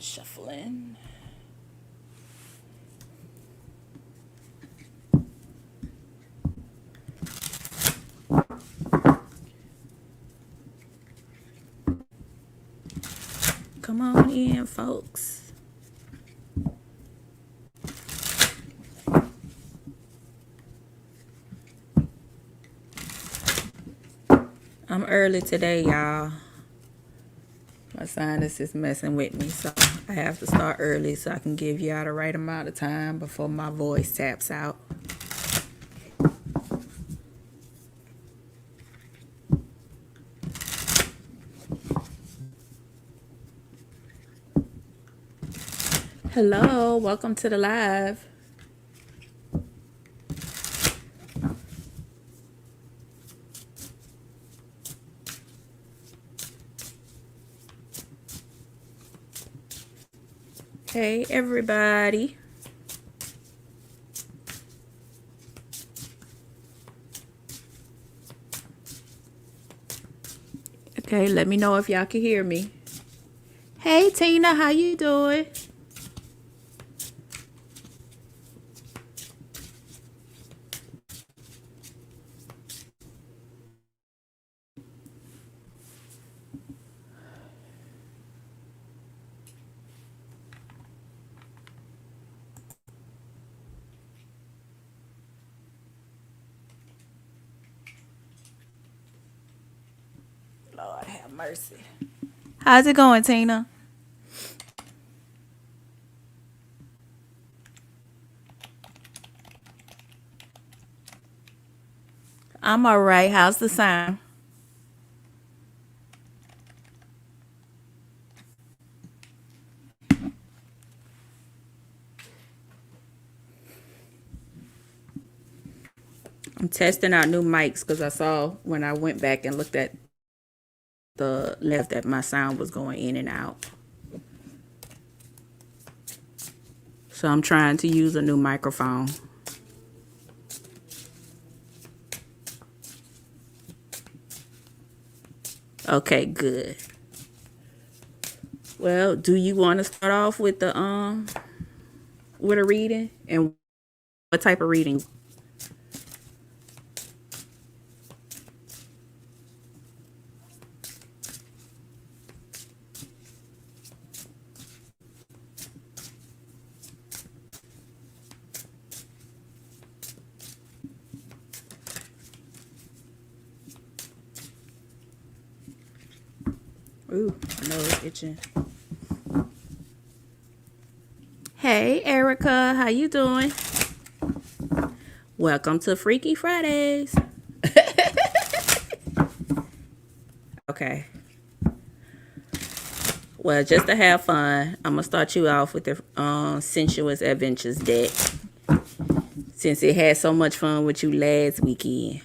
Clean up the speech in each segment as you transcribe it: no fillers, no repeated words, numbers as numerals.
start shuffling. Come on in, folks. I'm early today, y'all. My sinus is messing with me, so I have to start early so I can give y'all the right amount of time before my voice taps out. Hello, welcome to the live. Hey, everybody. Okay, let me know if y'all can hear me. Hey, Tina, how you doing? Lord have mercy. How's it going, Tina? I'm all right. How's the sound? I'm testing out new mics because I saw when I went back and looked at the left that my sound was going in and out. So I'm trying to use a new microphone. Okay, good. Well, do you want to start off with the with a reading? And what type of reading? Ooh, my nose itching. Hey, Erica, how you doing? Welcome to Freaky Fridays. Okay. Well, just to have fun, I'm gonna start you off with the Sensuous Adventures deck, since it had so much fun with you last weekend.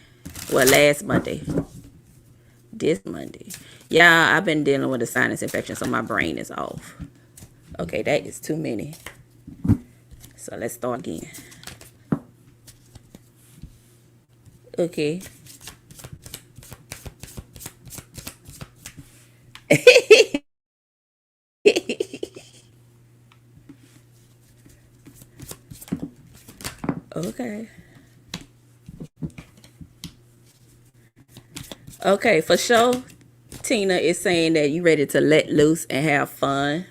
Well, last Monday. This Monday. Yeah, I've been dealing with a sinus infection, so my brain is off. Okay, that is too many. So let's start again. Okay. Okay. Okay, for sure. Tina is saying that you ready to let loose and have fun.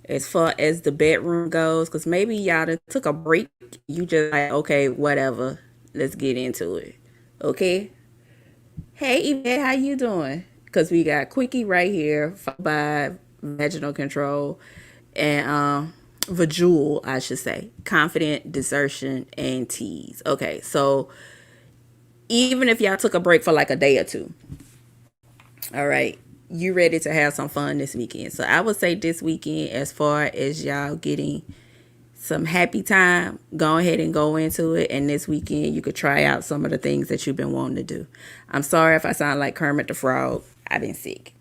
As far as the bedroom goes, because maybe y'all done took a break. You just like, okay, whatever. Let's get into it. Okay? Hey, Yvette, how you doing? Because we got Quickie right here, followed by Vaginal Control, and Vajul, I should say. Confident, Desertion, and Tease. Okay, so even if y'all took a break for like a day or two, all right, you ready to have some fun this weekend. So I would say this weekend, as far as y'all getting some happy time, go ahead and go into it. And this weekend, you could try out some of the things that you've been wanting to do. I'm sorry if I sound like Kermit the Frog. I've been sick.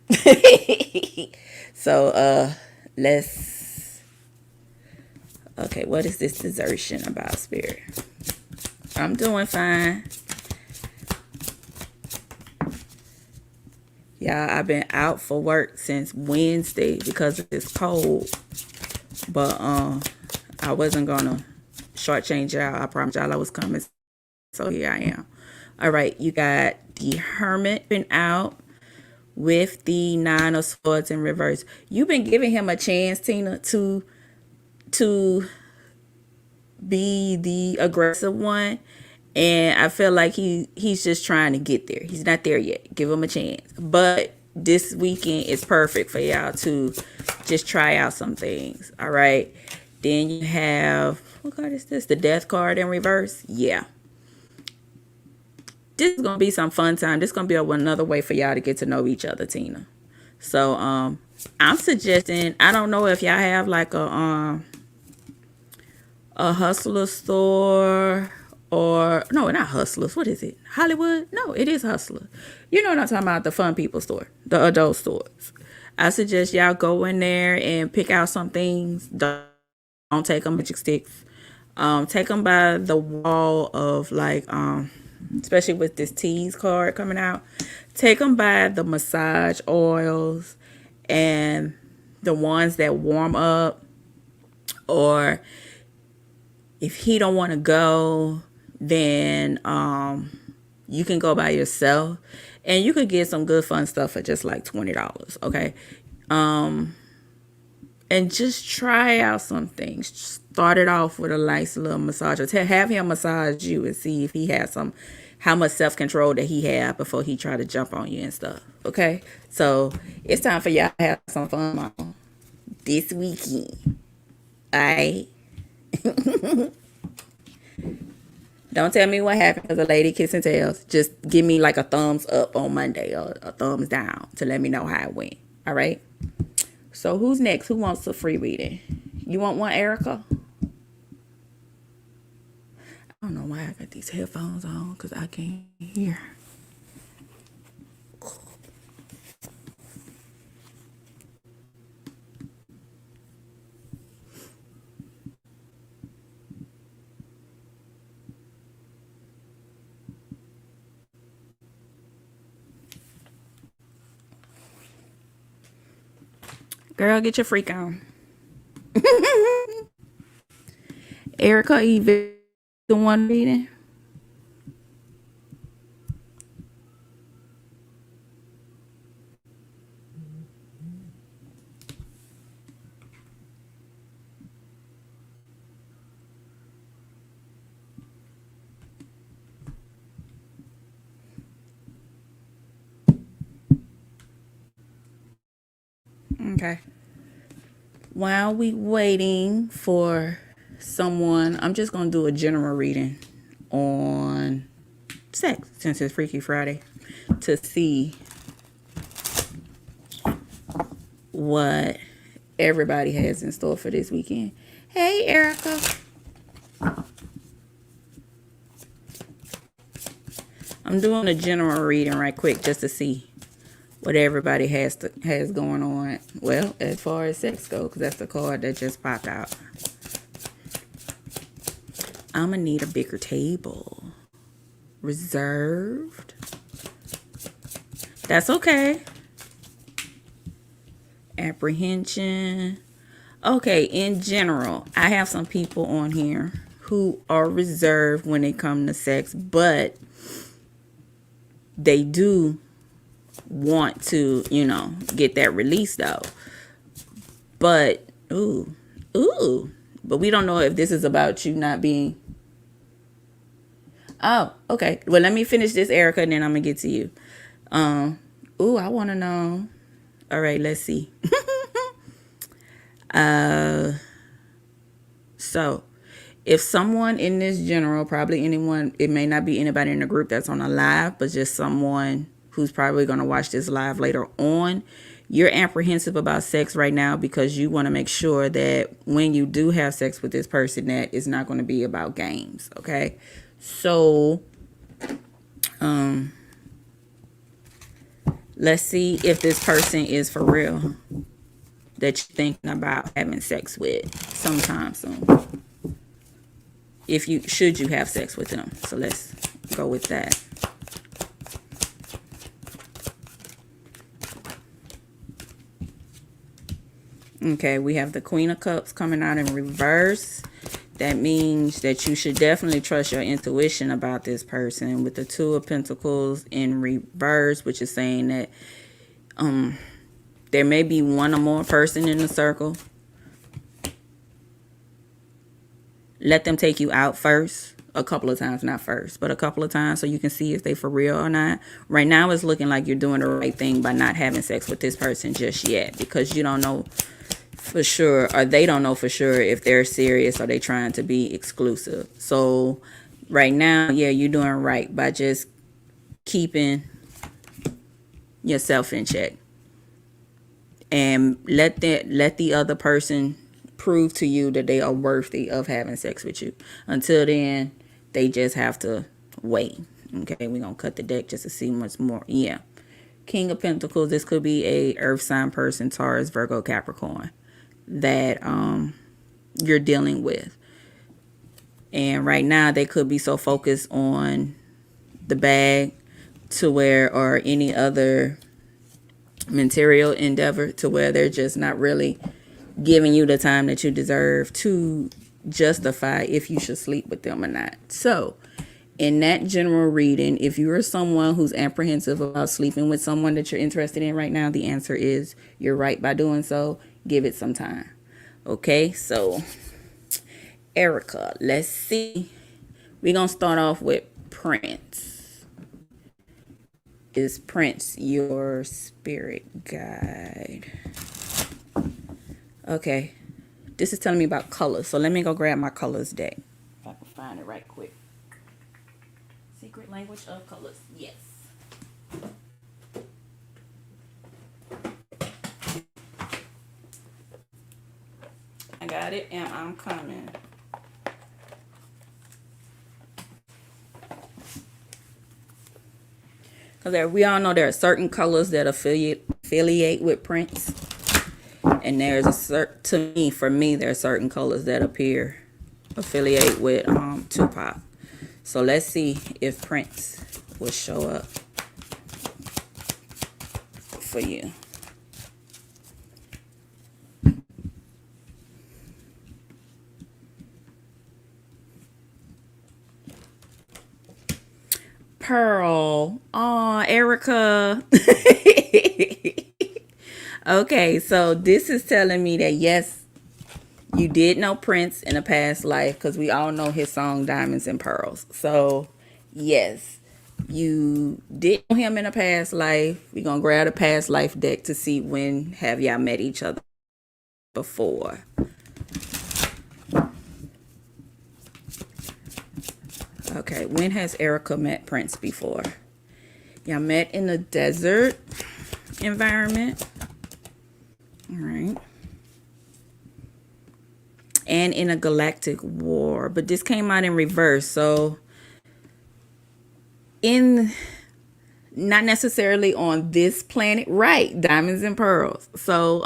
So let's, okay, what is this desertion about, Spirit? I'm doing fine. y'all. I've been out for work since Wednesday because it's cold. But I wasn't gonna shortchange y'all. I promised y'all I was coming. So here I am. All right, you got the Hermit been out with the Nine of Swords in reverse. You've been giving him a chance, Tina, to be the aggressive one. And I feel like he's just trying to get there. He's not there yet. Give him a chance. But this weekend is perfect for y'all to just try out some things. All right. Then you have, what card is this? The Death card in reverse. Yeah. This is going to be some fun time. This is going to be another way for y'all to get to know each other, Tina. So I'm suggesting, I don't know if y'all have like a Hustler store, or no, not Hustlers. What is it? Hollywood? No, it is Hustler. You know what I'm talking about? The fun people store, the adult stores. I suggest y'all go in there and pick out some things. Don't take them magic sticks. Take them by the wall of like, especially with this tease card coming out. Take them by the massage oils and the ones that warm up. Or if he don't want to go, then you can go by yourself, and you could get some good fun stuff for just like $20. Okay. And just try out some things. Start it off with a nice little massage. Have him massage you and see if he has how much self-control that he have before he try to jump on you and stuff. Okay. So it's time for y'all to have some fun, Mama, this weekend. All right. Don't tell me what happened because a lady kissing tails. Just give me like a thumbs up on Monday or a thumbs down to let me know how it went. All right. So who's next? Who wants a free reading? You want one, Erica? I don't know why I got these headphones on because I can't hear. Girl, get your freak on. Erica, even the one reading. Okay. While we waiting for someone, I'm just going to do a general reading on sex since it's Freaky Friday to see what everybody has in store for this weekend. Hey, Erica. I'm doing a general reading right quick just to see what everybody has going on. Well, as far as sex goes, because that's the card that just popped out. I'm going to need a bigger table. Reserved. That's okay. Apprehension. Okay, in general, I have some people on here who are reserved when it comes to sex, but they do want to, get that release though. But but we don't know if this is about you not being. Oh, okay. Well, let me finish this, Erica, and then I'm gonna get to you. I want to know. All right, let's see. So if someone in this general, probably anyone, it may not be anybody in the group that's on a live, but just someone who's probably going to watch this live later on, you're apprehensive about sex right now because you want to make sure that when you do have sex with this person, that it's not going to be about games. Okay. So, let's see if this person is for real that you're thinking about having sex with sometime soon. Should you have sex with them? So let's go with that. Okay, we have the Queen of Cups coming out in reverse. That means that you should definitely trust your intuition about this person. With the Two of Pentacles in reverse, which is saying that there may be one or more person in the circle. Let them take you out first. A couple of times, not first, but a couple of times so you can see if they for real or not. Right now it's looking like you're doing the right thing by not having sex with this person just yet, because you don't know for sure, or they don't know for sure if they're serious or they trying to be exclusive. So right now, yeah, you're doing right by just keeping yourself in check and let the other person prove to you that they are worthy of having sex with you. Until then, they just have to wait. Okay, we're gonna cut the deck just to see much more. Yeah, King of Pentacles. This could be a earth sign person, Taurus, Virgo, Capricorn, that you're dealing with. And right now they could be so focused on the bag to where, or any other material endeavor, to where they're just not really giving you the time that you deserve to justify if you should sleep with them or not. So in that general reading, if you are someone who's apprehensive about sleeping with someone that you're interested in right now, the answer is you're right by doing so. Give it some time. Okay, so Erica, let's see. We're going to start off with Prince. Is Prince your spirit guide? Okay, this is telling me about colors. So let me go grab my colors deck. If I can find it right quick. Secret language of colors. Yes. I got it and I'm coming. Because we all know there are certain colors that affiliate with Prince. And there's for me, there are certain colors that affiliate with Tupac. So let's see if Prince will show up for you. Pearl. Aw, Erica. Okay, so this is telling me that yes, you did know Prince in a past life, because we all know his song Diamonds and Pearls. So yes, you did know him in a past life. We're going to grab a past life deck to see when have y'all met each other before. Okay, when has Erica met Prince before? Y'all met in a desert environment. All right. And in a galactic war. But this came out in reverse. So not necessarily on this planet. Right. Diamonds and pearls. So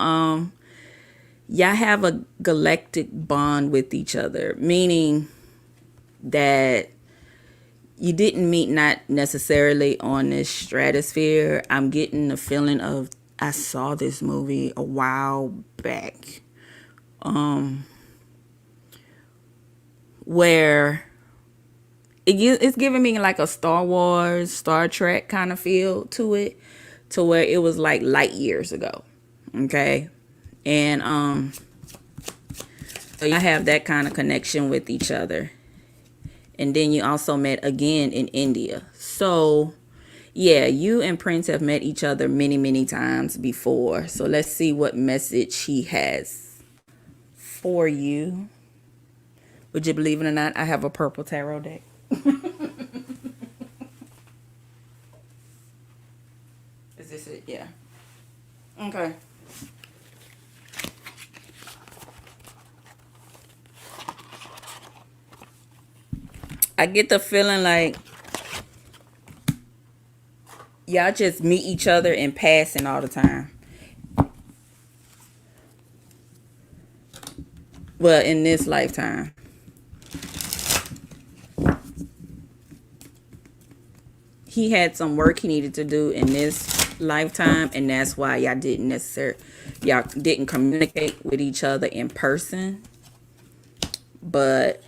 y'all have a galactic bond with each other. Meaning that you didn't meet not necessarily on this stratosphere. I'm getting the feeling of I saw this movie a while back. Where it's giving me like a Star Wars, Star Trek kind of feel to it, to where it was like light years ago. Okay. And so you have that kind of connection with each other. And then you also met again in India. So yeah, you and Prince have met each other many, many times before. So let's see what message he has for you. Would you believe it or not, I have a purple tarot deck. Is this it? Yeah. Okay. I get the feeling like y'all just meet each other in passing all the time. Well, in this lifetime. He had some work he needed to do in this lifetime, and that's why y'all didn't communicate with each other in person, but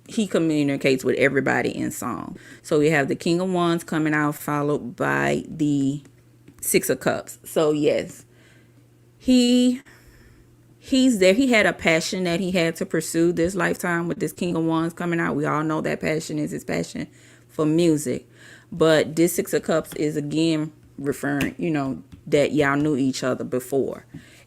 he communicates with everybody in song. So we have the King of Wands coming out, followed by the Six of Cups. So yes, he's there. He had a passion that he had to pursue this lifetime with this King of Wands coming out. We all know that passion is his passion for music. But this Six of Cups is again referring, that y'all knew each other before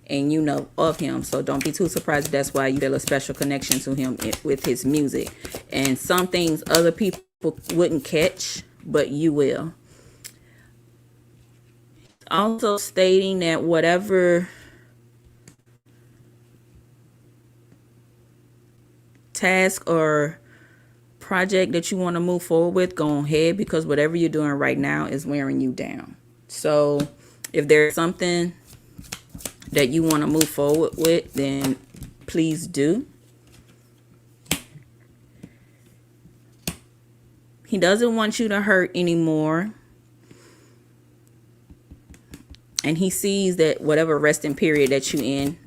and you know of him. So don't be too surprised. That's why you feel a special connection to him with his music. And some things other people wouldn't catch, but you will. Also stating that whatever task or project that you want to move forward with, go ahead, because whatever you're doing right now is wearing you down. So if there's something that you want to move forward with, then please do. He doesn't want you to hurt anymore. And he sees that whatever resting period that you're in,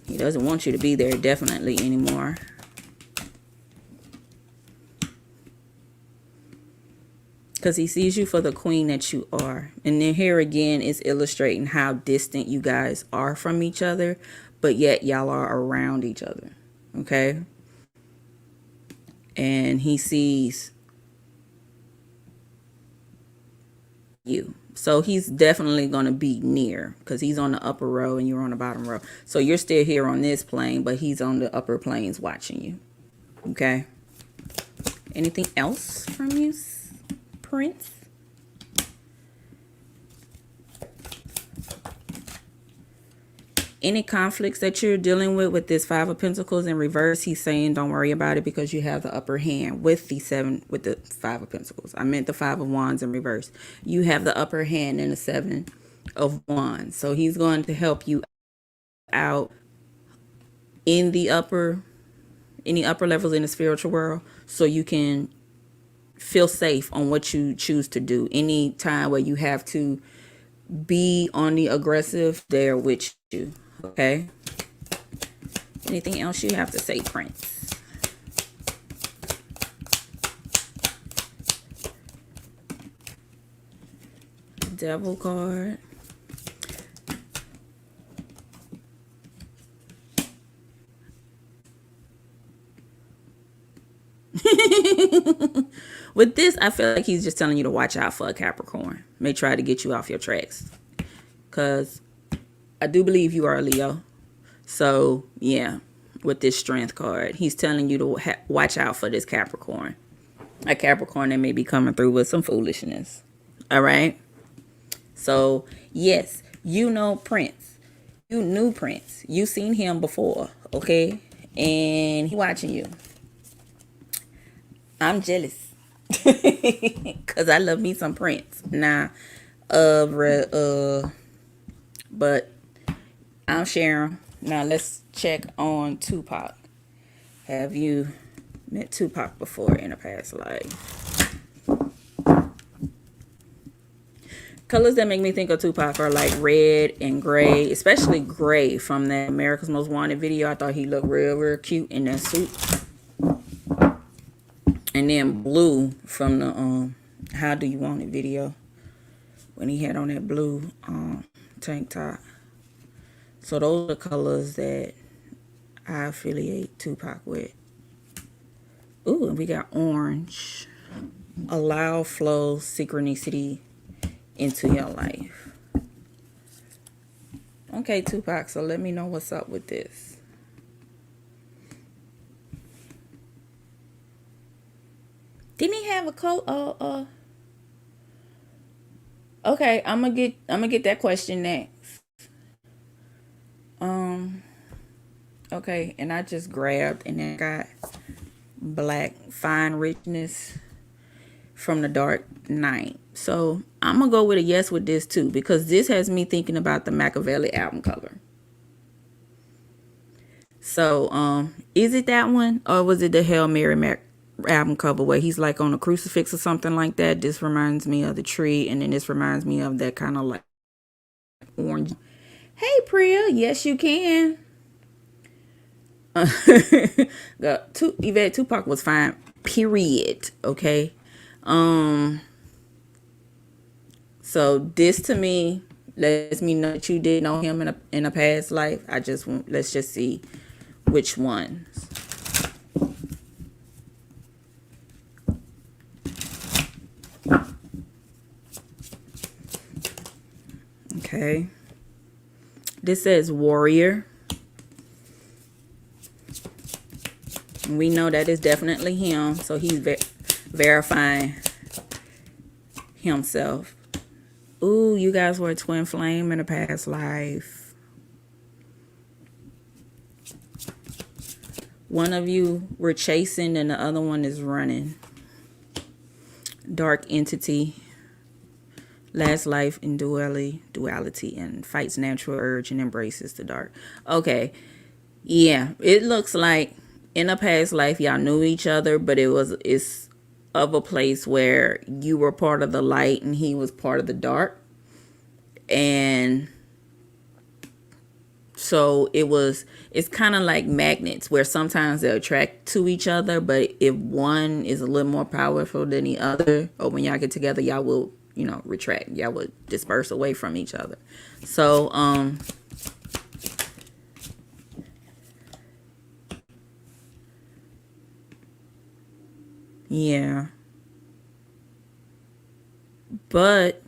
he doesn't want you to be there definitely anymore. Because he sees you for the queen that you are. And then here again is illustrating how distant you guys are from each other, but yet y'all are around each other. Okay? And he sees you. So he's definitely going to be near, because he's on the upper row and you're on the bottom row. So you're still here on this plane, but he's on the upper planes watching you. Okay? Anything else from you, Prince? Any conflicts that you're dealing with this Five of Pentacles in reverse, he's saying don't worry about it because you have the upper hand with the Five of Pentacles. I meant the Five of Wands in reverse. You have the upper hand in the Seven of Wands. So he's going to help you out in any upper levels in the spiritual world, so you can feel safe on what you choose to do. Any time where you have to be on the aggressive, they're with you. Okay? Anything else you have to say, Prince? Devil card. With this, I feel like he's just telling you to watch out for a Capricorn. May try to get you off your tracks. Because I do believe you are a Leo. So, yeah, with this Strength card, he's telling you to watch out for this Capricorn. A Capricorn that may be coming through with some foolishness. All right? So, yes, you know Prince. You knew Prince. You seen him before, okay? And he watching you. I'm jealous. Because I love me some Prince. Nah, but I'm Sharon. Now let's check on Tupac. Have you met Tupac before in a past life? Colors that make me think of Tupac are like red and gray, especially gray from the America's Most Wanted video. I thought he looked real cute in that suit. And then blue from the How Do You Want It video, when he had on that blue tank top. So those are the colors that I affiliate Tupac with. Ooh, and we got orange. Allow flow synchronicity into your life. Okay, Tupac, so let me know what's up with this. Didn't he have a coat? Okay, I'm gonna get that question next. Okay, and I just grabbed and then got black fine richness from the Dark Knight. So I'm gonna go with a yes with this too, because this has me thinking about the Machiavelli album cover. So is it that one, or was it the Hail Mary album cover where he's like on a crucifix or something like that. This reminds me of the tree, and then this reminds me of that kind of like orange. Hey Priya, yes you can. Yvette, Tupac was fine. Period. Okay. So this to me lets me know that you did know him in a past life. Let's just see which ones. Okay. This says warrior. We know that is definitely him, so he's verifying himself. Ooh, you guys were a twin flame in a past life. One of you were chasing and the other one is running. Dark entity. Last life in duality and fights natural urge and embraces the dark. Okay. Yeah, it looks like in a past life y'all knew each other, but it's of a place where you were part of the light and he was part of the dark. And so it's kind of like magnets where sometimes they attract to each other, but if one is a little more powerful than the other, or when y'all get together, y'all will, retract. Y'all would disperse away from each other. So, yeah. But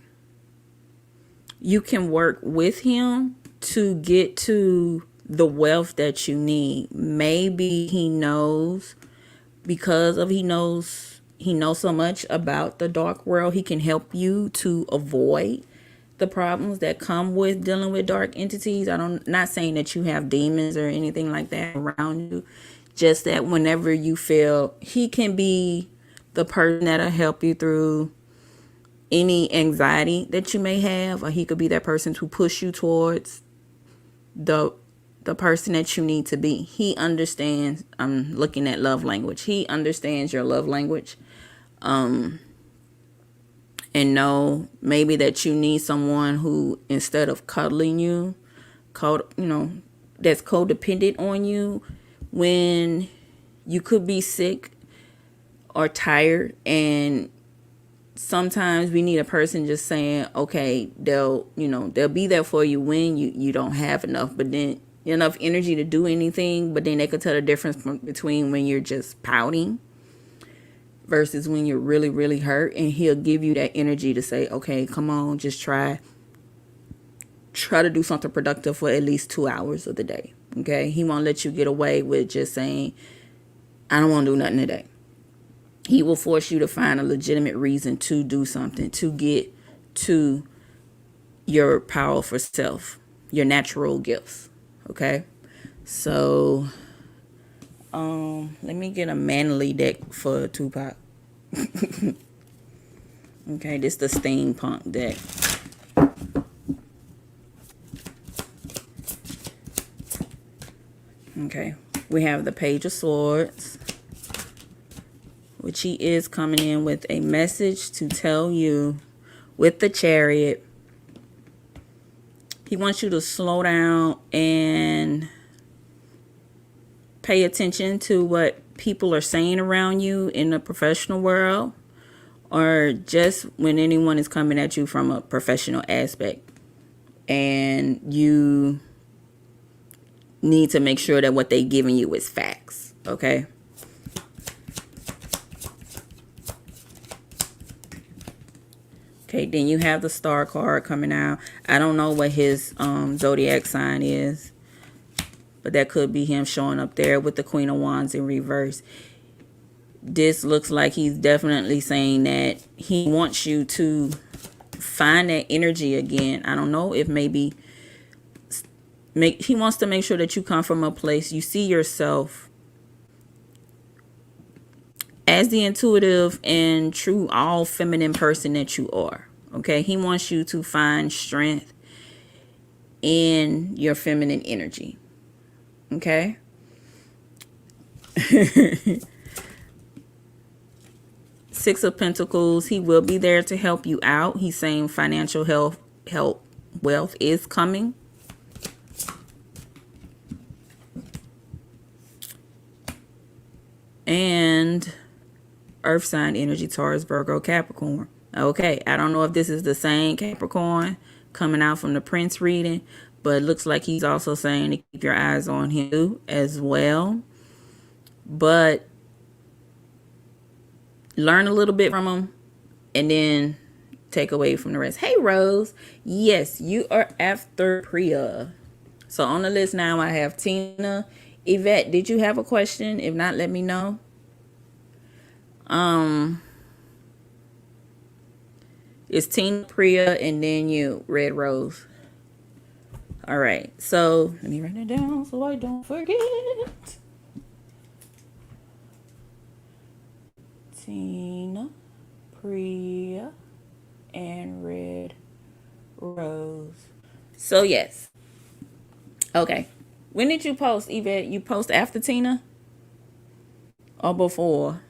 you can work with him to get to the wealth that you need. Maybe he knows he knows so much about the dark world, he can help you to avoid the problems that come with dealing with dark entities. Not saying that you have demons or anything like that around you, just that whenever you feel, he can be the person that'll help you through any anxiety that you may have, or he could be that person to push you towards the person that you need to be. He understands. I'm looking at love language. He understands your love language. And know maybe that you need someone who, instead of cuddling you, that's codependent on you when you could be sick or tired. And sometimes we need a person just saying, okay, they'll be there for you when you don't have enough, but then enough energy to do anything. But then they could tell the difference between when you're just pouting versus when you're really, really hurt. And he'll give you that energy to say, okay, come on, just try to do something productive for at least 2 hours of the day. Okay. He won't let you get away with just saying, I don't want to do nothing today. He will force you to find a legitimate reason to do something, to get to your powerful self, your natural gifts. Okay. So, let me get a manly deck for Tupac. Okay, this is the steampunk deck. Okay, we have the Page of Swords, which he is coming in with a message to tell you with the Chariot. He wants you to slow down and pay attention to what people are saying around you in the professional world, or just when anyone is coming at you from a professional aspect. And you need to make sure that what they're giving you is facts. Okay. Okay, then you have the Star card coming out. I don't know what his zodiac sign is, but that could be him showing up there with the Queen of Wands in reverse. This looks like he's definitely saying that he wants you to find that energy again. I don't know if maybe he wants to make sure that you come from a place you see yourself as the intuitive and true all feminine person that you are. Okay, he wants you to find strength in your feminine energy. Okay. Six of Pentacles, he will be there to help you out. He's saying financial wealth is coming. And earth sign energy, Taurus, Virgo, Capricorn. Okay, I don't know if this is the same Capricorn coming out from the Prince reading, but it looks like he's also saying to keep your eyes on him as well. But learn a little bit from him and then take away from the rest. Hey, Rose. Yes, you are after Priya. So on the list now, I have Tina. Yvette, did you have a question? If not, let me know. It's Tina, Priya, and then you, Red Rose. All right. So let me write it down so I don't forget. Tina, Priya, and Red Rose. So yes. Okay. When did you post, Yvette? You post after Tina? Or before?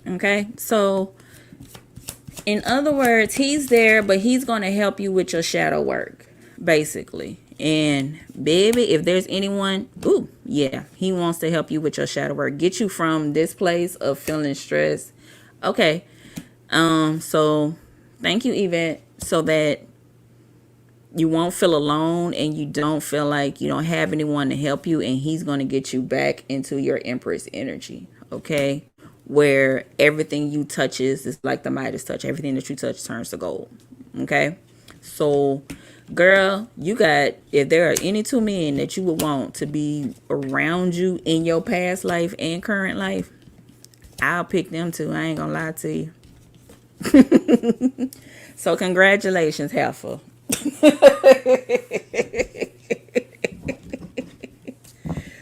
Okay. So in other words, he's there, but he's going to help you with your shadow work, basically. And baby, if there's anyone, he wants to help you with your shadow work. Get you from this place of feeling stressed. Okay. So thank you, Yvette, so that you won't feel alone and you don't feel like you don't have anyone to help you, and he's going to get you back into your Empress energy. Okay. Where everything you touches is like the Midas touch. Everything that you touch turns to gold. Okay. So, girl, you got, if there are any two men that you would want to be around you in your past life and current life, I'll pick them too. I ain't gonna lie to you. So congratulations, Heifer.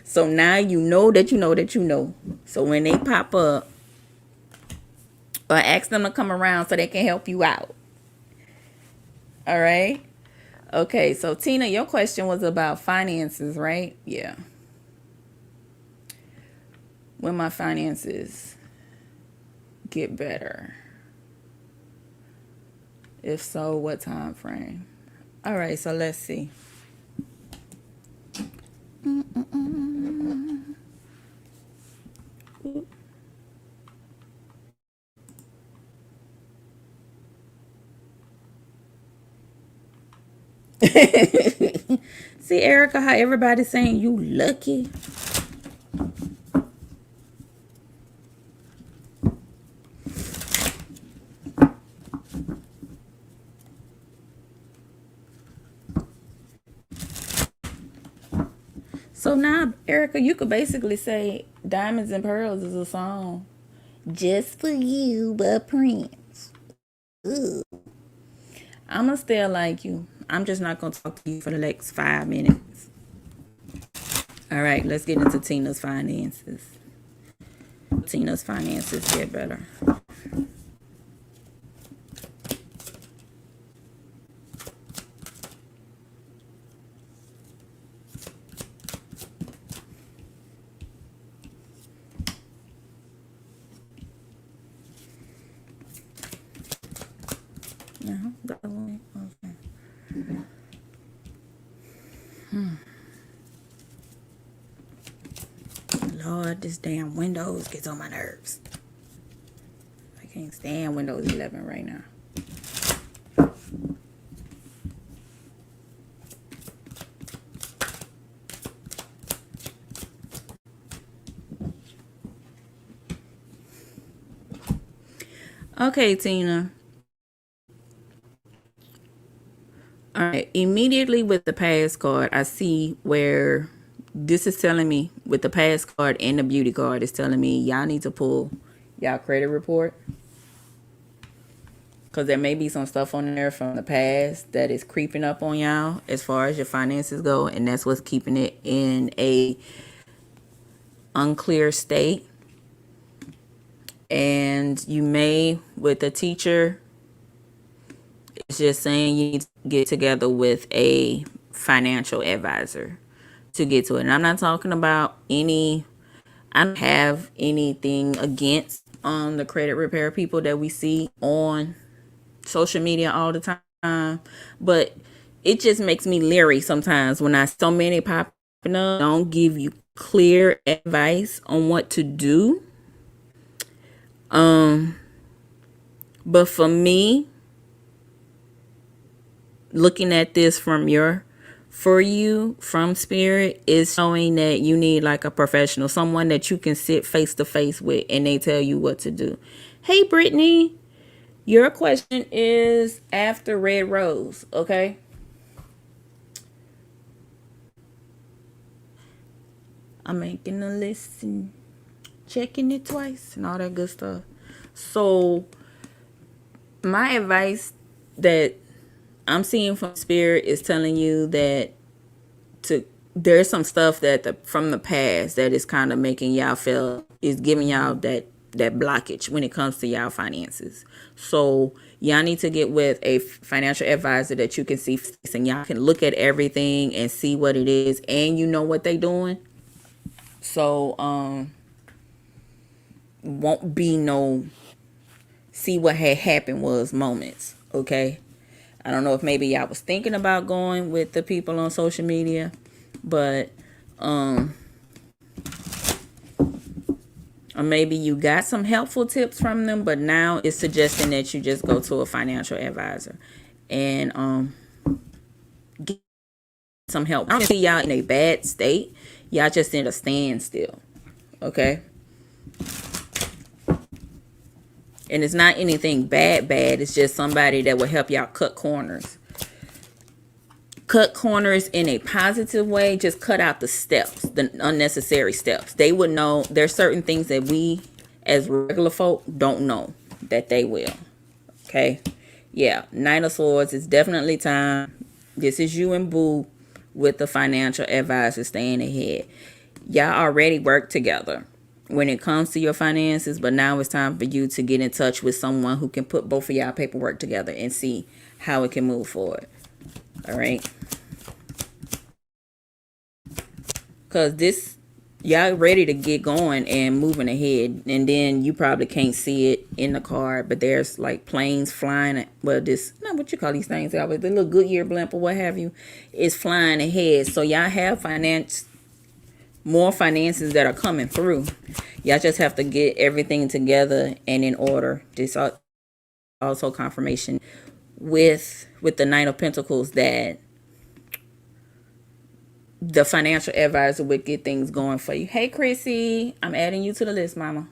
So now you know that you know that you know. So when they pop up, or ask them to come around so they can help you out. All right. Okay, so Tina, your question was about finances, right? Yeah. When my finances get better. If so, what time frame? All right, so let's see. See, Erica, how everybody's saying you lucky. So now, Erica, you could basically say Diamonds and Pearls is a song just for you, but Prince. Ooh. I'm going to still like you. I'm just not going to talk to you for the next 5 minutes. All right, let's get into Tina's finances. Tina's finances get better. No, that one. Okay. Lord, this damn Windows gets on my nerves. I can't stand Windows 11 right now. Okay, Tina. All right, immediately with the past card, I see where this is telling me with the past card and the beauty card, it's telling me y'all need to pull y'all credit report. Because there may be some stuff on there from the past that is creeping up on y'all as far as your finances go. And that's what's keeping it in a unclear state. And you may, with a teacher, it's just saying you need to get together with a financial advisor to get to it. And I'm not talking about I don't have anything against the credit repair people that we see on social media all the time, but it just makes me leery sometimes when I so many popping up don't give you clear advice on what to do. But for me, looking at this from spirit is showing that you need like a professional, someone that you can sit face to face with and they tell you what to do. Hey Brittany, your question is after red rose, okay? I'm making a list and checking it twice and all that good stuff. So my advice that I'm seeing from spirit is telling you that there's some stuff that from the past that is kind of making y'all feel is giving y'all that blockage when it comes to y'all finances. So y'all need to get with a financial advisor that you can see and y'all can look at everything and see what it is and you know what they doing. So won't be no see what had happened was moments, okay? I don't know if maybe y'all was thinking about going with the people on social media, but or maybe you got some helpful tips from them, but now it's suggesting that you just go to a financial advisor and get some help. I don't see y'all in a bad state. Y'all just in a standstill, okay? And it's not anything bad. It's just somebody that will help y'all cut corners. Cut corners in a positive way. Just cut out the steps, the unnecessary steps. They would know there's certain things that we as regular folk don't know that they will. Okay? Yeah, Knight of Swords, it's definitely time. This is you and Boo with the financial advisor staying ahead. Y'all already work together when it comes to your finances, but now it's time for you to get in touch with someone who can put both of y'all paperwork together and see how it can move forward. All right, because this y'all ready to get going and moving ahead, and then you probably can't see it in the card, but there's like planes flying. Well, this not what you call these things, the little Goodyear blimp or what have you is flying ahead. So y'all have more finances that are coming through. Y'all just have to get everything together and in order. This also confirmation with the Knight of Pentacles that the financial advisor would get things going for you. Hey Chrissy, I'm adding you to the list, mama.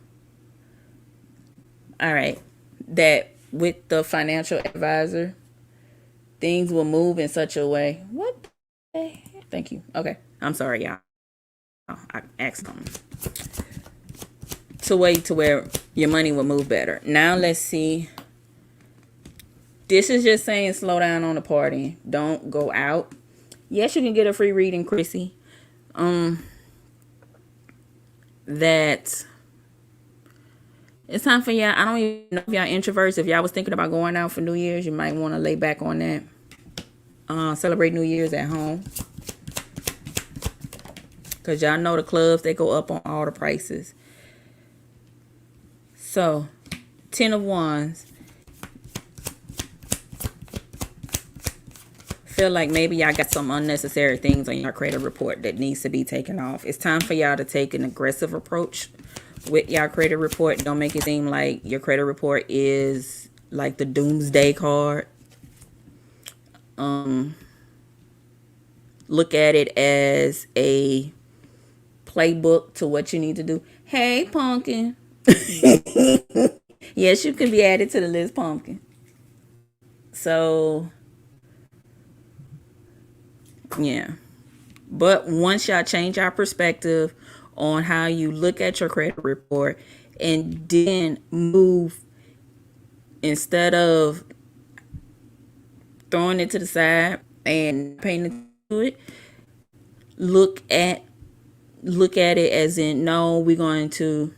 All right, that with the financial advisor, things will move in such a way. What? Thank you. Okay, I'm sorry, y'all. I asked them to where your money will move better. Now let's see. This is just saying slow down on the party. Don't go out. Yes, you can get a free reading, Chrissy. That it's time for y'all. I don't even know if y'all introverts. If y'all was thinking about going out for New Year's, you might want to lay back on that. Celebrate New Year's at home. Because y'all know the clubs, they go up on all the prices. So, 10 of Wands. Feel like maybe y'all got some unnecessary things on your credit report that needs to be taken off. It's time for y'all to take an aggressive approach with your credit report. Don't make it seem like your credit report is like the doomsday card. Look at it as a playbook to what you need to do. Hey, Pumpkin. Yes, you can be added to the list, Pumpkin. So, yeah. But once y'all change our perspective on how you look at your credit report and then move, instead of throwing it to the side and paying attention to it, look at it as in, no, we're going to,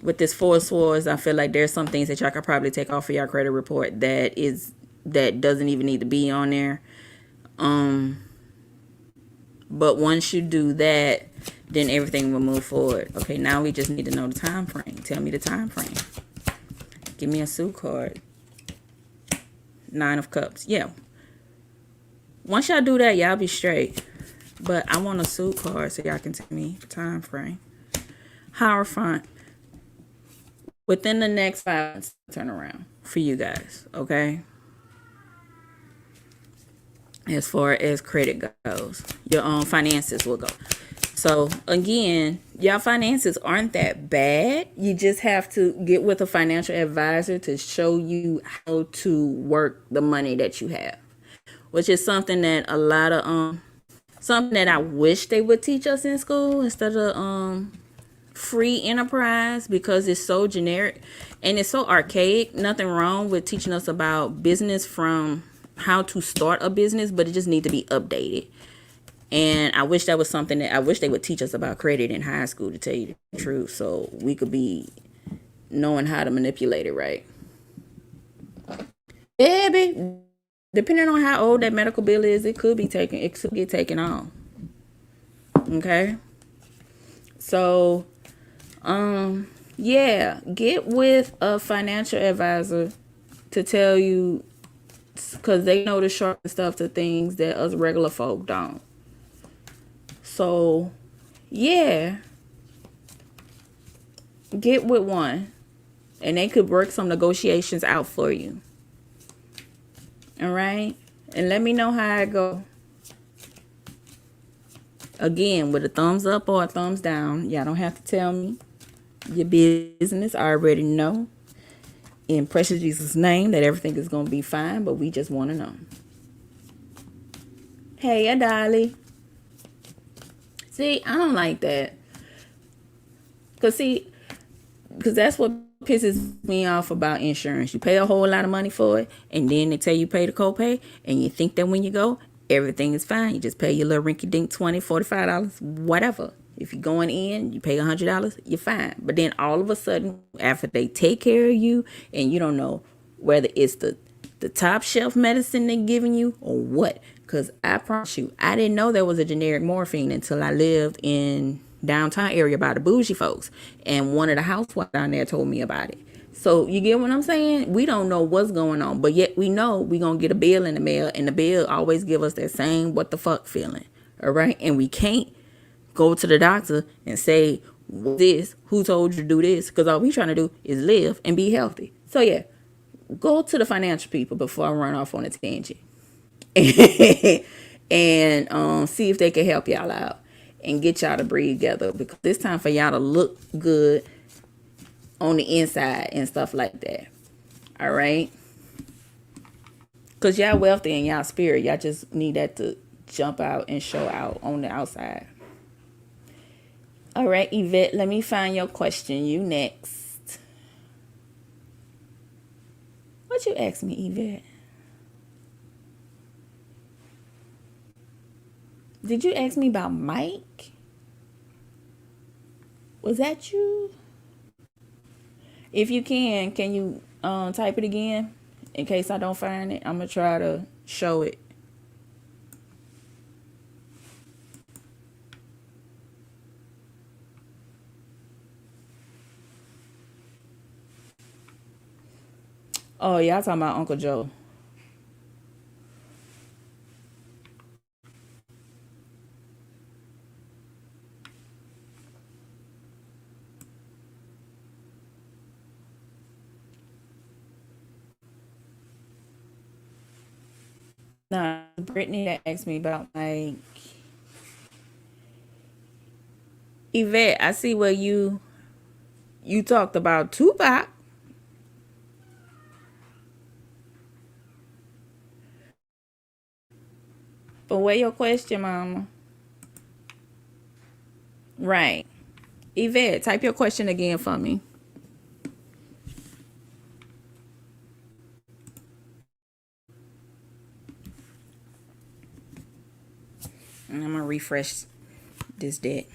with this Four of Swords, I feel like there's some things that y'all could probably take off of your credit report that doesn't even need to be on there. But once you do that, then everything will move forward. Okay, now we just need to know the time frame. Tell me the time frame. Give me a suit card. 9 of Cups. Yeah. Once y'all do that, y'all be straight. But I want a suit card so y'all can tell me the time frame. Hierophant. Within the next 5 months, turn around for you guys. Okay. As far as credit goes, your own finances will go. So again, your finances aren't that bad. You just have to get with a financial advisor to show you how to work the money that you have, which is something that a lot of something that I wish they would teach us in school instead of free enterprise, because it's so generic and it's so archaic. Nothing wrong with teaching us about business from how to start a business, but it just needs to be updated. And I wish that was something that I wish they would teach us about credit in high school, to tell you the truth, so we could be knowing how to manipulate it right. Baby, depending on how old that medical bill is, it could get taken on. Okay. So, yeah, get with a financial advisor to tell you, because they know the short stuff to things that us regular folk don't. So, yeah, get with one, and they could work some negotiations out for you. All right, and let me know how it go. Again, with a thumbs up or a thumbs down. Y'all don't have to tell me your business. I already know. In precious Jesus' name, that everything is going to be fine, but we just want to know. Hey, Adali. See, I don't like that. Because that's what pisses me off about insurance. You pay a whole lot of money for it, and then they tell you pay the copay, and you think that when you go, everything is fine. You just pay your little rinky-dink $20, $45, whatever. If you're going in, you pay $100, you're fine. But then all of a sudden, after they take care of you, and you don't know whether it's the top shelf medicine they're giving you or what. Because I promise you, I didn't know there was a generic morphine until I lived in downtown area by the bougie folks. And one of the housewives down there told me about it. So you get what I'm saying? We don't know what's going on, but yet we know we're going to get a bill in the mail, and the bill always give us that same what the fuck feeling. All right? And we can't go to the doctor and say, this, who told you to do this? Because all we trying to do is live and be healthy. So yeah, go to the financial people before I run off on a tangent. And see if they can help y'all out and get y'all to breathe together, because it's time for y'all to look good on the inside and stuff like that. All right, because y'all wealthy in y'all spirit. Y'all just need that to jump out and show out on the outside. All right, Yvette, let me find your question. You next. What you ask me, Yvette? Did you ask me about Mike? Was that you? If you can you type it again? In case I don't find it, I'm going to try to show it. Oh, y'all talking about Uncle Joe. Nah, Brittany that asked me about Mike. Yvette, I see where you talked about Tupac. But where your question, mama? Right. Yvette, type your question again for me. And I'm going to refresh this deck.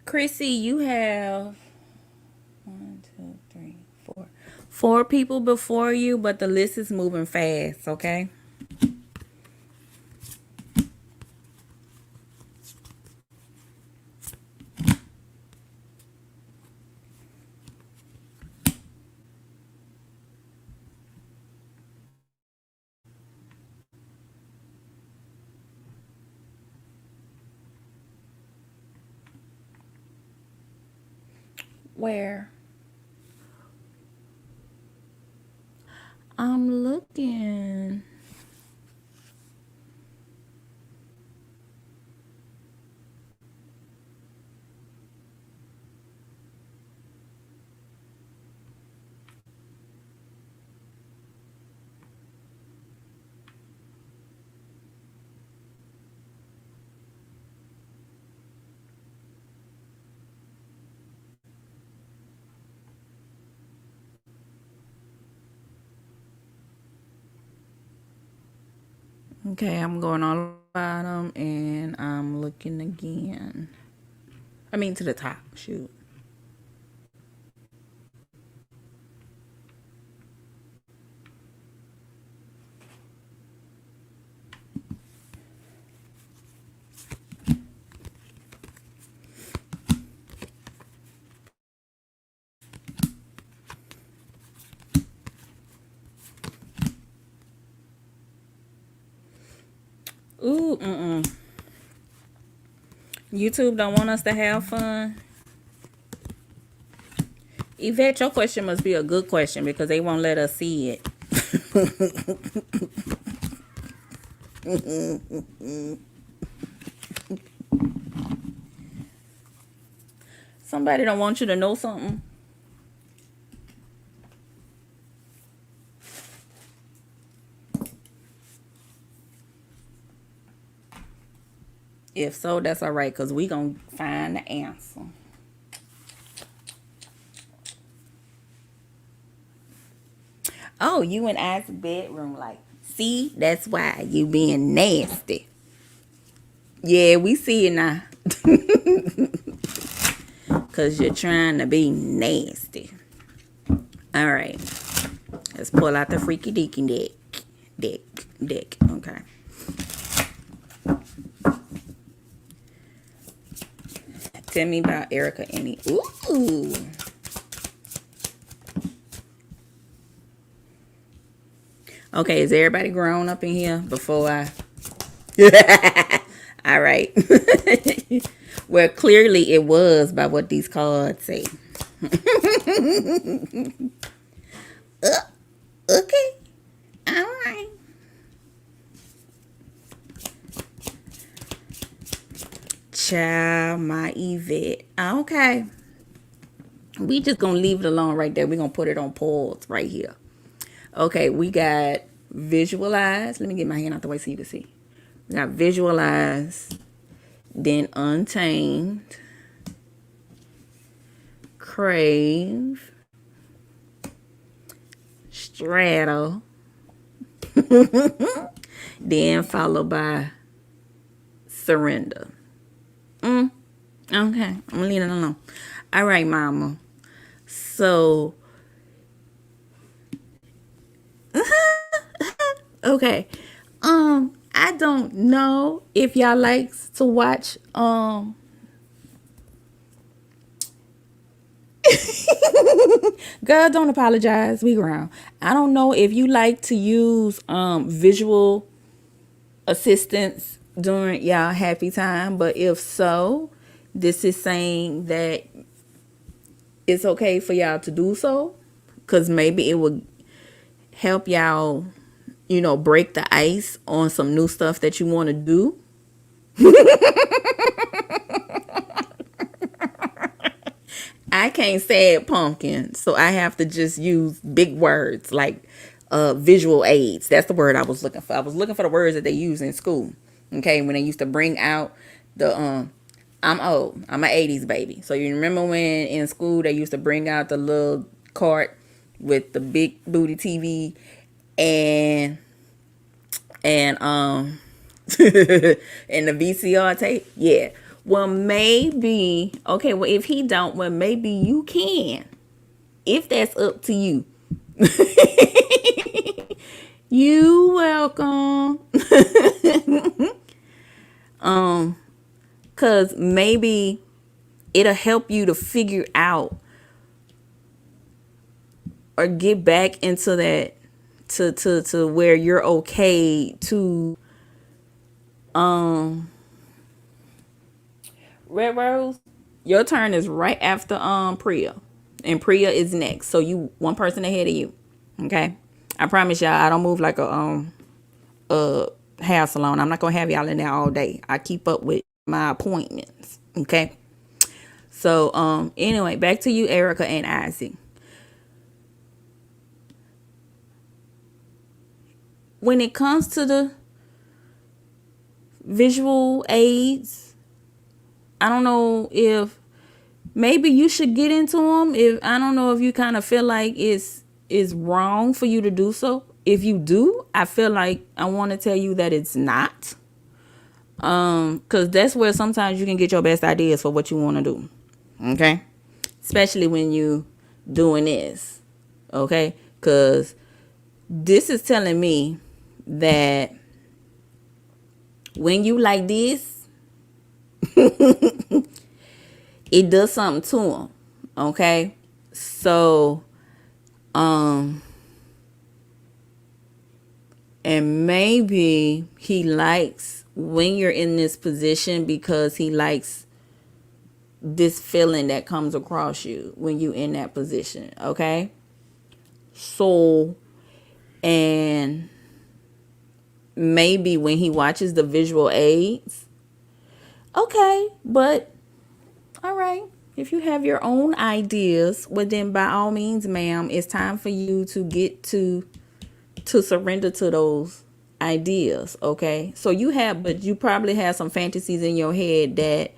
Chrissy, you have one, two, three, four. Four people before you, but the list is moving fast, okay? Where? I'm looking. Okay, I'm going all the bottom and I'm looking again. I mean to the top, shoot. Ooh, YouTube don't want us to have fun. Yvette, your question must be a good question because they won't let us see it. Somebody don't want you to know something. If so, that's all right because we gonna find the answer. Oh, you in I's bedroom, like, see, that's why you being nasty. Yeah, we see it now. Because you're trying to be nasty. All right. Let's pull out the freaky deaky deck. Okay. Tell me about Erica and me. Ooh. Okay, is everybody grown up in here before I... All right. Well, clearly it was by what these cards say. Okay. All right. Child, my Yvette. Okay. We just gonna leave it alone right there. We're gonna put it on pause right here. Okay, we got visualize. Let me get my hand out the way so you can see. We got visualize, then untamed, crave, straddle, then followed by surrender. Okay, I'm leaving it alone. All right, mama. So, okay. I don't know if y'all likes to watch girl, don't apologize. We ground. I don't know if you like to use visual assistance during y'all happy time, but if so, this is saying that it's okay for y'all to do so, because maybe it would help y'all, break the ice on some new stuff that you want to do. I can't say it, pumpkin, so I have to just use big words like visual aids. That's the word I was looking for. I was looking for the words that they use in school. Okay, when they used to bring out the I'm old. I'm an 80s baby. So you remember when in school they used to bring out the little cart with the big booty TV and and and the VCR tape? Yeah. Well, maybe. Okay, well, if he don't, well, maybe you can. If that's up to you. You welcome. Cause maybe it'll help you to figure out or get back into that to where you're okay to Red Rose, your turn is right after Priya. And Priya is next. So you one person ahead of you. Okay? I promise y'all I don't move like a hair salon. I'm not gonna have y'all in there all day. I keep up with my appointments. Okay? So anyway, back to you, Erica and Isaac. When it comes to the visual aids, I don't know if maybe you should get into them. If I don't know if you kind of feel like it's wrong for you to do so. If you do, I feel like I want to tell you that it's not. Cause that's where sometimes you can get your best ideas for what you want to do. Okay, especially when you doing this. Okay, cause this is telling me that when you like this, it does something to him. Okay, so and maybe he likes when you're in this position because he likes this feeling that comes across you when you in that position. Okay, so and maybe when he watches the visual aids, okay, but all right, if you have your own ideas, well then by all means, ma'am, it's time for you to get to surrender to those ideas. Okay, so but you probably have some fantasies in your head that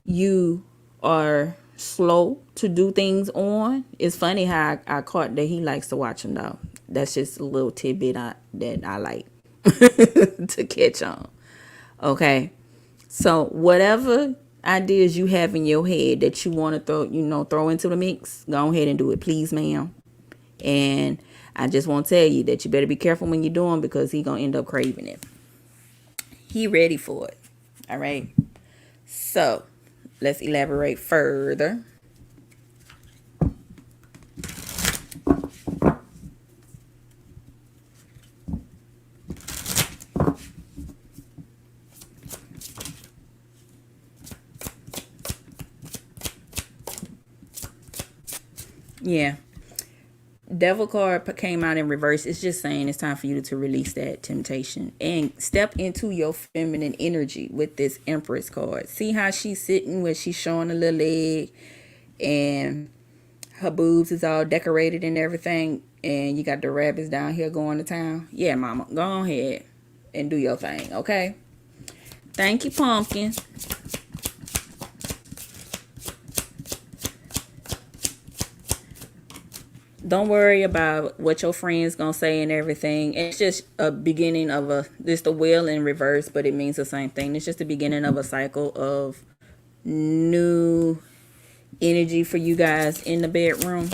you are slow to do things on. It's funny how I caught that he likes to watch them though. That's just a little tidbit that I like to catch on. Okay, so whatever ideas you have in your head that you want to throw into the mix, go ahead and do it, please, ma'am. And I just want to tell you that you better be careful when you're doing because he gonna end up craving it. He ready for it. All right. So let's elaborate further. Yeah. Devil card came out in reverse. It's just saying it's time for you to release that temptation and step into your feminine energy with this Empress card. See how she's sitting where she's showing a little leg and her boobs is all decorated and everything. And you got the rabbits down here going to town. Yeah, mama, go ahead and do your thing, okay? Thank you, pumpkin. Don't worry about what your friends gonna say and everything. It's just a beginning of the wheel in reverse, but it means the same thing. It's just the beginning of a cycle of new energy for you guys in the bedroom.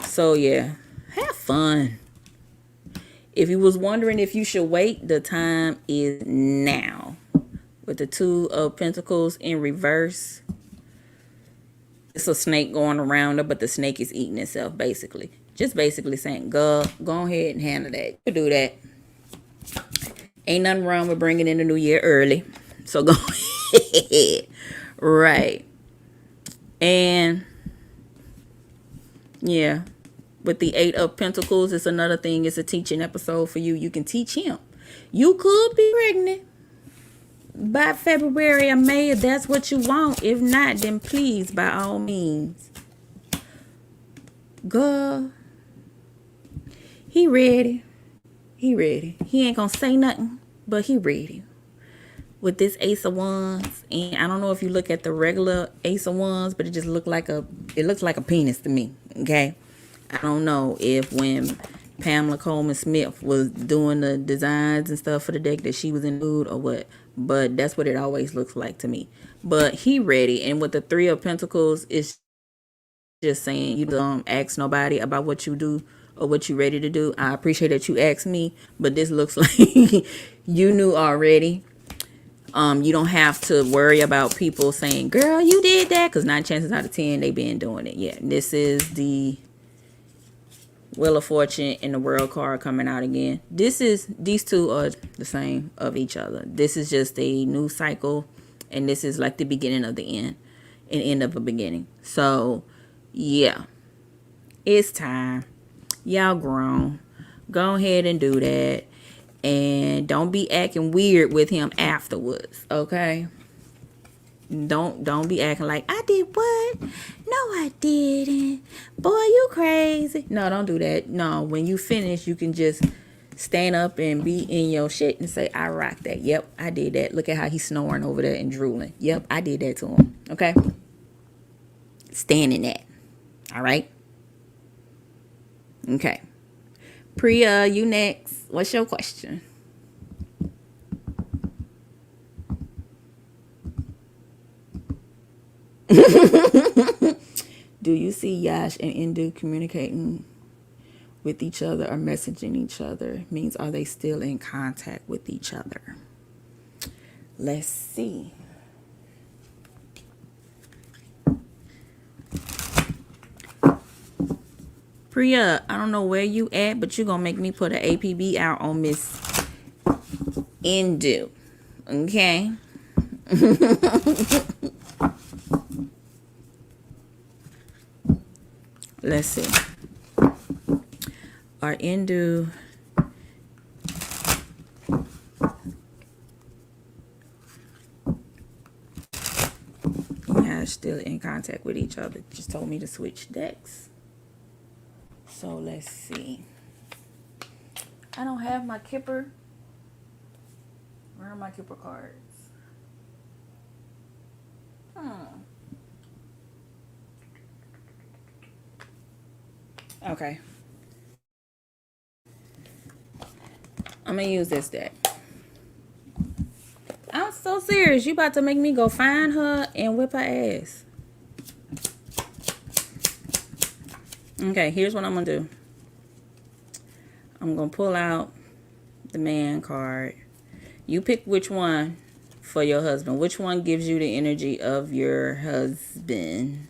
So yeah, have fun. If you was wondering if you should wait, the time is now. With the Two of Pentacles in reverse. It's a snake going around her, but the snake is eating itself, basically. Just basically saying, go ahead and handle that. You do that. Ain't nothing wrong with bringing in the new year early. So go ahead. Right. And, yeah. With the Eight of Pentacles, it's another thing. It's a teaching episode for you. You can teach him. You could be pregnant by February or May if that's what you want. If not, then please, by all means, girl, he ready. He ain't gonna say nothing, but he ready. With this Ace of Wands, and I don't know if you look at the regular Ace of Wands, but it just looks like a penis to me. Okay, I don't know if when Pamela Coleman Smith was doing the designs and stuff for the deck that she was in mood or what. but that's what it always looks like to me. But he ready, and with the Three of Pentacles, it's just saying you don't ask nobody about what you do or what you ready to do. I appreciate that you asked me, but this looks like you knew already. You don't have to worry about people saying, girl, you did that, because 9 chances out of 10 they been doing it. Yeah, this is the Wheel of Fortune and the World card coming out again. These two are the same of each other. This is just a new cycle, and this is like the beginning of the end, and end of a beginning. So yeah, it's time. Y'all grown. Go ahead and do that. And don't be acting weird with him afterwards, okay? Don't be acting like, I did what? No, I didn't. Boy, you crazy. No, don't do that. No, when you finish, you can just stand up and be in your shit and say, I rocked that. Yep, I did that. Look at how he's snoring over there and drooling. Yep, I did that to him, okay? Stand in that, all right? Okay. Priya, you next. What's your question? Do you see Yash and Indu communicating with each other or messaging each other? Means, are they still in contact with each other? Let's see. Priya, I don't know where you at, but you're going to make me put an APB out on Miss Indu. Okay? Let's see. Are Indu... Yeah, still in contact with each other. Just told me to switch decks. So let's see. I don't have my Kipper. Where are my Kipper cards? Okay. I'm gonna use this deck. I'm so serious. You about to make me go find her and whip her ass. Okay, here's what I'm gonna do. I'm gonna pull out the man card. You pick which one for your husband. Which one gives you the energy of your husband?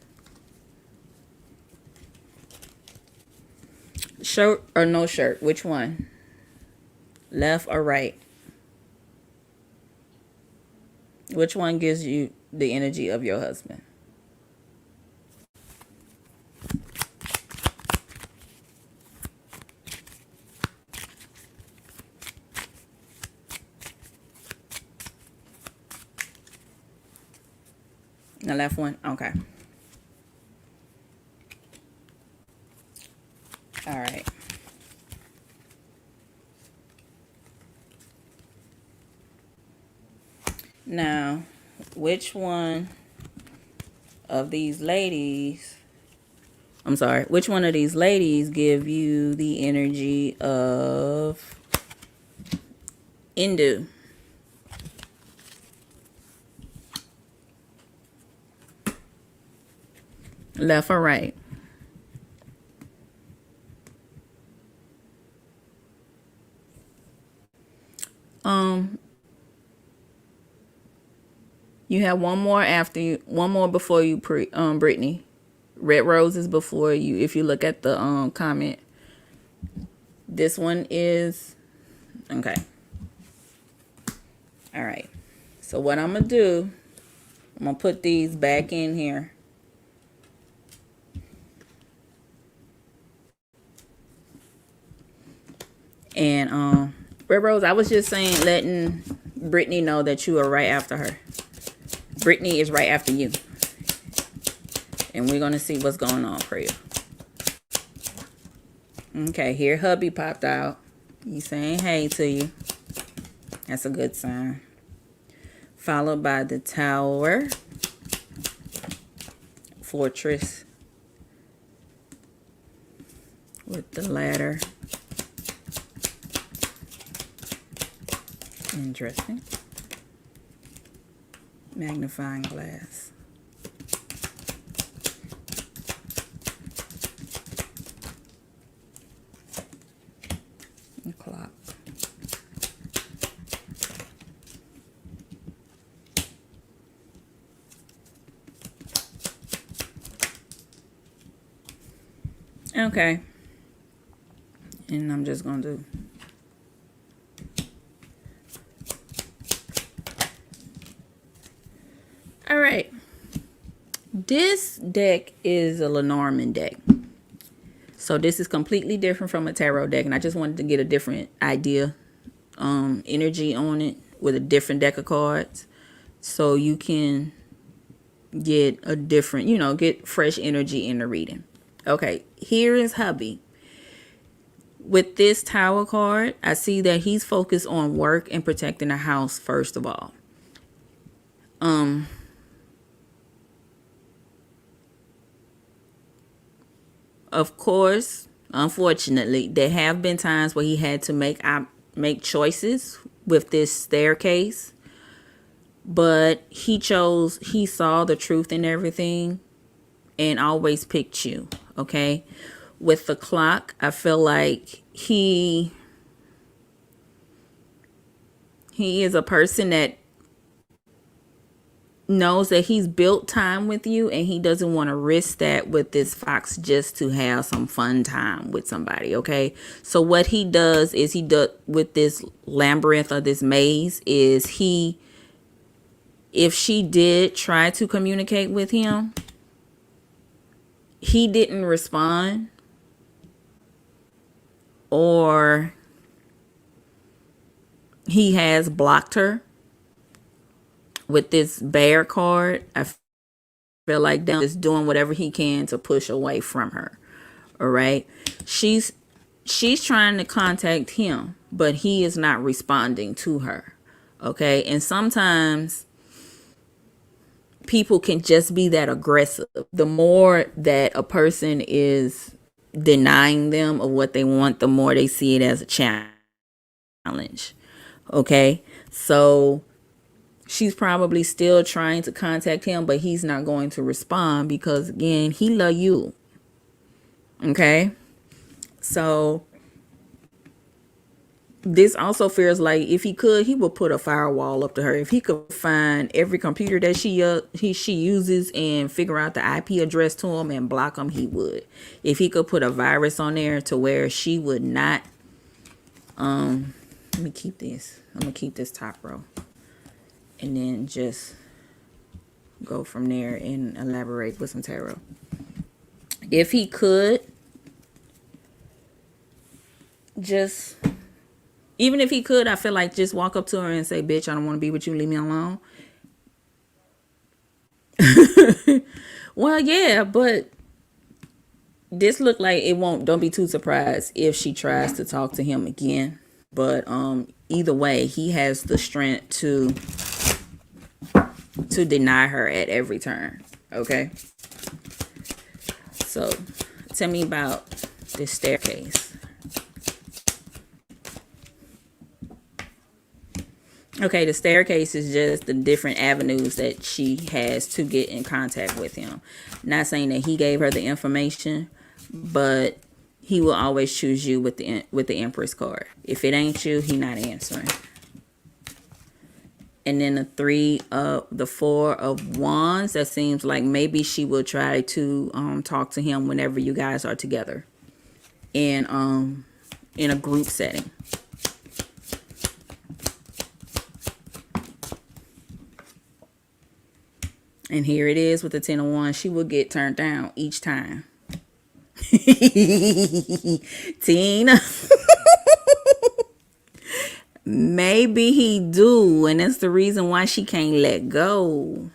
Shirt or no shirt? Which one? Left or right? Which one gives you the energy of your husband? The left one? Okay. All right. Now, which one of these ladies, which one of these ladies give you the energy of Indu? Left or right? You have one more after you, one more before you, Brittany. Red roses before you. If you look at the comment, this one is okay. All right. So what I'm gonna do, I'm gonna put these back in here. And Red Rose, I was just saying, letting Brittany know that you are right after her. Brittany is right after you. And we're going to see what's going on for you. Okay, here hubby popped out. He's saying hey to you. That's a good sign. Followed by the Tower. Fortress. With the ladder. Interesting. Magnifying glass. Clock. Okay. And I'm just going to do. All right. This deck is a Lenormand deck. So this is completely different from a tarot deck. And I just wanted to get a different idea, energy on it with a different deck of cards. So you can get a different, get fresh energy in the reading. Okay, here is hubby. With this Tower card, I see that he's focused on work and protecting the house first of all. Of course, unfortunately, there have been times where he had to make choices with this staircase, but he saw the truth in everything and always picked you. Okay, with the clock, I feel like he is a person that knows that he's built time with you, and he doesn't want to risk that with this fox just to have some fun time with somebody. Okay, so what he does is with this labyrinth or this maze is if she did try to communicate with him, he didn't respond, or he has blocked her. With this bear card, I feel like Dan is doing whatever he can to push away from her. All right. She's trying to contact him, but he is not responding to her. Okay. And sometimes people can just be that aggressive. The more that a person is denying them of what they want, the more they see it as a challenge. Okay. So she's probably still trying to contact him, but he's not going to respond because, again, he love you. Okay? So this also feels like if he could, he would put a firewall up to her. If he could find every computer that she uses and figure out the IP address to him and block him, he would. If he could put a virus on there to where she would not. Let me keep this. I'm going to keep this top row. And then just go from there and elaborate with some tarot. If he could, even if he could, I feel like just walk up to her and say, bitch, I don't want to be with you. Leave me alone. Well, yeah, but this looked like it won't. Don't be too surprised if she tries to talk to him again. But either way, he has the strength to deny her at every turn. Okay, so tell me about this staircase. Okay, the staircase is just the different avenues that she has to get in contact with him. Not saying that he gave her the information, but he will always choose you with the Empress card. If it ain't you, he not answering. And then the 4 of Wands, that seems like maybe she will try to talk to him whenever you guys are together in a group setting. And here it is with the 10 of Wands. She will get turned down each time. Tina. Maybe he do, and that's the reason why she can't let go.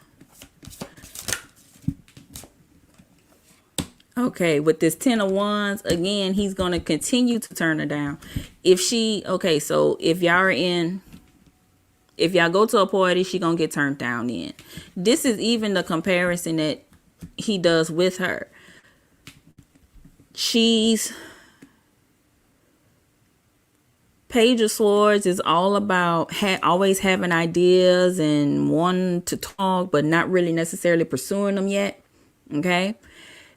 Okay, with this 10 of Wands, again, he's going to continue to turn her down. So if y'all go to a party, she going to get turned down then. This is even the comparison that he does with her. She's Page of Swords is all about always having ideas and wanting to talk, but not really necessarily pursuing them yet. Okay.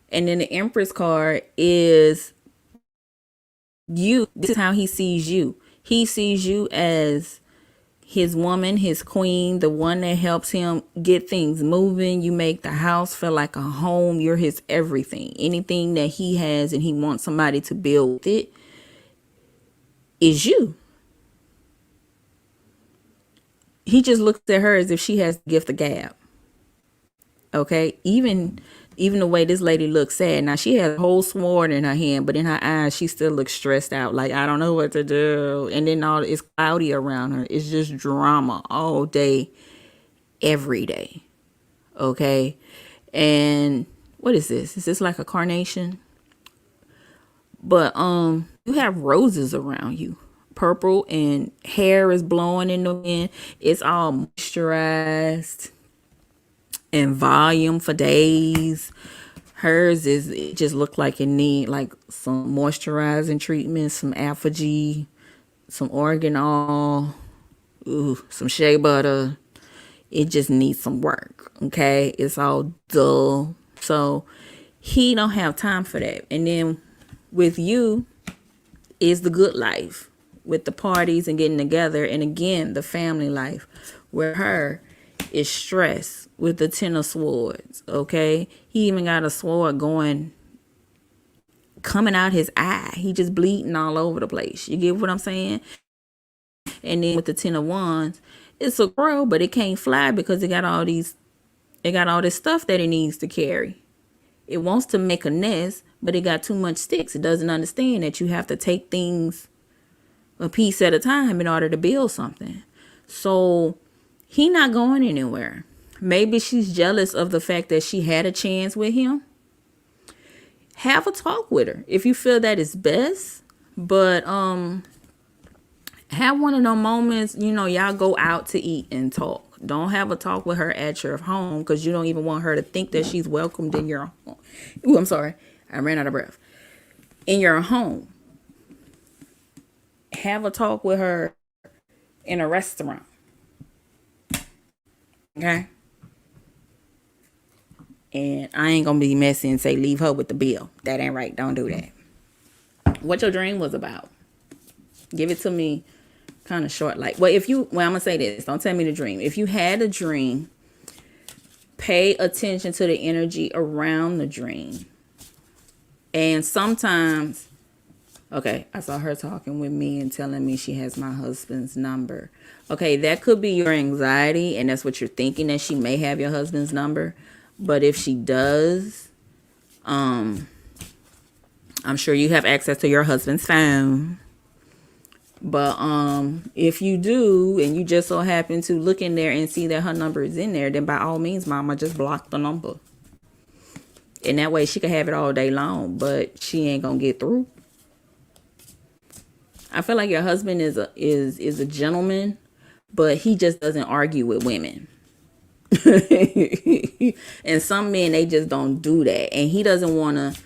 And then the Empress card is you. This is how he sees you. He sees you as his woman, his queen, the one that helps him get things moving. You make the house feel like a home. You're his everything. Anything that he has and he wants somebody to build with it is you. He just looks at her as if she has the gift of gab. Okay, even the way this lady looks sad. Now she has a whole sword in her hand, but in her eyes she still looks stressed out, like I don't know what to do. And then all it's cloudy around her. It's just drama all day, every day. Okay, and what is this? Is this like a carnation? But you have roses around you, purple, and hair is blowing in the wind. It's all moisturized and volume for days. Hers is, it just looked like it need like some moisturizing treatment, some alpha-G, some oregano, some shea butter. It just needs some work. Okay, it's all dull. So he don't have time for that. And then with you is the good life with the parties and getting together, and again the family life. Where her is stress with the Ten of Swords. Okay, he even got a sword coming out his eye. He just bleeding all over the place. You get what I'm saying? And then with the Ten of Wands, it's a crow, but it can't fly because it got all this stuff that it needs to carry. It wants to make a nest, but it got too much sticks. It doesn't understand that you have to take things a piece at a time in order to build something. So he not going anywhere. Maybe she's jealous of the fact that she had a chance with him. Have a talk with her if you feel that is best. But have one of those moments, y'all go out to eat and talk. Don't have a talk with her at your home, because you don't even want her to think that she's welcomed in your home. Ooh, I'm sorry. I ran out of breath. In your home. Have a talk with her in a restaurant. Okay? And I ain't gonna be messy and say leave her with the bill. That ain't right. Don't do that. What your dream was about. Give it to me kind of short. Like, I'm gonna say this. Don't tell me the dream. If you had a dream, pay attention to the energy around the dream. And sometimes, okay, I saw her talking with me and telling me she has my husband's number. Okay, that could be your anxiety, and that's what you're thinking, that she may have your husband's number. But if she does, I'm sure you have access to your husband's phone. But if you do, and you just so happen to look in there and see that her number is in there, then by all means, mama, just block the number. And that way she can have it all day long, but she ain't gonna get through. I feel like your husband is a gentleman, but he just doesn't argue with women. And some men, they just don't do that. And he doesn't want to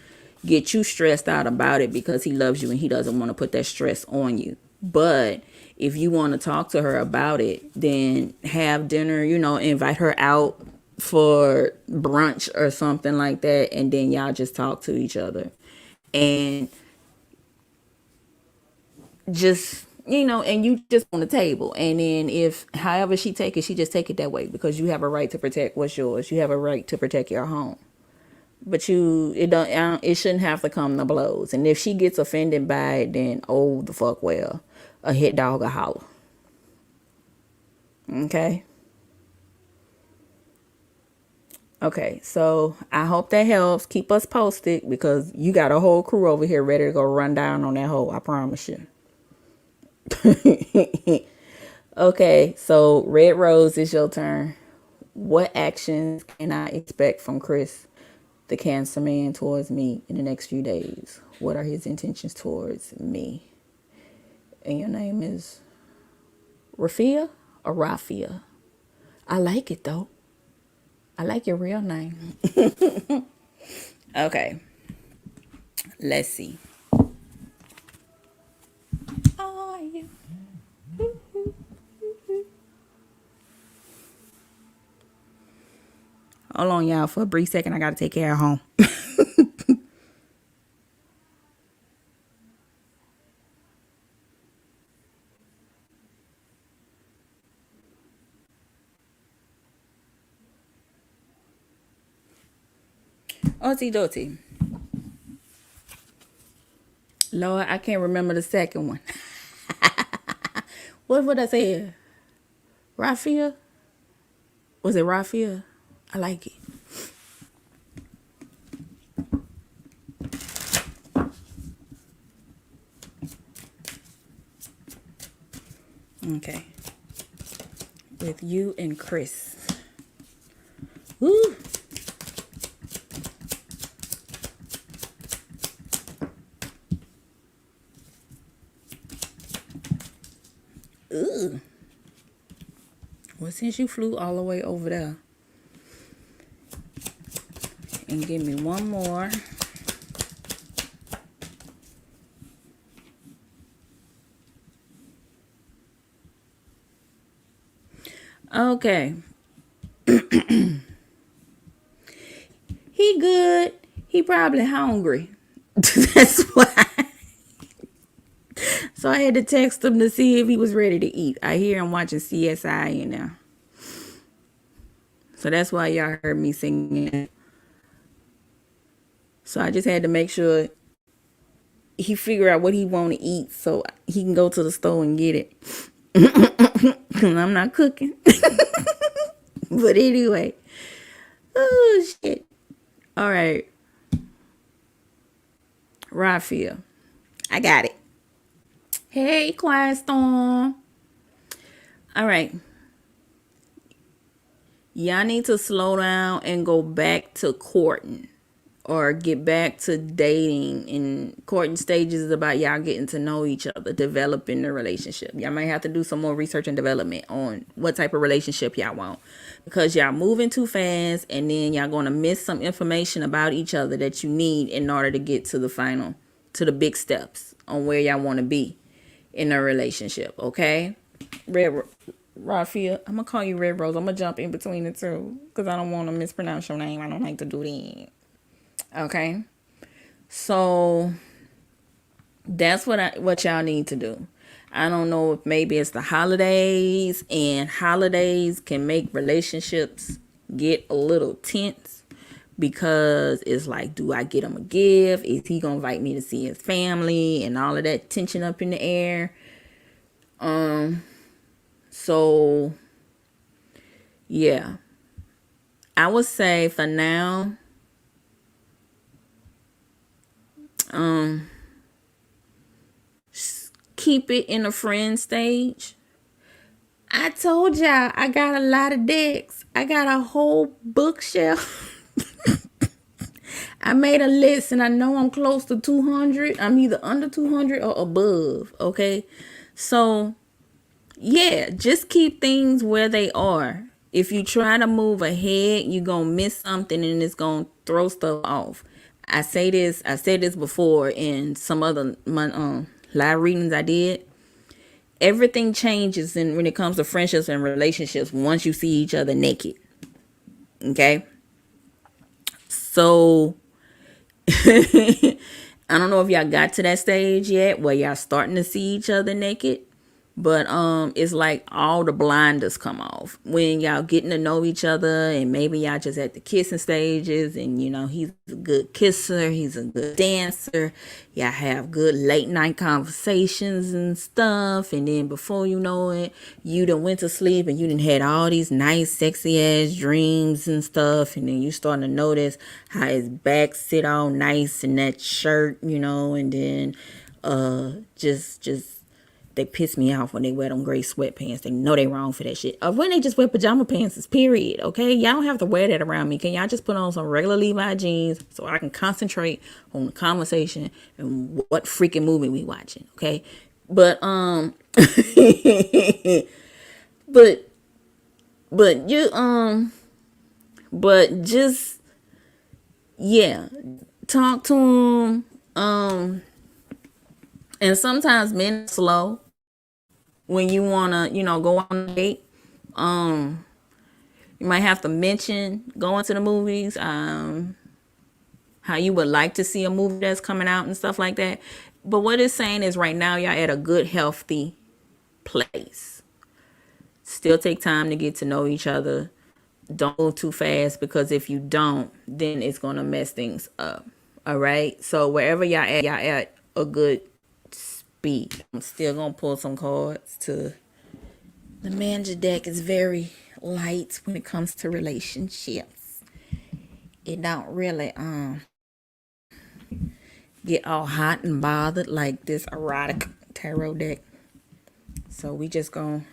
get you stressed out about it because he loves you and he doesn't want to put that stress on you. But if you want to talk to her about it, then have dinner, invite her out for brunch or something like that. And then y'all just talk to each other. And just, and you just on the table. And then if however she take it, she just take it that way, because you have a right to protect what's yours. You have a right to protect your home. But it shouldn't have to come to blows. And if she gets offended by it, then oh the fuck well, a hit dog a holler. Okay. Okay, so I hope that helps. Keep us posted, because you got a whole crew over here ready to go run down on that hole. I promise you. Okay, so Red Rose, is your turn. What actions can I expect from Chris, the Cancer man, towards me in the next few days? What are his intentions towards me? And your name is Rafia or Rafia? I like it though. I like your real name. Okay, let's see. Oh, yeah. Hold on, y'all, for a brief second. I gotta take care of home. Otie dotie. Lord, I can't remember the second one. What would I say? Raffia? Was it Raffia? I like it. Okay. With you and Chris. Woo! Ooh. Well, since you flew all the way over there, and give me one more. Okay. He good. He probably hungry. That's why. So I had to text him to see if he was ready to eat. I hear him watching CSI in there. So that's why y'all heard me singing. So I just had to make sure he figure out what he want to eat so he can go to the store and get it. I'm not cooking. But anyway. Oh, shit. All right. Raffia. I got it. Hey, Quiet Storm. All right. Y'all need to slow down and go back to courting or get back to dating. And courting stages is about y'all getting to know each other, developing the relationship. Y'all might have to do some more research and development on what type of relationship y'all want, because y'all moving too fast and then y'all going to miss some information about each other that you need in order to get to the final, to the big steps on where y'all want to be in a relationship. Okay? Raffia, I'm gonna call you Red Rose. I'm gonna jump in between the two because I don't want to mispronounce your name. I don't like to do that. Okay, so that's what y'all need to do. I don't know if maybe it's the holidays, and holidays can make relationships get a little tense because it's like, do I get him a gift? Is he gonna invite me to see his family? And all of that tension up in the air. So yeah, I would say for now, keep it in a friend stage. I told y'all I got a lot of decks. I got a whole bookshelf. I made a list and I know I'm close to 200. I'm either under 200 or above. Okay. So yeah, just keep things where they are. If you try to move ahead, you're going to miss something and it's going to throw stuff off. I said this before in some other live readings I did. Everything changes when it comes to friendships and relationships once you see each other naked. Okay? So I don't know if y'all got to that stage yet where y'all starting to see each other naked. But it's like all the blinders come off when y'all getting to know each other, and maybe y'all just at the kissing stages, and you know he's a good kisser, he's a good dancer. Y'all have good late night conversations and stuff, and then before you know it, you done went to sleep and you done had all these nice sexy ass dreams and stuff, and then you starting to notice how his back sit all nice in that shirt, you know, and then just they piss me off when they wear them gray sweatpants. They know they wrong for that shit. Or when they just wear pajama pants, period. Okay, y'all don't have to wear that around me. Can y'all just put on some regular Levi jeans so I can concentrate on the conversation and what freaking movie we watching? Okay, but but you but just yeah, talk to them. And sometimes men are slow when you wanna, go on a date. You might have to mention going to the movies, how you would like to see a movie that's coming out and stuff like that. But what it's saying is right now y'all at a good, healthy place. Still take time to get to know each other. Don't move too fast, because if you don't, then it's going to mess things up. All right. So wherever y'all at a good speed. I'm still going to pull some cards to the manager deck. Is very light when it comes to relationships. It don't really get all hot and bothered like this erotic tarot deck. So we just gonna,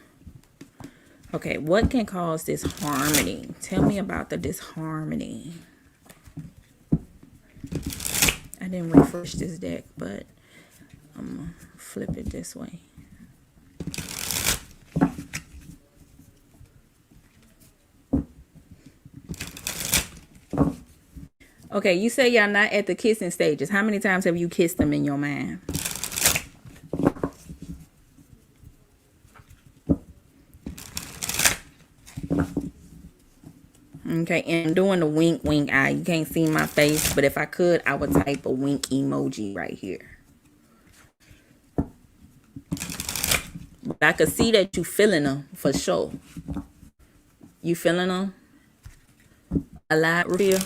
okay, what can cause disharmony? Tell me about the disharmony. I didn't refresh this deck, but I'm gonna flip it this way. Okay, you say y'all not at the kissing stages. How many times have you kissed them in your mind? Okay, and I'm doing the wink eye. You can't see my face, but if I could, I would type a wink emoji right here. But I could see that you feeling them for sure. You feeling them a lot, real?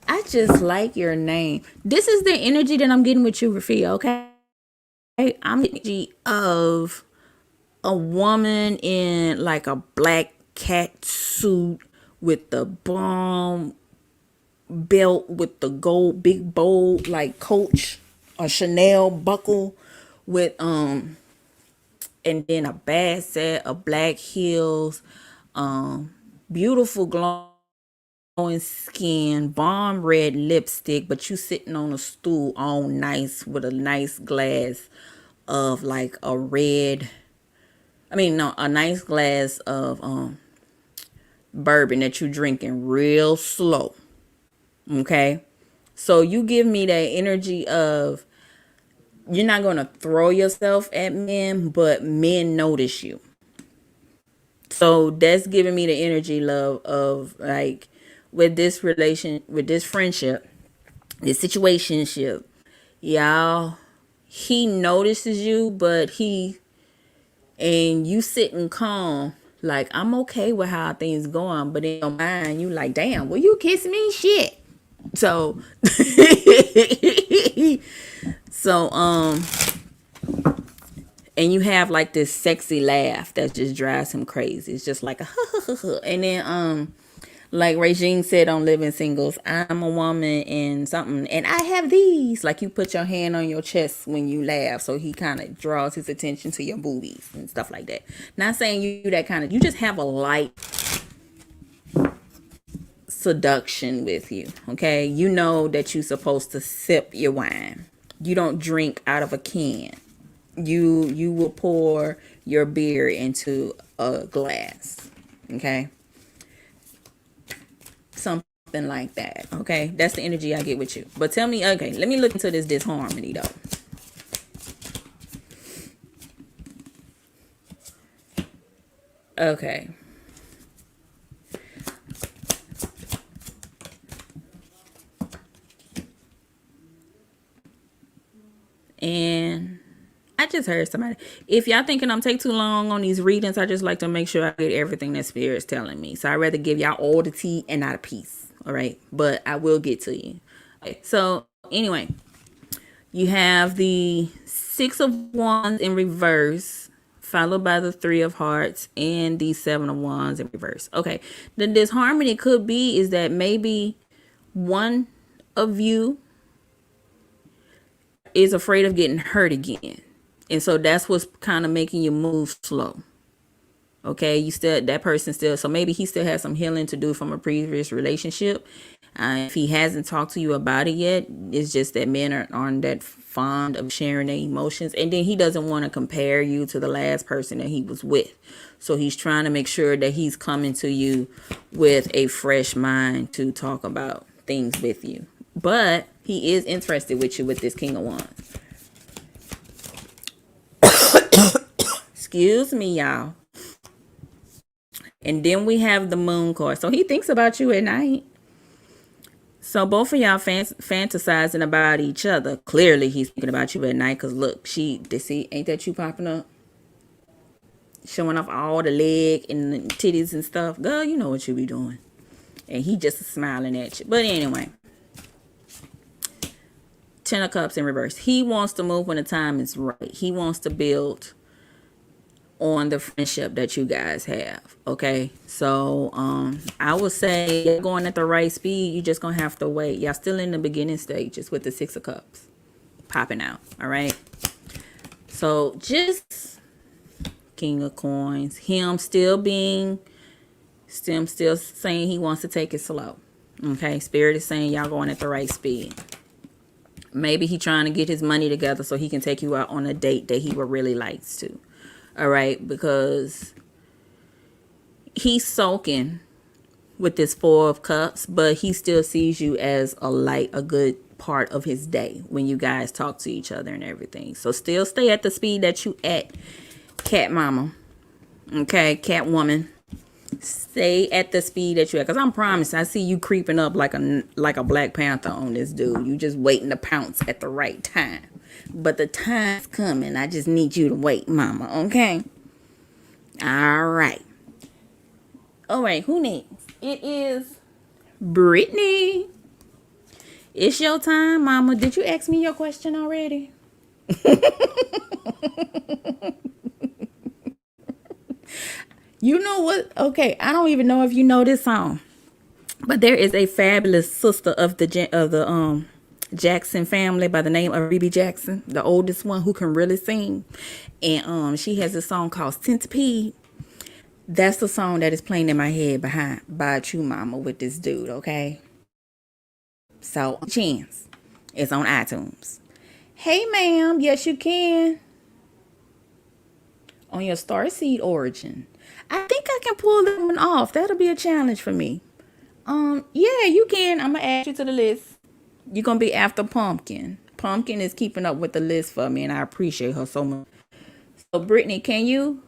I just like your name. This is the energy that I'm getting with you, Rafia, okay? I'm the energy of a woman in like a black cat suit with the bomb belt with the gold big bold like Coach or Chanel buckle with and then a bad set of black heels, beautiful glowing skin, bomb red lipstick, but you sitting on a stool all nice with a nice glass of like a red, a nice glass of bourbon that you drinking real slow. Okay, so you give me that energy of you're not gonna throw yourself at men, but men notice you. So that's giving me the energy, love, of like with this friendship, this situationship, y'all. He notices you, but and you sitting calm, like I'm okay with how things going, but in your mind you like, damn, will you kiss me? Shit. So, so and you have like this sexy laugh that just drives him crazy. It's just like a and then like Regine said on Living Singles, I'm a woman and something, and I have these. Like you put your hand on your chest when you laugh, so he kind of draws his attention to your boobies and stuff like that. Not saying you that kind of, you just have a light seduction with you. Okay, you know that you're supposed to sip your wine. You don't drink out of a can. You will pour your beer into a glass. Okay. Something like that. Okay, that's the energy I get with you. But tell me, okay, let me look into this disharmony though. Okay. And I just heard somebody. If y'all thinking I'm take too long on these readings, I just like to make sure I get everything that Spirit's telling me. So I'd rather give y'all all the tea and not a piece. All right. But I will get to you. Okay. So anyway, you have the Six of Wands in reverse, followed by the Three of Hearts and the Seven of Wands in reverse. Okay. The disharmony could be is that maybe one of you is afraid of getting hurt again. And so that's what's kind of making you move slow. Okay, that person still, so maybe he still has some healing to do from a previous relationship. If he hasn't talked to you about it yet, it's just that men aren't that fond of sharing their emotions. And then he doesn't want to compare you to the last person that he was with. So he's trying to make sure that he's coming to you with a fresh mind to talk about things with you. But he is interested with you with this King of Wands. Excuse me, y'all. And then we have the moon card. So he thinks about you at night. So both of y'all fantasizing about each other. Clearly, he's thinking about you at night. Cause look, see, ain't that you popping up, showing off all the leg and the titties and stuff. Girl, you know what you be doing. And he just smiling at you. But anyway, 10 of Cups in reverse. He wants to move when the time is right. He wants to build on the friendship that you guys have. Okay, so I would say you're going at the right speed. You just gonna have to wait. Y'all still in the beginning stages with the 6 of Cups popping out. All right, so just King of Coins, him still saying he wants to take it slow. Okay, Spirit is saying y'all going at the right speed. Maybe he trying to get his money together so he can take you out on a date that he would really likes to. All right, because he's sulking with this 4 of Cups, but he still sees you as a good part of his day when you guys talk to each other and everything. So still stay at the speed that you at, cat mama. Okay, cat woman. Stay at the speed that you at, because I'm promised I see you creeping up like a Black Panther on this dude. You just waiting to pounce at the right time. But the time's coming. I just need you to wait, mama. Okay? All right. All right. Who next? It is Brittany. It's your time, mama. Did you ask me your question already? You know what? Okay. I don't even know if you know this song. But there is a fabulous sister of the Jackson family by the name of Rebe Jackson, the oldest one who can really sing. And she has a song called Centipede. That's the song that is playing in my head by True Mama with this dude, okay? So, chance. It's on iTunes. Hey, ma'am. Yes, you can. On your starseed origin. I think I can pull that one off. That'll be a challenge for me. Yeah, you can. I'm gonna add you to the list. You're gonna be after Pumpkin. Pumpkin is keeping up with the list for me, and I appreciate her so much. So, Brittany, can you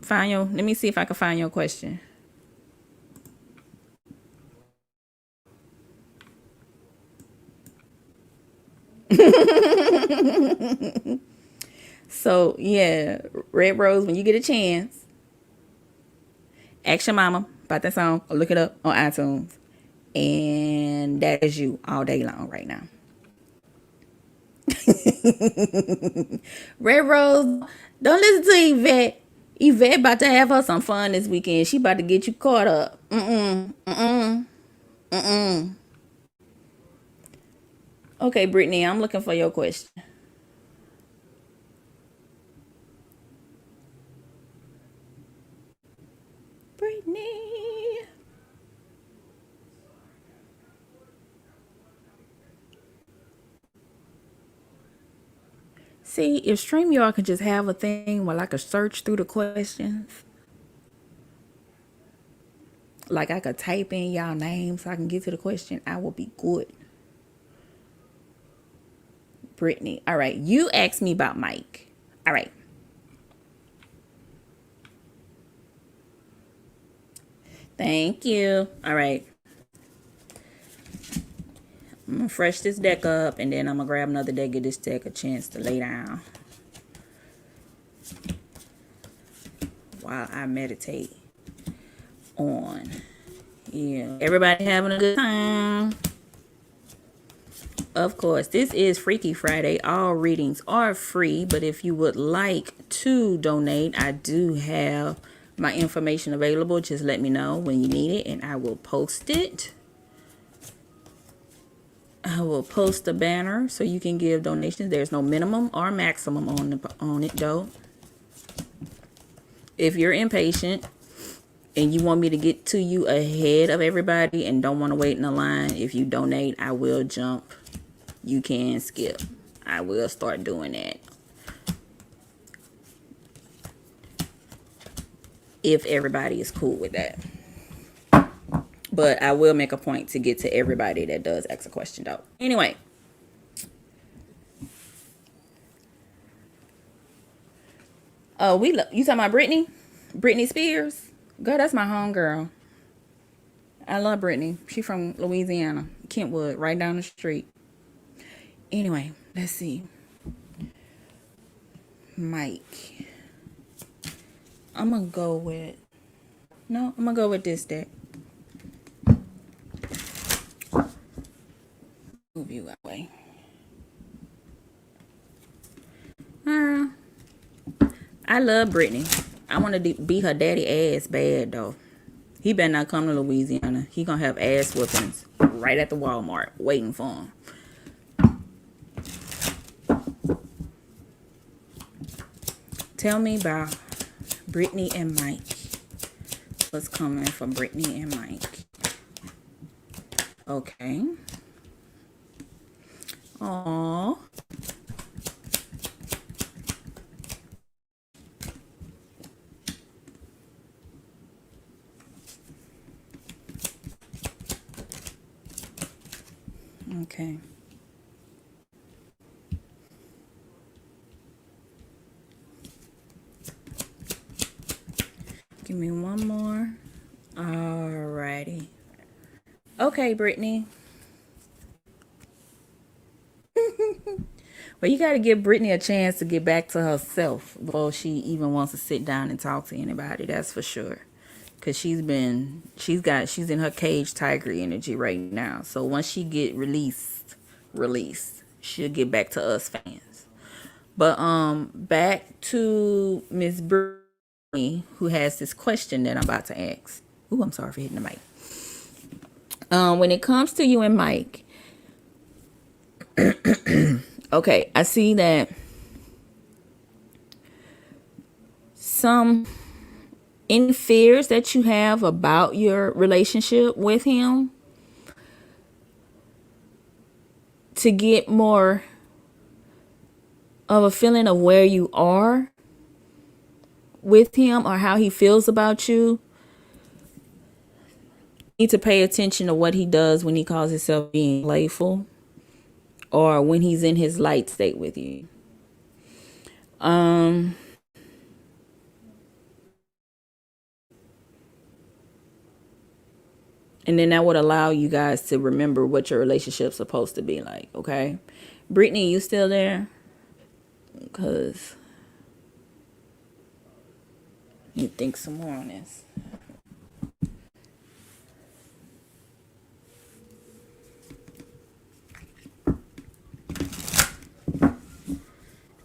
let me see if I can find your question. So, yeah, Red Rose, when you get a chance, ask your mama about that song or look it up on iTunes. And that is you all day long right now. Red Rose, don't listen to Yvette. Yvette about to have her some fun this weekend. She about to get you caught up. Okay, Brittany, I'm looking for your question. Brittany. See, if StreamYard could just have a thing where I could search through the questions, like I could type in y'all names so I can get to the question, I will be good. Brittany. All right. You asked me about Mike. All right. Thank you. All right. I'm going to fresh this deck up, and then I'm going to grab another deck, give this deck a chance to lay down while I meditate on. Yeah. Everybody having a good time? Of course, this is Freaky Friday. All readings are free, but if you would like to donate, I do have my information available. Just let me know when you need it, and I will post it. I will post a banner so you can give donations. There's no minimum or maximum on it, though. If you're impatient and you want me to get to you ahead of everybody and don't want to wait in the line, if you donate, I will jump. You can skip. I will start doing that. If everybody is cool with that. But I will make a point to get to everybody that does ask a question, though. Anyway. Oh, you talking about Britney? Britney Spears? Girl, that's my homegirl. I love Britney. She from Louisiana, Kentwood, right down the street. Anyway, let's see. Mike. I'm gonna go with no. I'm gonna go with this deck. Move you that way. I love Britney. I want to beat her daddy ass bad though. He better not come to Louisiana. He gonna have ass whoopings right at the Walmart waiting for him. Tell me about Britney and Mike. What's coming for Britney and Mike? Okay. Aww. Okay. Give me one more. Alrighty. Okay, Brittany. Well, you got to give Brittany a chance to get back to herself before she even wants to sit down and talk to anybody. That's for sure. Cause she's in her cage tiger energy right now. So once she get released, she'll get back to us fans. But back to Miss Brittany, who has this question that I'm about to ask. Ooh, I'm sorry for hitting the mic. When it comes to you and Mike, okay, I see that any fears that you have about your relationship with him, to get more of a feeling of where you are with him or how he feels about you, you need to pay attention to what he does when he calls himself being playful or when he's in his light state with you. And then that would allow you guys to remember what your relationship's supposed to be like, okay? Brittany, you still there? Because you think some more on this.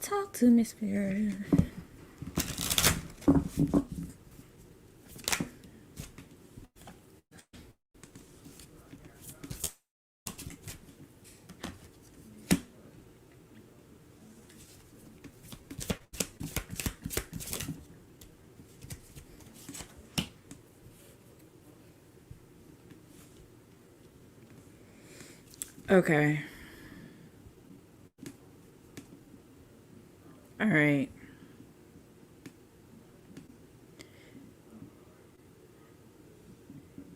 Talk to Miss Spirit. Okay. All right.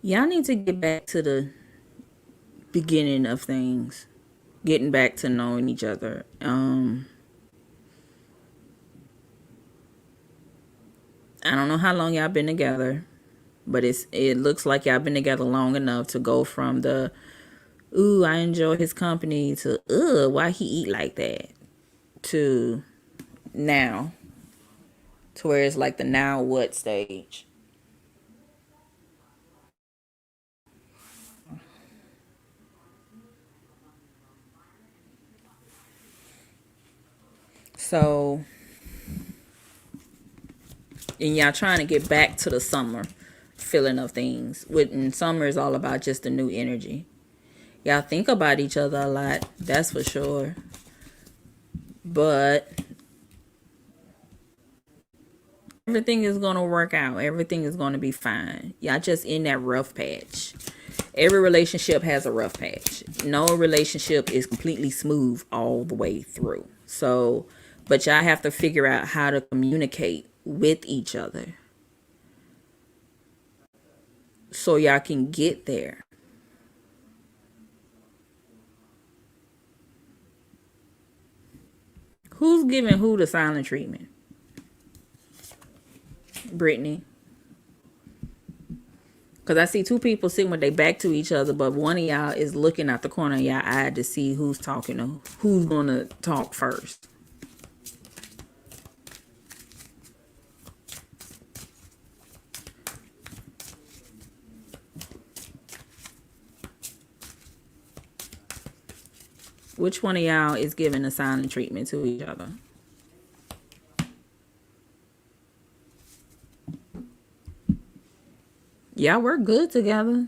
Y'all need to get back to the beginning of things. Getting back to knowing each other. I don't know how long y'all been together, but it looks like y'all been together long enough to go from the ooh, I enjoy his company to why he eat like that to now, to where it's like the now what stage. So, and y'all trying to get back to the summer feeling of things. And summer is all about just the new energy. Y'all think about each other a lot, that's for sure. But everything is going to work out. Everything is going to be fine. Y'all just in that rough patch. Every relationship has a rough patch. No relationship is completely smooth all the way through. So, but y'all have to figure out how to communicate with each other so y'all can get there. Who's giving who the silent treatment? Brittany. Because I see two people sitting with their back to each other, but one of y'all is looking out the corner of y'all eye to see who's talking or who's going to talk first. Which one of y'all is giving a silent treatment to each other? Y'all work good together.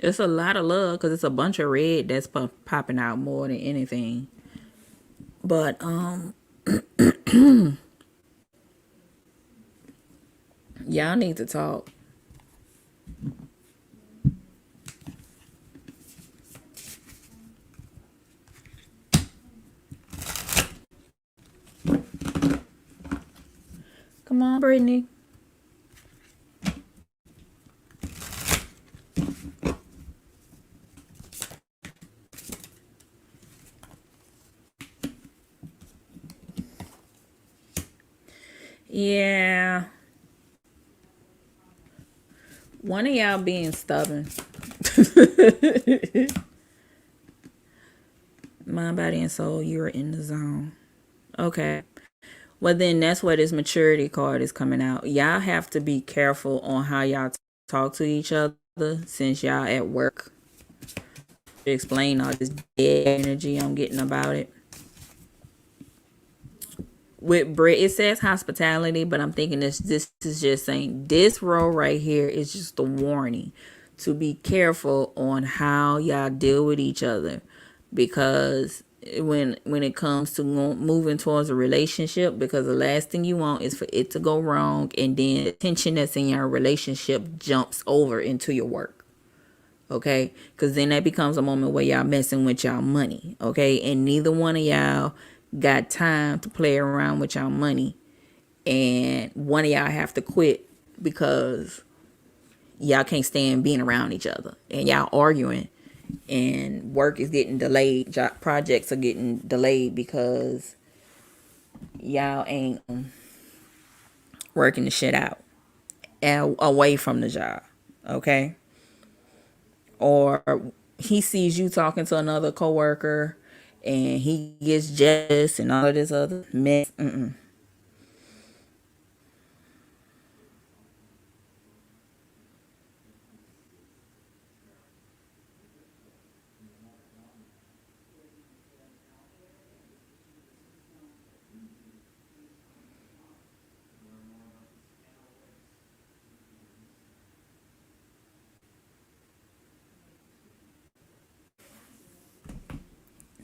It's a lot of love because it's a bunch of red that's popping out more than anything. But y'all need to talk. Come on, Brittany. Yeah. One of y'all being stubborn. Mind, body, and soul, you're in the zone. Okay. Well, then that's where this maturity card is coming out. Y'all have to be careful on how y'all talk to each other since y'all at work. To explain all this dead energy I'm getting about it. With Brett, it says hospitality, but I'm thinking this is just saying this row right here is just a warning to be careful on how y'all deal with each other, because when it comes to moving towards a relationship, because the last thing you want is for it to go wrong and then the tension that's in your relationship jumps over into your work. Okay, because then that becomes a moment where y'all messing with y'all money. Okay, and neither one of y'all got time to play around with y'all money, and one of y'all have to quit because y'all can't stand being around each other and y'all arguing, and work is getting delayed, projects are getting delayed because y'all ain't working the shit out and away from the job. Okay, or he sees you talking to another coworker and he gets jealous and all of this other mess.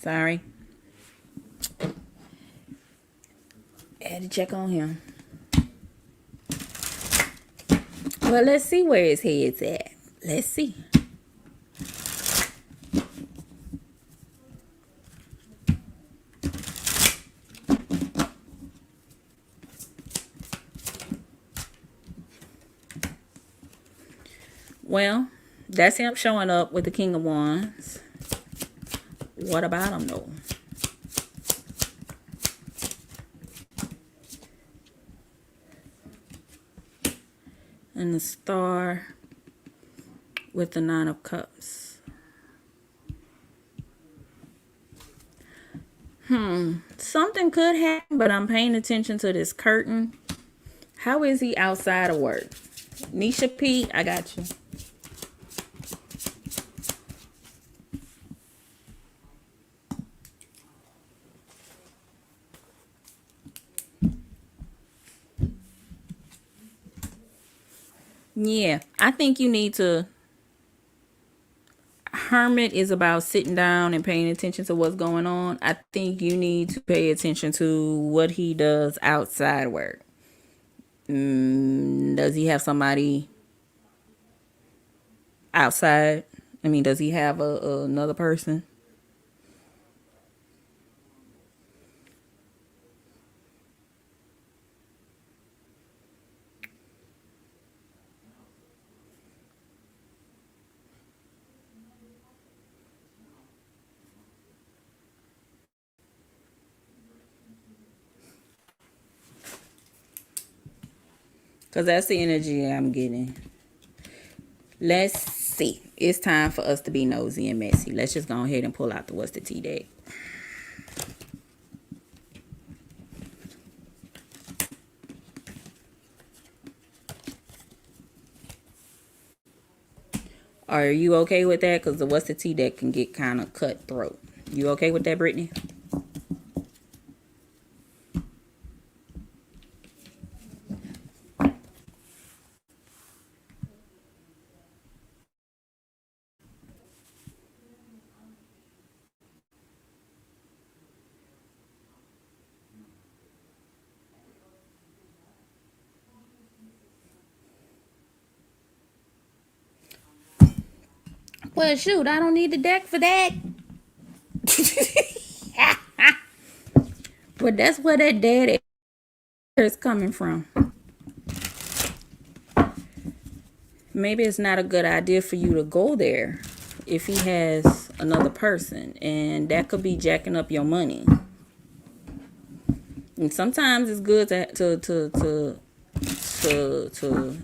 Sorry. I had to check on him. Well, let's see where his head's at. Let's see. Well, that's him showing up with the King of Wands. What about him, though? And the Star with the Nine of Cups. Something could happen, but I'm paying attention to this curtain. How is he outside of work? Nisha P, I got you. Yeah, I think you need to. Hermit is about sitting down and paying attention to what's going on. I think you need to pay attention to what he does outside work. Does he have somebody outside? I mean, does he have another person? Because that's the energy I'm getting. Let's see. It's time for us to be nosy and messy. Let's just go ahead and pull out the what's the tea deck. Are you okay with that? Because the what's the tea deck can get kind of cutthroat. You okay with that, Brittany? Well, shoot, I don't need the deck for that. But that's where that dead air is coming from. Maybe it's not a good idea for you to go there if he has another person, and that could be jacking up your money. And sometimes it's good to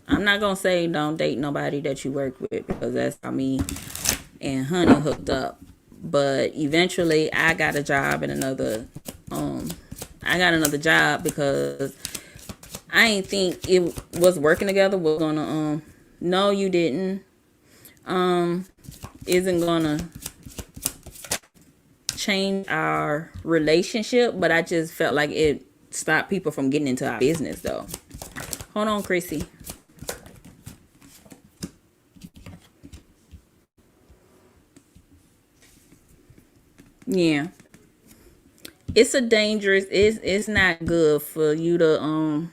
I'm not gonna say don't date nobody that you work with, because that's how me and Honey hooked up. But eventually I got a job in another I got another job because I ain't think it was working together. We're gonna no, you didn't. Isn't gonna change our relationship, but I just felt like it stopped people from getting into our business though. Hold on, Chrissy. Yeah. It's a dangerous, it's not good for you to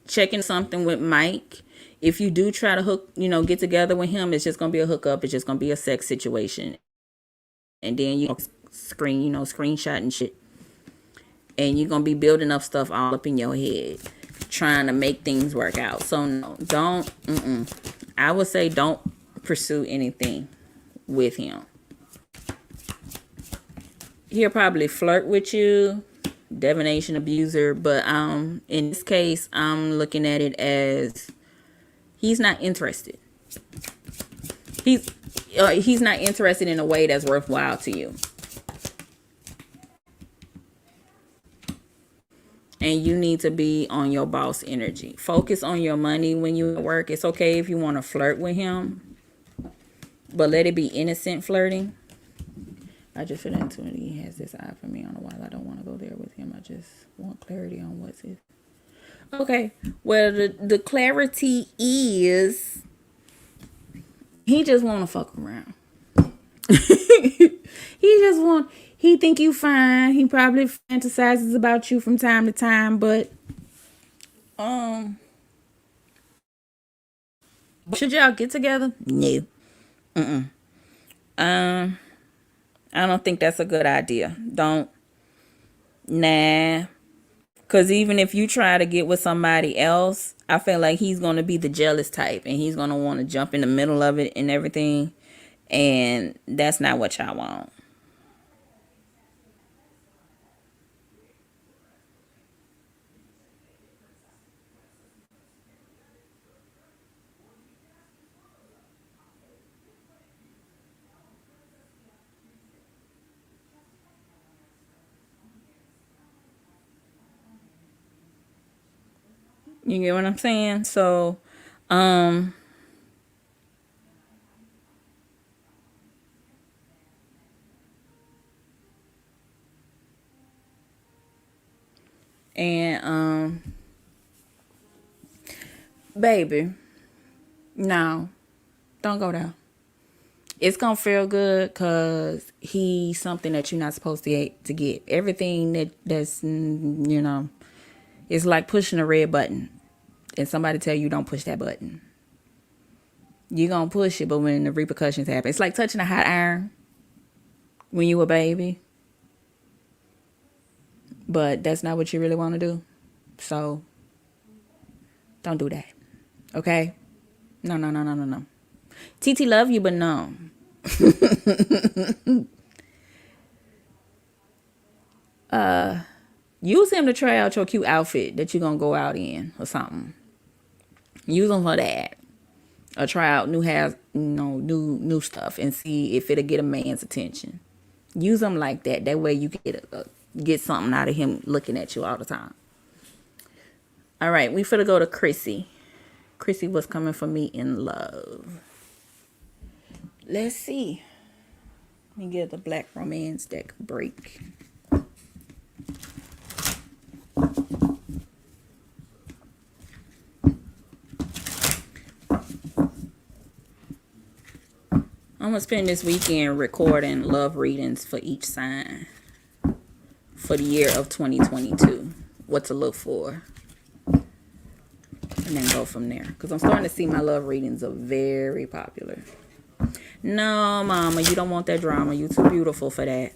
check in something with Mike. If you do try to get together with him, it's just gonna be a hookup. It's just gonna be a sex situation, and then screenshot and shit, and you're gonna be building up stuff all up in your head, trying to make things work out. So no, don't. I would say don't pursue anything with him. He'll probably flirt with you, divination abuser, but in this case, I'm looking at it as he's not interested. He's not interested in a way that's worthwhile to you. And you need to be on your boss energy. Focus on your money when you at work. It's okay if you want to flirt with him, but let it be innocent flirting. I just feel into it. He has this eye for me on a while. I don't want to go there with him. I just want clarity on what's it. Okay. Well, the clarity is he just want to fuck around. He think you fine. He probably fantasizes about you from time to time, but should y'all get together? No. I don't think that's a good idea. Don't. Nah. Because even if you try to get with somebody else, I feel like he's going to be the jealous type. And he's going to want to jump in the middle of it and everything. And that's not what y'all want. You get what I'm saying? So, and baby, no, don't go there. It's gonna feel good because he's something that you're not supposed to get. Everything that's it's like pushing a red button, and somebody tell you don't push that button. You're gonna push it, but when the repercussions happen, it's like touching a hot iron when you a baby. But that's not what you really want to do. So don't do that. Okay? No. TT love you, but no. Use him to try out your cute outfit that you're gonna go out in or something. Use them for that. Or try out new stuff and see if it'll get a man's attention. Use them like that. That way you get something out of him looking at you all the time. All right, we finna go to Chrissy. Chrissy, what's coming for me in love? Let's see. Let me get the Black Romance deck break. I'm going to spend this weekend recording love readings for each sign for the year of 2022. What to look for. And then go from there. Because I'm starting to see my love readings are very popular. No, mama, you don't want that drama. You're too beautiful for that.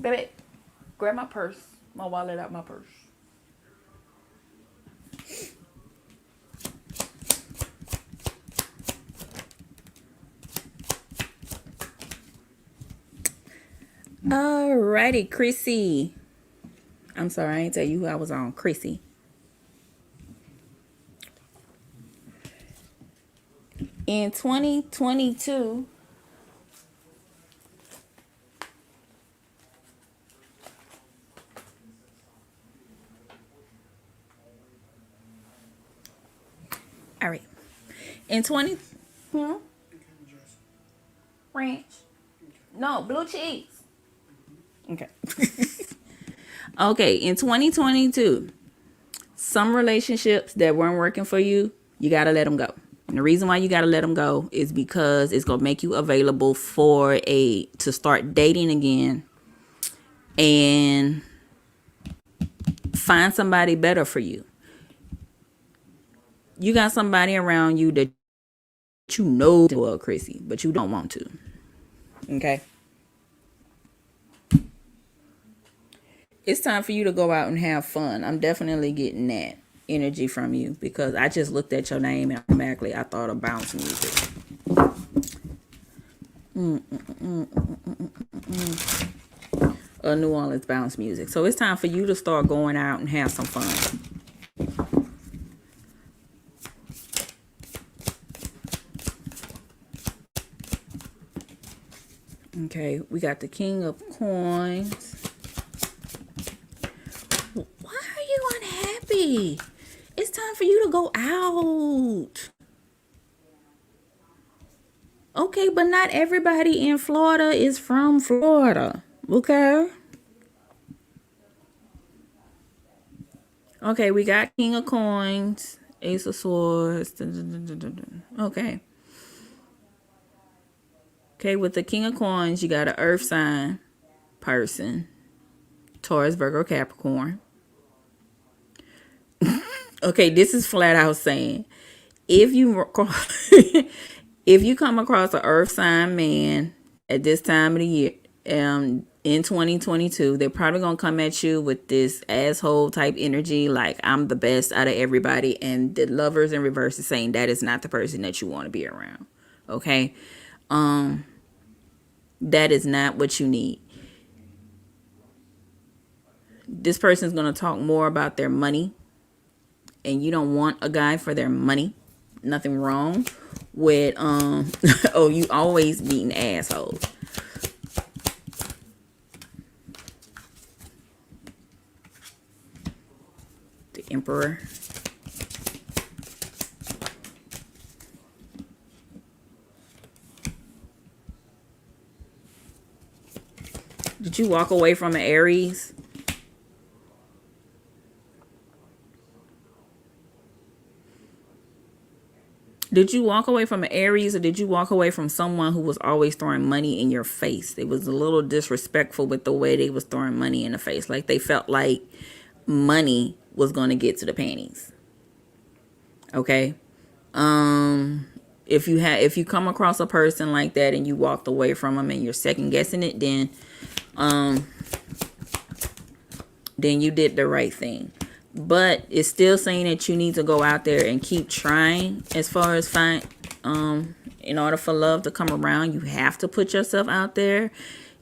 Baby, grab my purse. My wallet out my purse. Alrighty, Chrissy. I'm sorry, I ain't tell you who I was on. Chrissy. In 2022, all right. In 20, ranch. No, blue cheese. Okay. Okay, in 2022, some relationships that weren't working for you, you got to let them go. And the reason why you got to let them go is because it's going to make you available to start dating again and find somebody better for you. You got somebody around you that you know well, Chrissy, but you don't want to. Okay? It's time for you to go out and have fun. I'm definitely getting that energy from you because I just looked at your name and automatically I thought of bounce music. New Orleans bounce music. So it's time for you to start going out and have some fun. Okay, we got the King of Coins. Why are you unhappy? It's time for you to go out. Okay, but not everybody in Florida is from Florida. Okay? Okay, we got King of Coins, Ace of Swords. Okay. Okay, with the King of Coins, you got an earth sign person. Taurus, Virgo, Capricorn. Okay, this is flat out saying, if you come across an earth sign man at this time of the year, in 2022, they're probably going to come at you with this asshole type energy, like I'm the best out of everybody, and the Lovers in reverse is saying that is not the person that you want to be around. Okay? That is not what you need. This person is going to talk more about their money, and you don't want a guy for their money. Nothing wrong with oh, you always beating assholes. The Emperor. Did you walk away from an Aries? Did you walk away from an Aries, or did you walk away from someone who was always throwing money in your face? It was a little disrespectful with the way they was throwing money in the face. Like they felt like money was going to get to the panties. Okay? If you come across a person like that and you walked away from them and you're second guessing it, then you did the right thing. But it's still saying that you need to go out there and keep trying as far as in order for love to come around, you have to put yourself out there.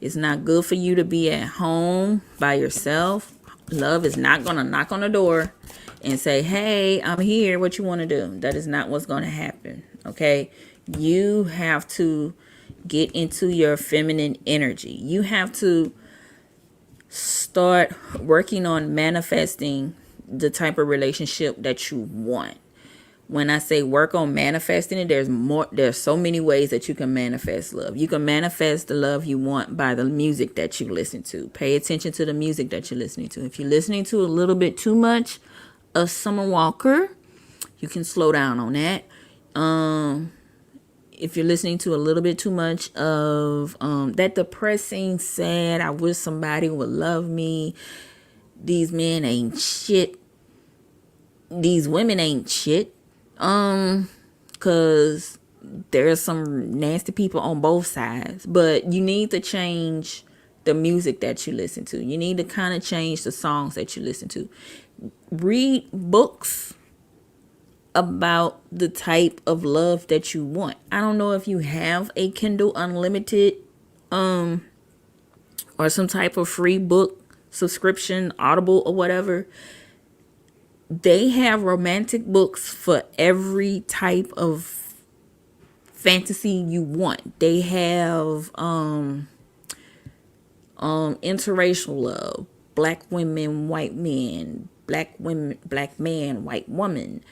It's not good for you to be at home by yourself. Love is not going to knock on the door and say, hey, I'm here. What you want to do? That is not what's going to happen. Okay. You have to get into your feminine energy. You have to start working on manifesting the type of relationship that you want. When I say work on manifesting it, there's so many ways that you can manifest love. You can manifest the love you want by the music that you listen to. Pay attention to the music that you're listening to. If you're listening to a little bit too much of Summer Walker, you can slow down on that. If you're listening to a little bit too much of that depressing, sad, I wish somebody would love me, these men ain't shit, these women ain't shit, because there's some nasty people on both sides. But you need to change the music that you listen to. You need to kind of change the songs that you listen to. Read books about the type of love that you want. I don't know if you have a Kindle Unlimited or some type of free book subscription, Audible or whatever. They have romantic books for every type of fantasy you want. They have interracial love, black women, white men, black women, black man, white woman.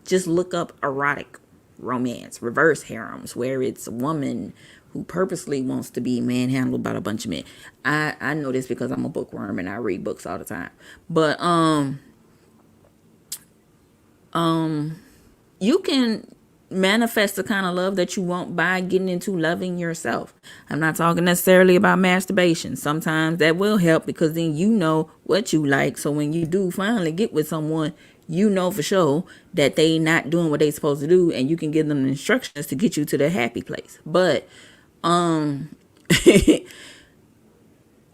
Just look up erotic romance, reverse harems, where it's a woman who purposely wants to be manhandled by a bunch of men. I know this because I'm a bookworm and I read books all the time. But you can manifest the kind of love that you want by getting into loving yourself. I'm not talking necessarily about masturbation. Sometimes that will help because then you know what you like. So when you do finally get with someone, you know for sure that they not doing what they supposed to do, and you can give them the instructions to get you to the happy place. But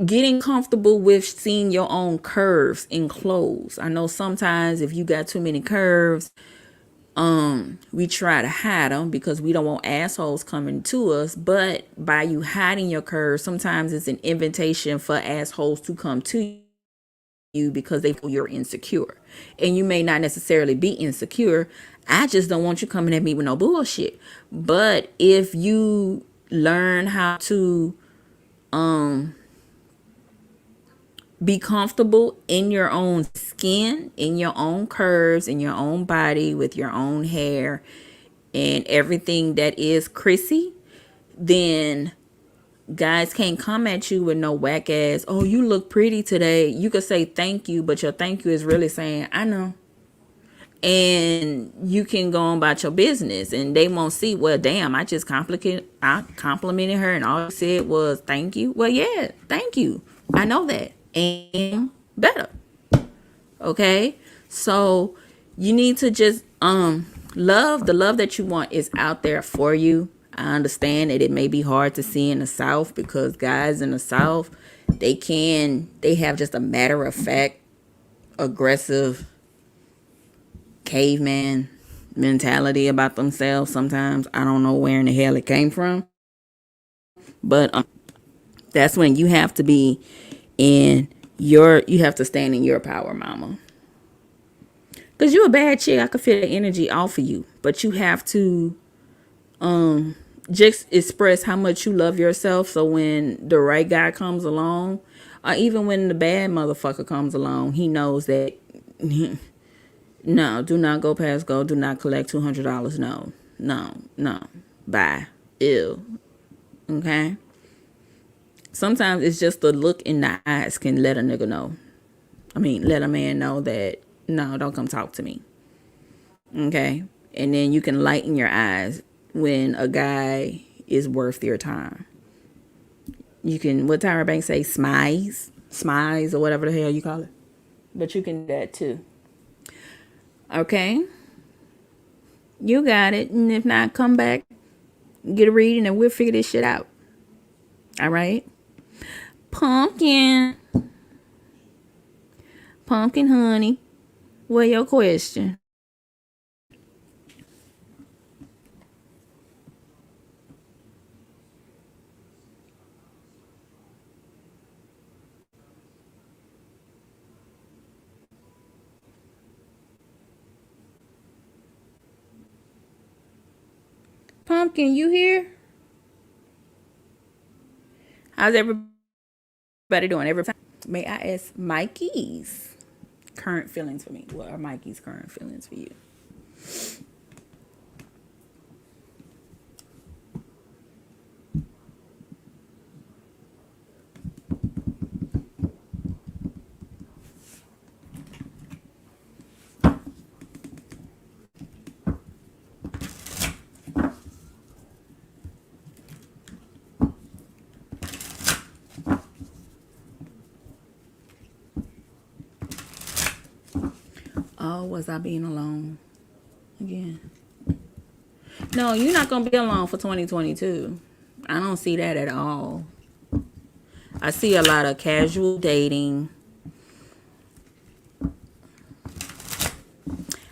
getting comfortable with seeing your own curves in clothes. I know sometimes if you got too many curves, we try to hide them because we don't want assholes coming to us. But by you hiding your curves, sometimes it's an invitation for assholes to come to you because they feel you're insecure. And you may not necessarily be insecure. I just don't want you coming at me with no bullshit. But if you learn how to be comfortable in your own skin, in your own curves, in your own body, with your own hair and everything that is Chrissy, then guys can't come at you with no whack ass, oh, you look pretty today. You could say thank you, but your thank you is really saying, I know. And you can go on about your business and they won't see, well, damn, I complimented her and all I said was thank you. Well, yeah, thank you. I know that. And better. Okay? So you need to just love. The love that you want is out there for you. I understand that it may be hard to see in the South because guys in the South, they have just a matter of fact, aggressive caveman mentality about themselves sometimes. I don't know where in the hell it came from. But that's when you have to be you have to stand in your power, mama. Because you're a bad chick. I could feel the energy off of you. But you have to just express how much you love yourself. So when the right guy comes along, or even when the bad motherfucker comes along, he knows that no, do not go past go. Do not collect $200. No. Bye. Ew. Okay? Sometimes it's just the look in the eyes can let a nigga know. Let a man know that, no, don't come talk to me. Okay? And then you can lighten your eyes when a guy is worth your time. You can, what Tyra Banks say, smize, or whatever the hell you call it. But you can do that too. Okay? You got it. And if not, come back, get a reading, and we'll figure this shit out. All right? Pumpkin honey, what your question? Pumpkin, you here? How's everybody doing? Every time. May I ask Mikey's current feelings for me? What are Mikey's current feelings for you? Oh, was I being alone again? No, you're not going to be alone for 2022. I don't see that at all. I see a lot of casual dating.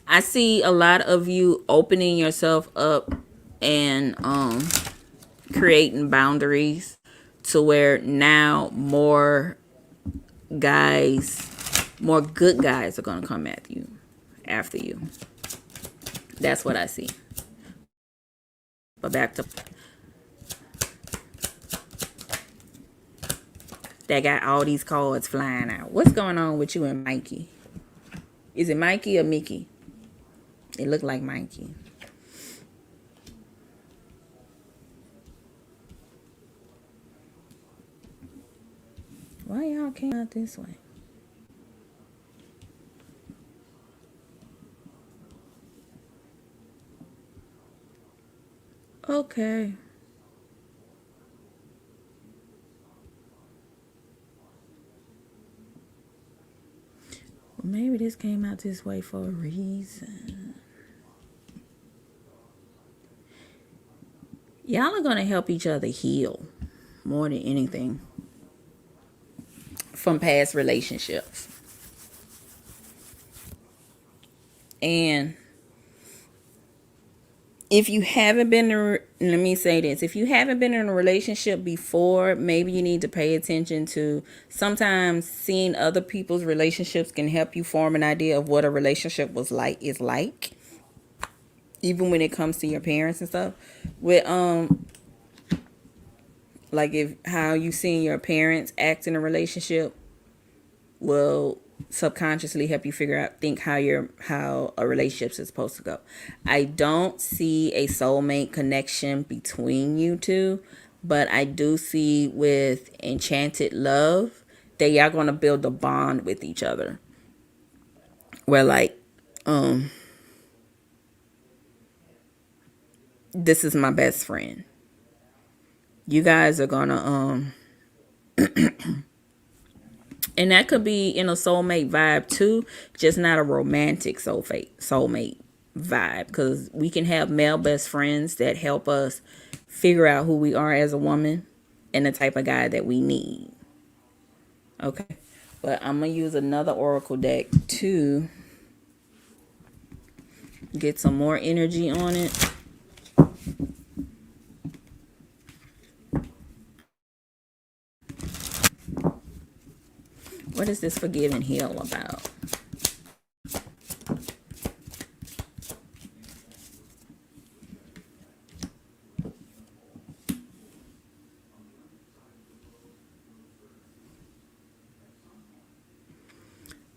I see a lot of you opening yourself up and creating boundaries to where now more good guys are going to come after you. That's what I see. But back to that, got all these cards flying out. What's going on with you and Mikey? Is it Mikey or Mickey? It looked like Mikey. Why y'all came out this way? Okay. Well, maybe this came out this way for a reason. Y'all are going to help each other heal more than anything from past relationships. And if you haven't been let me say this, if you haven't been in a relationship before, maybe you need to pay attention to sometimes seeing other people's relationships can help you form an idea of what a relationship is like, even when it comes to your parents and stuff. With like if how you seeing your parents act in a relationship will subconsciously help you think how a relationship is supposed to go. I don't see a soulmate connection between you two, but I do see with enchanted love that y'all gonna build a bond with each other. Where like, this is my best friend. You guys are gonna and that could be in a soulmate vibe too, just not a romantic soulmate vibe. Because we can have male best friends that help us figure out who we are as a woman and the type of guy that we need. Okay. But I'm going to use another oracle deck to get some more energy on it. What is this forgive and heal about?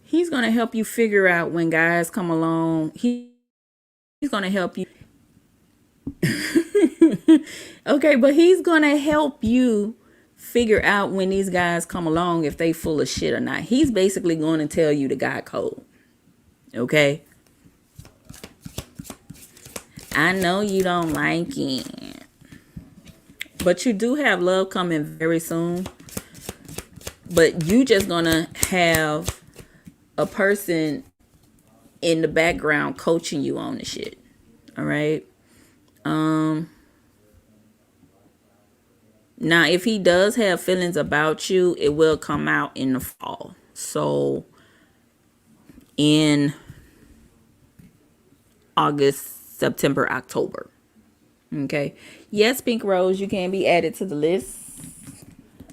He's going to help you figure out when guys come along. He's going to help you. Okay, but he's going to help you figure out when these guys come along if they full of shit or not. He's basically going to tell you the guy code. Okay? I know you don't like it, but you do have love coming very soon. But you just going to have a person in the background coaching you on the shit. All right? Now, if he does have feelings about you, it will come out in the fall. So, in August, September, October. Okay. Yes, Pink Rose, you can be added to the list.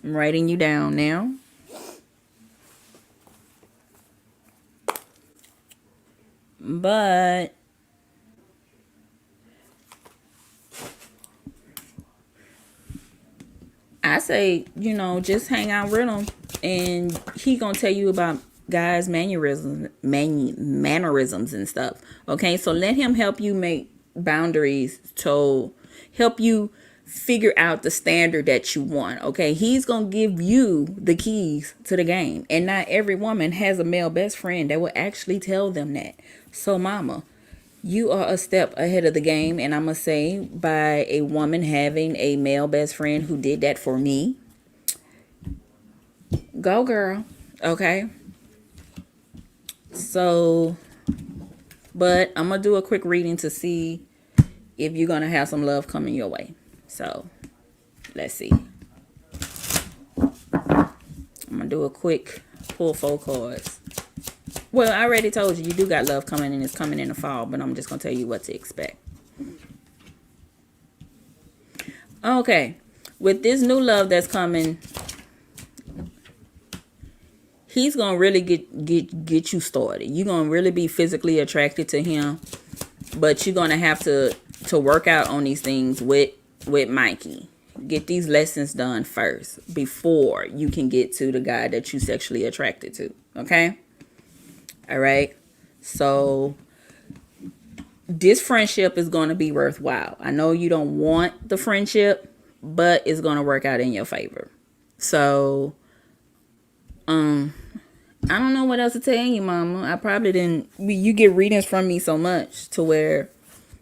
I'm writing you down now. But I say, just hang out with him, and he gonna tell you about guys' mannerisms and stuff. Okay, so let him help you make boundaries to help you figure out the standard that you want. Okay, he's gonna give you the keys to the game, and not every woman has a male best friend that will actually tell them that. So, mama, you are a step ahead of the game, and I'm gonna say by a woman having a male best friend who did that for me. Go, girl. Okay. So, but I'm gonna do a quick reading to see if you're gonna have some love coming your way. So, let's see. I'm gonna do a quick pull 4 cards. Well, I already told you do got love coming, and it's coming in the fall, but I'm just gonna tell you what to expect. Okay, with this new love that's coming, he's gonna really get you started. You're gonna really be physically attracted to him, but you're gonna have to work out on these things with Mikey. Get these lessons done first before you can get to the guy that you sexually attracted to. Okay. All right. So this friendship is going to be worthwhile. I know you don't want the friendship, but it's going to work out in your favor. So, I don't know what else to tell you, mama. I probably didn't. You get readings from me so much to where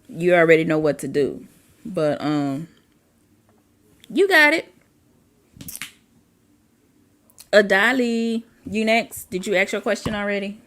you already know what to do. But, you got it. Adali, you next. Did you ask your question already?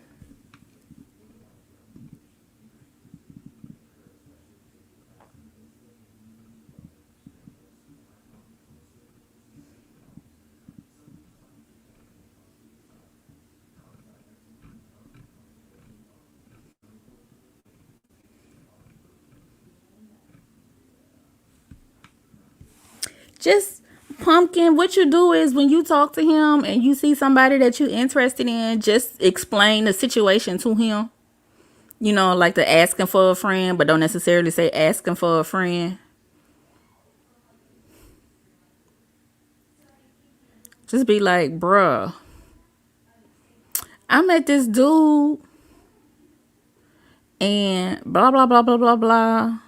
Just pumpkin, what you do is when you talk to him and you see somebody that you're interested in, just explain the situation to him. Like the asking for a friend, but don't necessarily say asking for a friend. Just be like, bruh, I met this dude and blah, blah, blah, blah, blah, blah.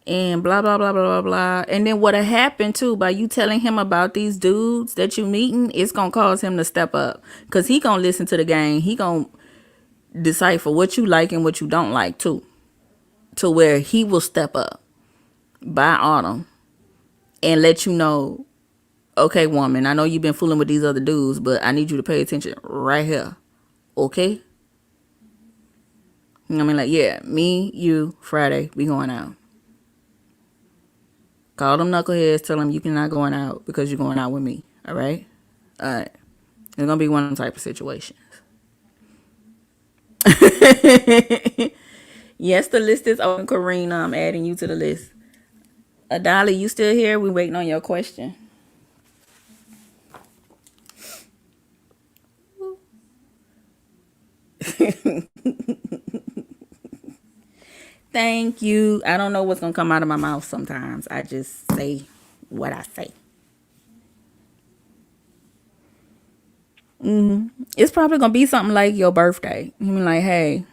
And blah, blah, blah, blah, blah, blah. And then what'll happen too, by you telling him about these dudes that you meeting, it's going to cause him to step up. Because he going to listen to the game. He going to decipher what you like and what you don't like too. To where he will step up by autumn and let you know, okay, woman, I know you've been fooling with these other dudes, but I need you to pay attention right here. Okay? I mean, like, yeah, me, you, Friday, we going out. Call them knuckleheads, tell them you cannot going out because you're going out with me. All right? All right. It's going to be one of them type of situations. Yes, the list is open, Karina. I'm adding you to the list. Adali, you still here? We waiting on your question. Thank you. I don't know what's going to come out of my mouth sometimes. I just say what I say. It's probably going to be something like your birthday. You mean like, hey,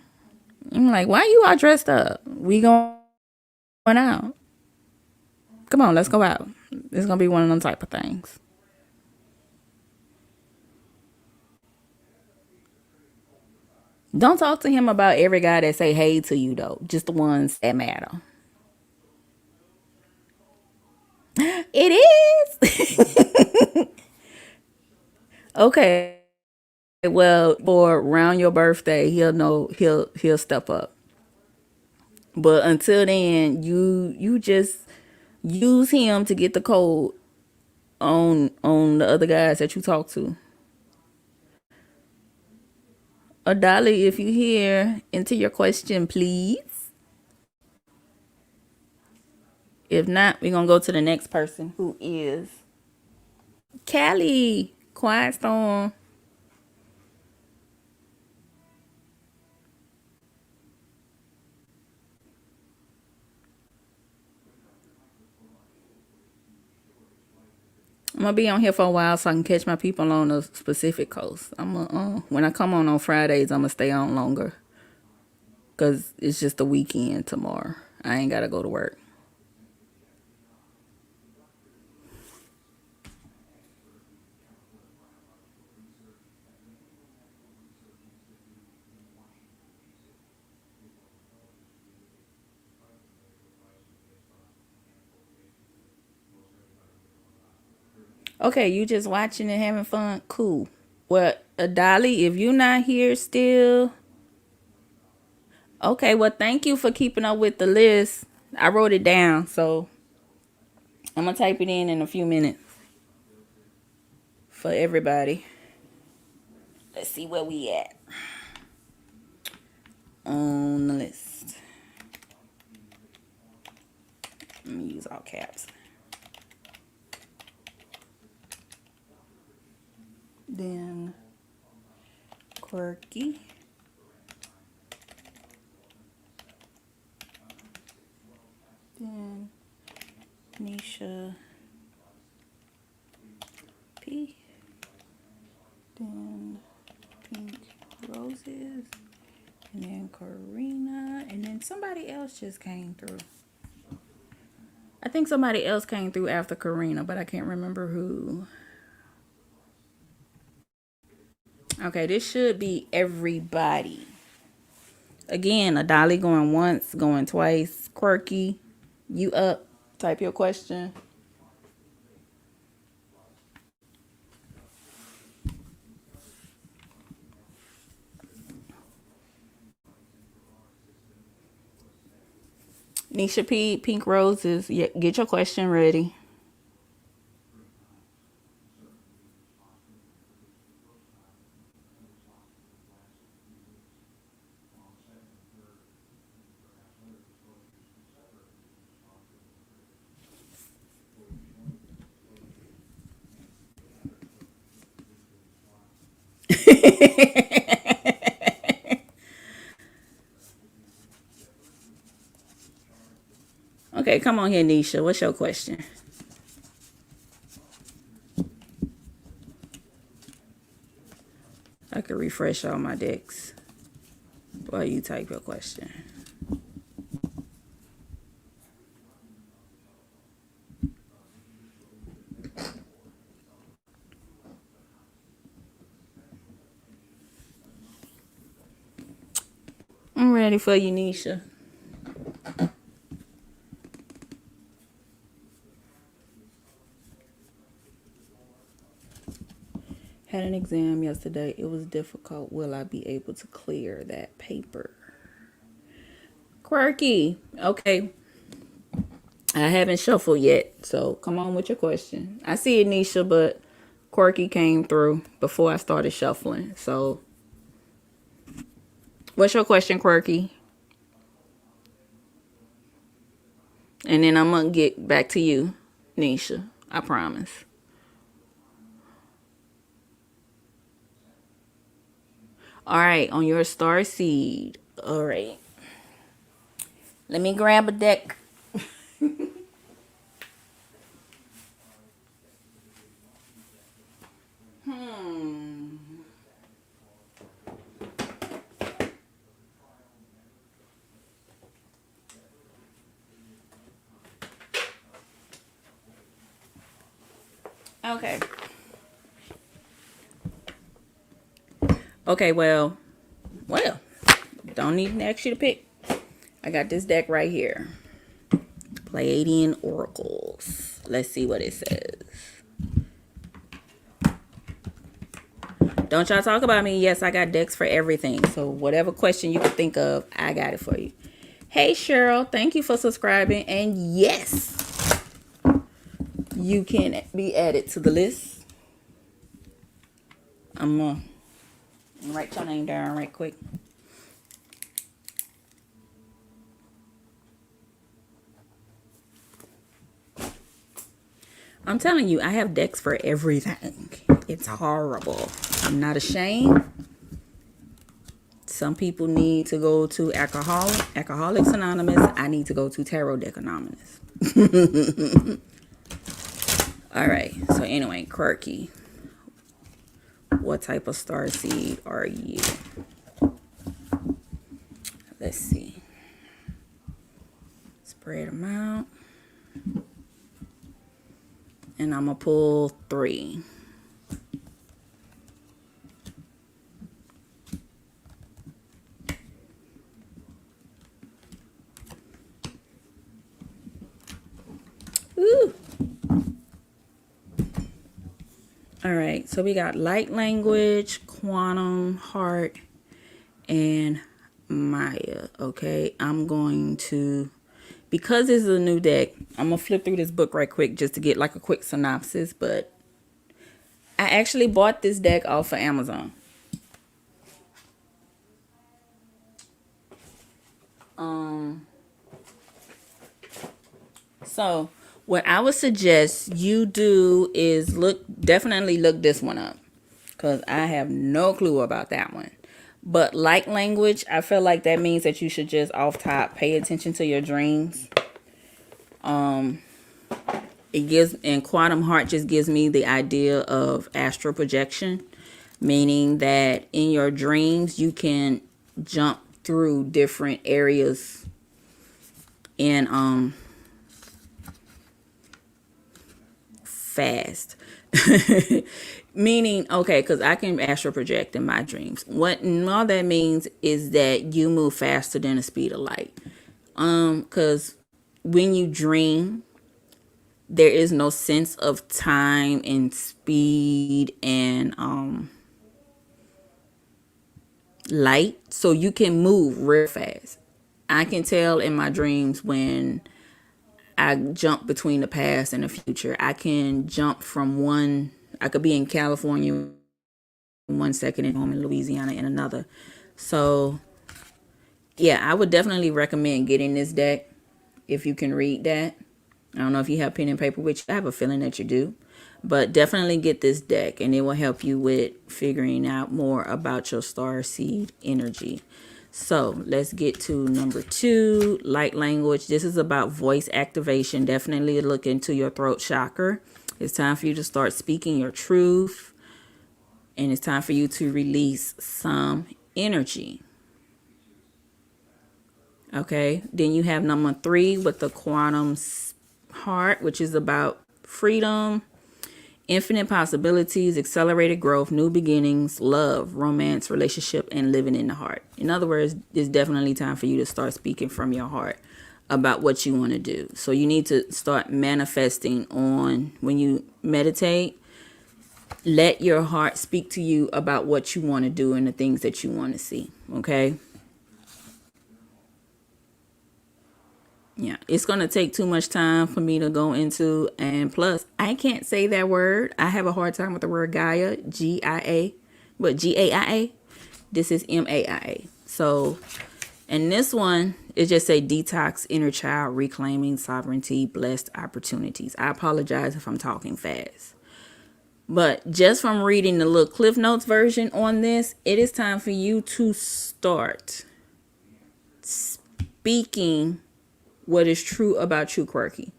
I'm like, why you all dressed up? We going out. Come on, let's go out. It's going to be one of them type of things. Don't talk to him about every guy that say hey to you, though. Just the ones that matter. It is. Okay. Well, for around your birthday, he'll know he'll step up. But until then, you just use him to get the code on the other guys that you talk to. Adali, if you hear, into your question, please. If not, we're gonna go to the next person who is Callie. Quiet Storm. I'm gonna be on here for a while so I can catch my people on a specific coast. When I come on Fridays, I'm gonna stay on longer because it's just the weekend tomorrow. I ain't gotta go to work. Okay, you just watching and having fun? Cool. Well, Dolly, if you're not here still, okay, well, thank you for keeping up with the list. I wrote it down, so I'm going to type it in a few minutes for everybody. Let's see where we at on the list. Let me use all caps. Then Quirky. Then Nisha P. Then Pink Roses. And then Karina. And then somebody else just came through. I think somebody else came through after Karina, but I can't remember who. Okay, this should be everybody. Again, a Dolly going once, going twice. Quirky, you up? Type your question. Nisha P, Pink Roses, get your question ready. Okay, come on here, Nisha. What's your question? I could refresh all my decks while you type your question. I'm ready for you, Nisha. Had an exam yesterday. It was difficult. Will I be able to clear that paper? Quirky. Okay. I haven't shuffled yet, so come on with your question. I see it, Nisha, but Quirky came through before I started shuffling. So what's your question, Quirky? And then I'm going to get back to you, Nisha. I promise. All right, on your star seed. All right. Let me grab a deck. Okay. Okay, well, don't even ask you to pick. I got this deck right here. Pleiadian Oracles. Let's see what it says. Don't y'all talk about me. Yes, I got decks for everything. So whatever question you can think of, I got it for you. Hey, Cheryl. Thank you for subscribing. And yes, you can be added to the list. I'm going to write your name down right quick. I'm telling you, I have decks for everything. It's horrible. I'm not ashamed. Some people need to go to Alcoholics Anonymous. I need to go to Tarot Deck Anonymous. All right. So anyway, quirky. What type of star seed are you? Let's see. Spread them out. And I'm going to pull 3. Ooh. All right. So we got light language, quantum, heart, and Maya. Okay. I'm going to, because this is a new deck, I'm going to flip through this book right quick just to get like a quick synopsis. But I actually bought this deck off of Amazon. So what I would suggest you do is definitely look this one up, because I have no clue about that one. But like language, I feel like that means that you should just off top pay attention to your dreams. And quantum heart just gives me the idea of astral projection, meaning that in your dreams you can jump through different areas and fast. Meaning, okay, because I can astral project in my dreams. What all that means is that you move faster than the speed of light. Because when you dream, there is no sense of time and speed and light, so you can move real fast. I can tell in my dreams when I jump between the past and the future. I can jump from one, I could be in California in 1 second and home in Louisiana in another. So yeah, I would definitely recommend getting this deck if you can read that. I don't know if you have pen and paper, which I have a feeling that you do. But definitely get this deck, and it will help you with figuring out more about your star seed energy. So let's get to number 2, light language. This is about voice activation. Definitely look into your throat chakra. It's time for you to start speaking your truth, and it's time for you to release some energy. Okay, then you have number 3 with the quantum heart, which is about freedom, infinite possibilities, accelerated growth, new beginnings, love, romance, relationship, and living in the heart. In other words, it's definitely time for you to start speaking from your heart about what you want to do. So you need to start manifesting on, when you meditate, let your heart speak to you about what you want to do and the things that you want to see. Okay? Yeah, it's going to take too much time for me to go into. And plus, I can't say that word. I have a hard time with the word Gaia, G-I-A. But G-A-I-A, this is M-A-I-A. So, and this one, it just say detox, inner child, reclaiming sovereignty, blessed opportunities. I apologize if I'm talking fast. But just from reading the little Cliff Notes version on this, it is time for you to start speaking what is true about you, quirky.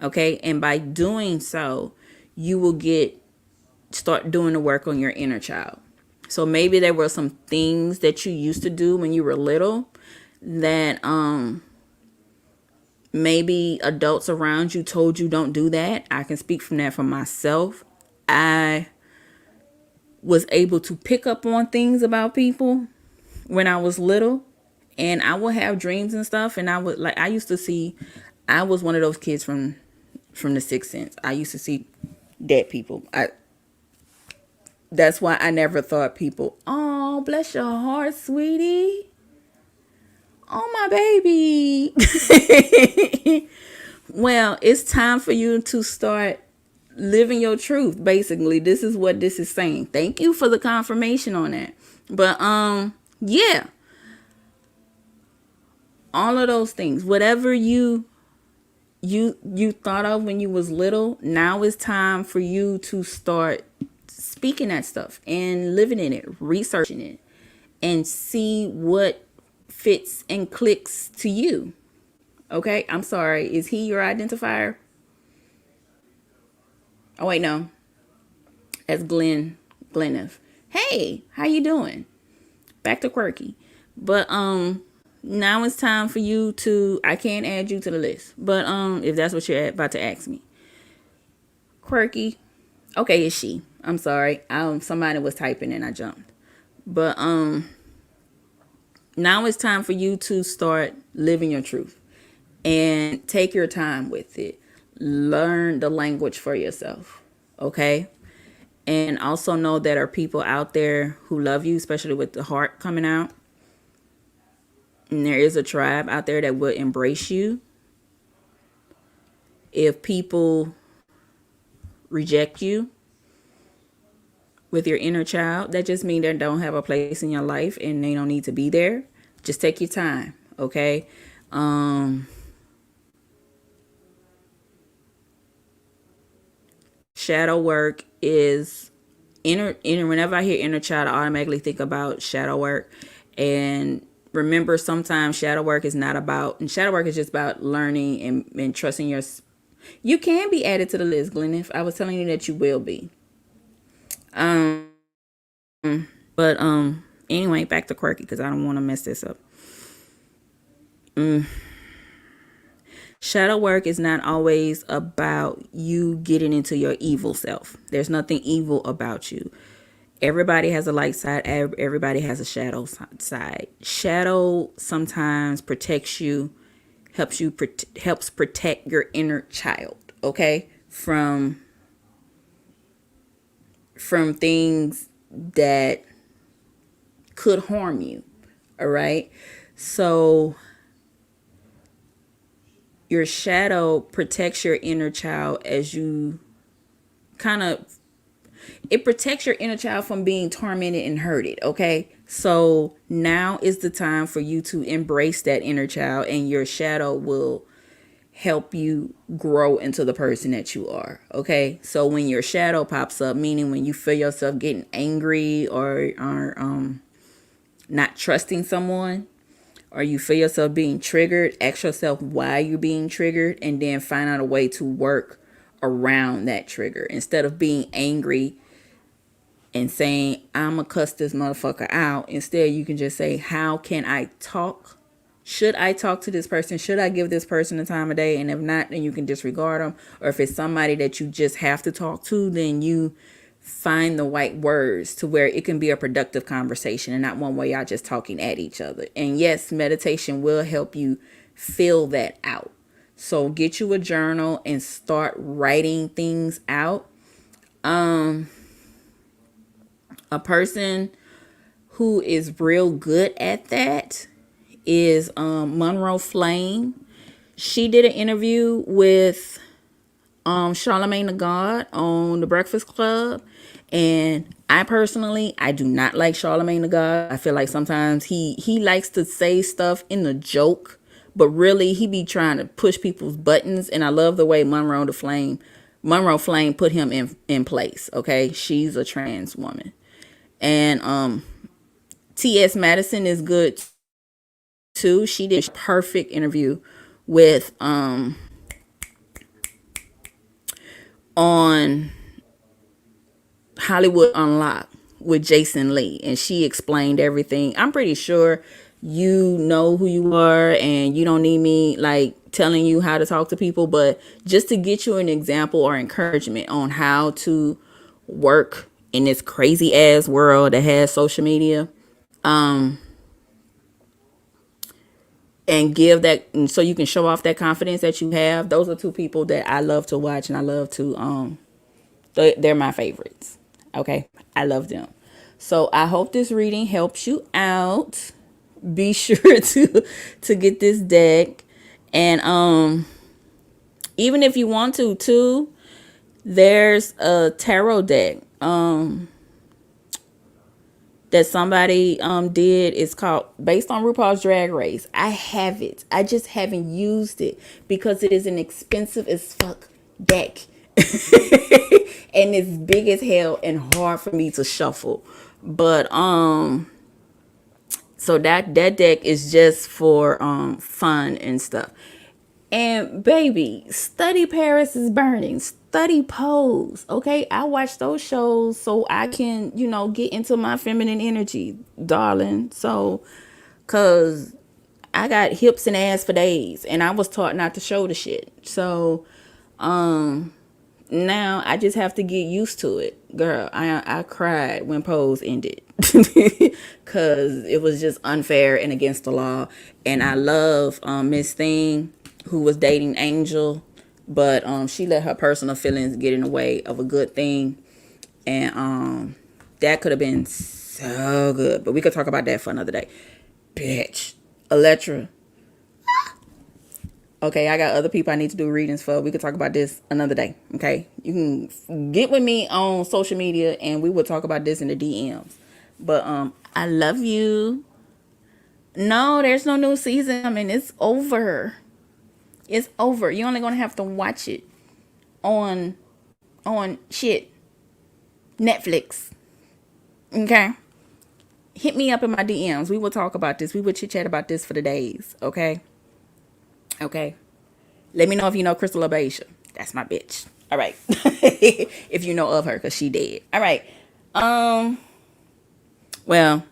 Okay, and by doing so, you will start doing the work on your inner child. So maybe there were some things that you used to do when you were little that maybe adults around you told you don't do that. I can speak from that for myself. I was able to pick up on things about people when I was little, and I would have dreams and stuff, and I used to see, I was one of those kids from the Sixth Sense. I used to see dead people. That's why I never thought people, oh, bless your heart, sweetie. Oh, my baby. Well, it's time for you to start living your truth. Basically, this is what this is saying. Thank you for the confirmation on that. But yeah, all of those things, whatever you thought of when you was little, now it's time for you to start speaking that stuff and living in it, researching it, and see what fits and clicks to you. Okay, I'm sorry, is he your identifier? Oh wait, no, that's Gleniff. Hey, how you doing? Back to quirky. But now it's time for you to, I can't add you to the list. But if that's what you're about to ask me. Quirky. Okay, it's she. I'm sorry. Somebody was typing and I jumped. But now it's time for you to start living your truth and take your time with it. Learn the language for yourself. Okay? And also know that there are people out there who love you, especially with the heart coming out. And there is a tribe out there that will embrace you. If people reject you with your inner child, that just means they don't have a place in your life and they don't need to be there. Just take your time, okay? Shadow work is whenever I hear inner child, I automatically think about shadow work. And remember, sometimes shadow work is not about, and shadow work is just about learning and trusting your. You can be added to the list, Glenn. I was telling you that you will be. But anyway, back to quirky because I don't want to mess this up. Shadow work is not always about you getting into your evil self. There's nothing evil about you. Everybody has a light side. Everybody has a shadow side. Shadow sometimes protects you, helps protect your inner child. Okay, from things that could harm you. All right, so your shadow protects your inner child as you it protects your inner child from being tormented and hurted. Okay. So now is the time for you to embrace that inner child, and your shadow will help you grow into the person that you are. Okay. So when your shadow pops up, meaning when you feel yourself getting angry or not trusting someone, or you feel yourself being triggered, ask yourself why you're being triggered, and then find out a way to work around that trigger. Instead of being angry and saying, I'm going to cuss this motherfucker out, instead you can just say, how can I talk? Should I talk to this person? Should I give this person the time of day? And if not, then you can disregard them. Or if it's somebody that you just have to talk to, then you find the right words to where it can be a productive conversation and not one where y'all just talking at each other. And yes, meditation will help you fill that out. So get you a journal and start writing things out. A person who is real good at that is Monroe Flame. She did an interview with Charlamagne the God on The Breakfast Club, and I do not like Charlamagne the God. I feel like sometimes he likes to say stuff in a joke, but really he be trying to push people's buttons. And I love the way Monroe Flame put him in place. Okay, she's a trans woman, and T.S. Madison is good too. She did a perfect interview with on Hollywood Unlocked with Jason Lee, and she explained everything. I'm pretty sure you know who you are and you don't need me like telling you how to talk to people, but just to get you an example or encouragement on how to work in this crazy ass world that has social media, and give that, and so you can show off that confidence that you have. Those are two people that I love to watch, and I love to they're my favorites. Okay, I love them. So I hope this reading helps you out. Be sure to get this deck, and even if you want to too, there's a tarot deck that somebody did. It's called, based on RuPaul's Drag Race. I have it. I just haven't used it because it is an expensive as fuck deck. And it's big as hell and hard for me to shuffle. But so that deck is just for fun and stuff. And baby, study Paris is Burning, study Pose. Okay, I watch those shows so I can, get into my feminine energy, darling. So, cause I got hips and ass for days, and I was taught not to show the shit. So, now I just have to get used to it. Girl, I cried when Pose ended because it was just unfair and against the law. And I love Miss Thing, who was dating Angel, but she let her personal feelings get in the way of a good thing. And that could have been so good, but we could talk about that for another day. Bitch, Electra. Okay, I got other people I need to do readings for. We could talk about this another day. Okay, you can get with me on social media and we will talk about this in the DMs. But I love you. No, there's no new season. I mean, it's over. It's over. You're only gonna have to watch it on shit Netflix. Okay. Hit me up in my DMs. We will talk about this. We will chit chat about this for the days. Okay. Okay. Let me know if you know Crystal Abasia. That's my bitch. All right. If you know of her, because she dead. All right. Well,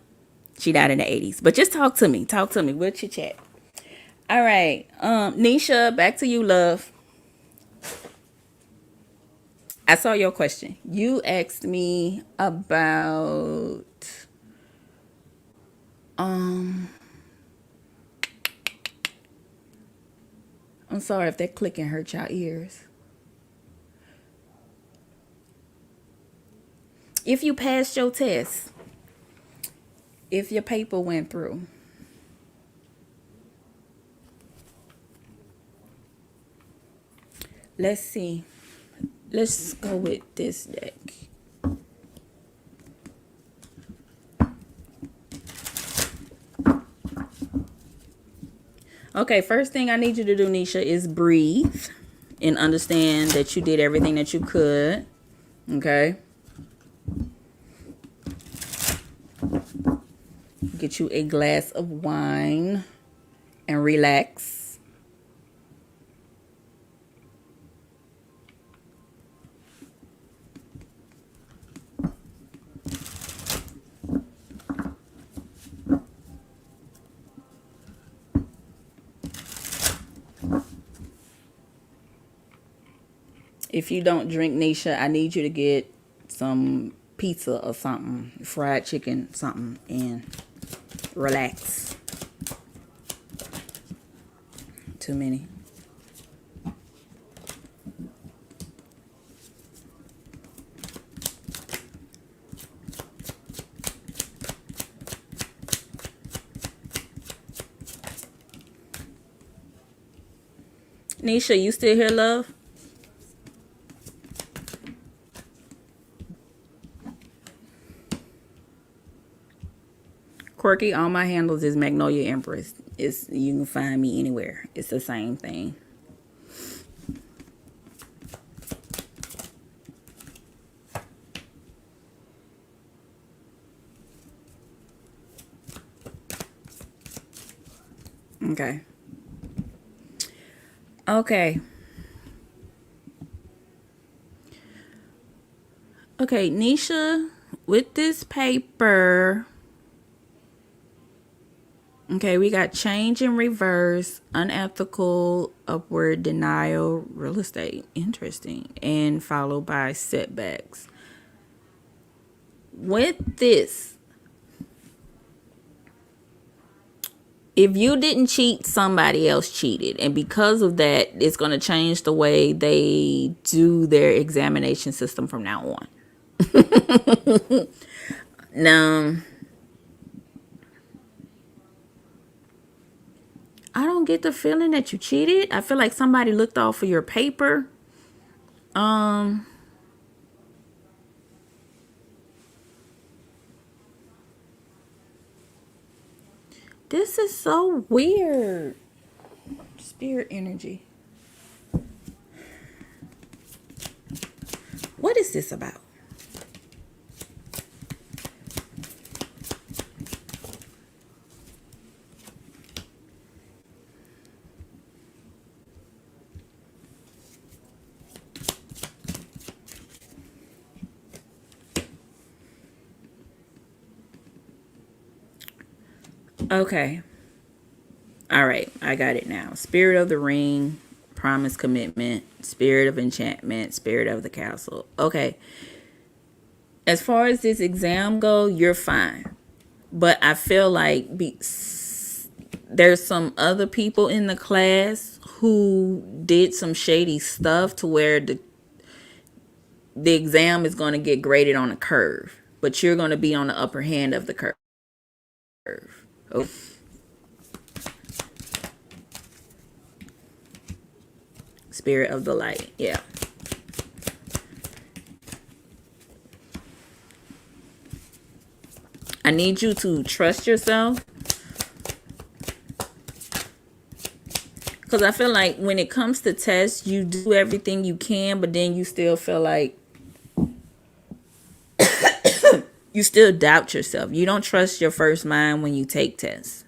she died in the 80s. But just talk to me. Talk to me. We'll chit chat. All right. Nisha, back to you, love. I saw your question. You asked me about I'm sorry if that clicking hurt your ears. If you passed your test, if your paper went through, let's see. Let's go with this deck. Okay, first thing I need you to do, Nisha, is breathe and understand that you did everything that you could. Okay. Get you a glass of wine and relax. If you don't drink, Nisha, I need you to get some pizza or something, fried chicken, something, and relax. Too many. Nisha, you still here, love? Quirky, all my handles is Magnolia Empress. You can find me anywhere. It's the same thing. Okay. Okay. Okay, Nisha, with this paper. Okay, we got change in reverse, unethical, upward, denial, real estate. Interesting. And followed by setbacks. With this, if you didn't cheat, somebody else cheated. And because of that, it's going to change the way they do their examination system from now on. Now, I don't get the feeling that you cheated. I feel like somebody looked off of your paper. This is so weird. Spirit energy. What is this about? Okay. All right. I got it now. Spirit of the ring, promise commitment, spirit of enchantment, spirit of the castle. Okay. As far as this exam go, you're fine. But I feel like there's some other people in the class who did some shady stuff to where the exam is going to get graded on a curve, but you're going to be on the upper hand of the curve. Oh. Spirit of the light. Yeah. I need you to trust yourself. Because I feel like when it comes to tests, you do everything you can, but then you still feel like you still doubt yourself. You don't trust your first mind when you take tests.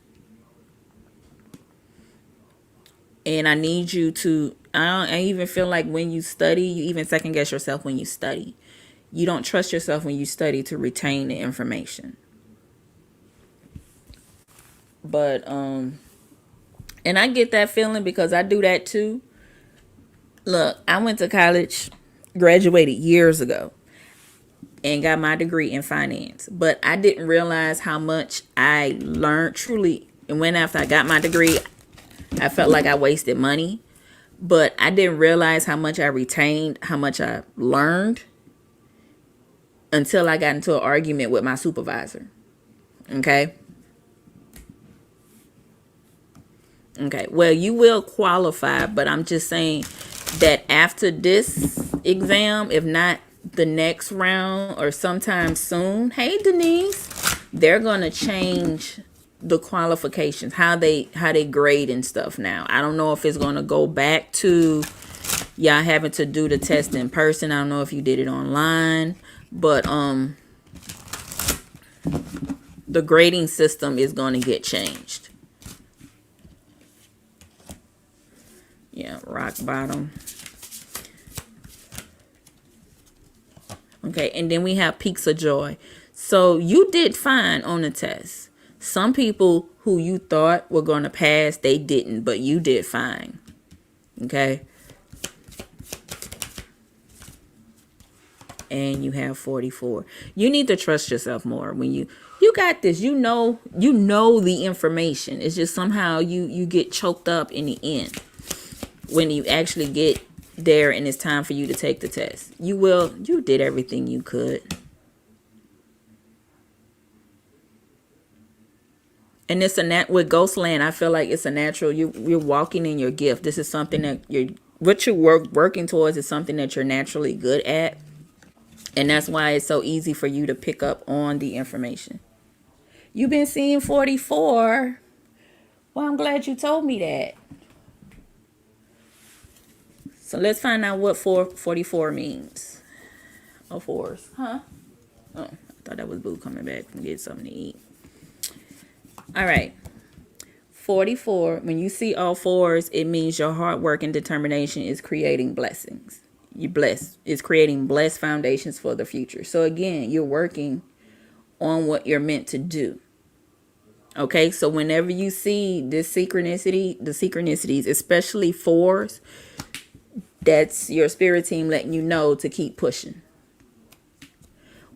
And I need you to, I even feel like when you study, you even second guess yourself when you study. You don't trust yourself when you study to retain the information. But, and I get that feeling because I do that too. Look, I went to college, graduated years ago, and got my degree in finance. But I didn't realize how much I learned truly. And when after I got my degree, I felt like I wasted money. But I didn't realize how much I retained, how much I learned until I got into an argument with my supervisor. Okay? Okay. Well, you will qualify, but I'm just saying that after this exam, if not the next round or sometime soon, hey Denise, they're gonna change the qualifications, how they grade and stuff now. I don't know if it's gonna go back to y'all having to do the test in person. I don't know if you did it online, but the grading system is gonna get changed. Yeah, rock bottom. Okay, and then we have peaks of joy. So you did fine on the test. Some people who you thought were going to pass, they didn't, but you did fine. Okay. And you have 44. You need to trust yourself more when you got this. You know the information. It's just somehow you get choked up in the end when you actually get there and it's time for you to take the test. You did everything you could. And it's with Ghostland, I feel like it's a natural, you're walking in your gift. This is something that working towards is something that you're naturally good at. And that's why it's so easy for you to pick up on the information. You've been seeing 44. Well, I'm glad you told me that. So let's find out what 44 means. Oh, fours. Huh? Oh, I thought that was Boo coming back and get something to eat. All right. 44. When you see all fours, it means your hard work and determination is creating blessings. It's creating blessed foundations for the future. So again, you're working on what you're meant to do. Okay, so whenever you see this the synchronicities, especially fours, that's your spirit team letting you know to keep pushing.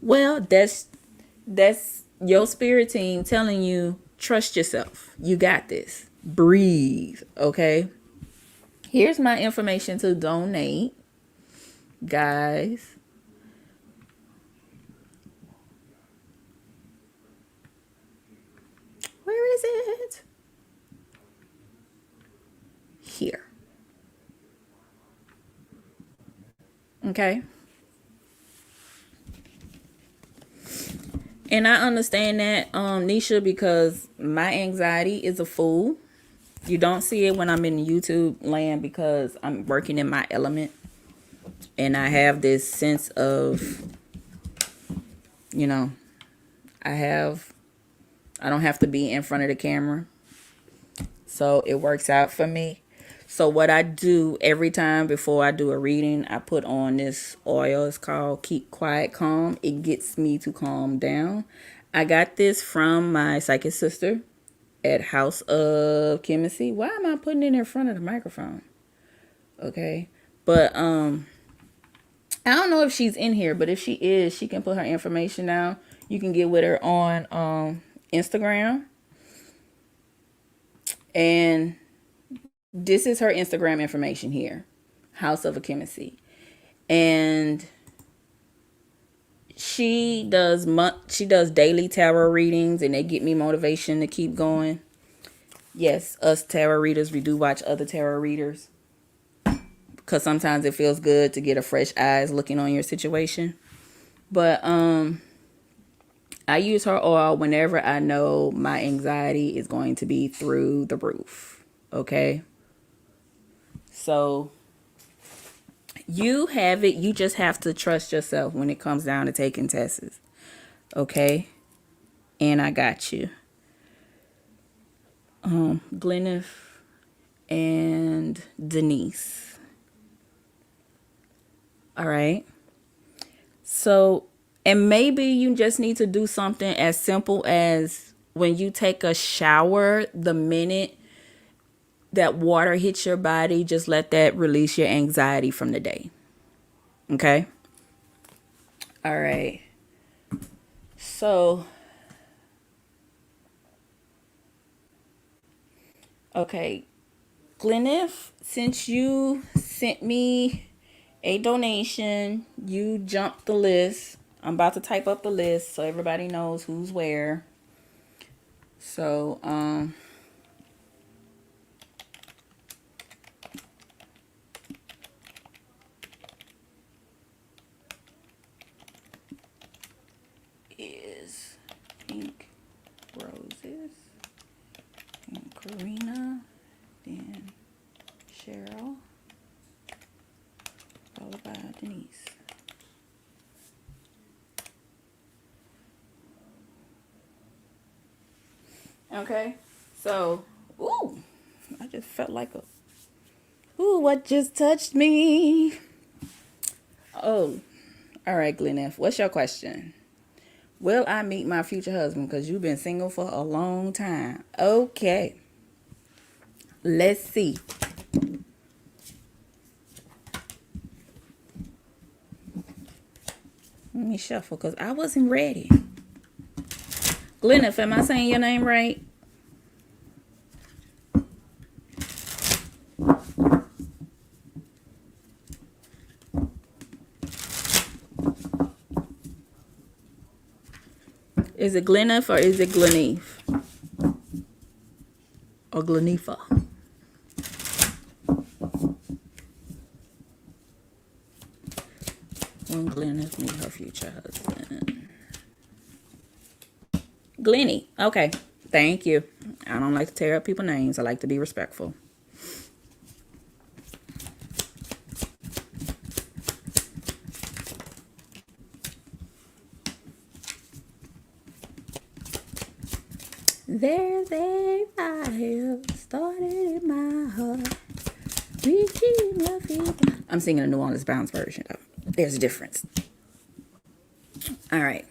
Well, that's your spirit team telling you, trust yourself. You got this. Breathe. Okay. Here's my information to donate, guys. Where is it? Here. Okay. And I understand that, Nisha, because my anxiety is a fool. You don't see it when I'm in YouTube land because I'm working in my element. And I have this sense of, I don't have to be in front of the camera. So it works out for me. So what I do every time before I do a reading, I put on this oil. It's called Keep Quiet Calm. It gets me to calm down. I got this from my psychic sister. at House of Chemistry. Why am I putting it in front of the microphone? Okay. But I don't know if she's in here, but if she is, she can put her information down. You can get with her on Instagram. And this is her Instagram information here. House of Chemistry. And she does daily tarot readings, and they get me motivation to keep going. Yes, us tarot readers, we do watch other tarot readers, because sometimes it feels good to get a fresh eyes looking on your situation. But I use her oil whenever I know my anxiety is going to be through the roof. Okay? So you have it. You just have to trust yourself when it comes down to taking tests. Okay? And I got you. Gleneth and Denise. All right? So, and maybe you just need to do something as simple as when you take a shower, the minute that water hits your body, just let that release your anxiety from the day. Okay? All right. So, okay. Gleneth, since you sent me a donation, you jumped the list. I'm about to type up the list so everybody knows who's where. So, is Pink Roses and Karina, then Cheryl, followed by Denise. Okay, so, ooh, I just felt like what just touched me? Oh, all right, Gleneth, what's your question? Will I meet my future husband? Because you've been single for a long time. Okay, let's see. Let me shuffle because I wasn't ready. Gleneth, am I saying your name right? Is it Gleneth or is it Gleneth? Or Glenifa? When Gleneth meet her future husband. Glenny. Okay. Thank you. I don't like to tear up people's names. I like to be respectful. There's a fire started in my heart. Reaching your feet. I'm singing a New Orleans Bounce version though. There's a difference. All right.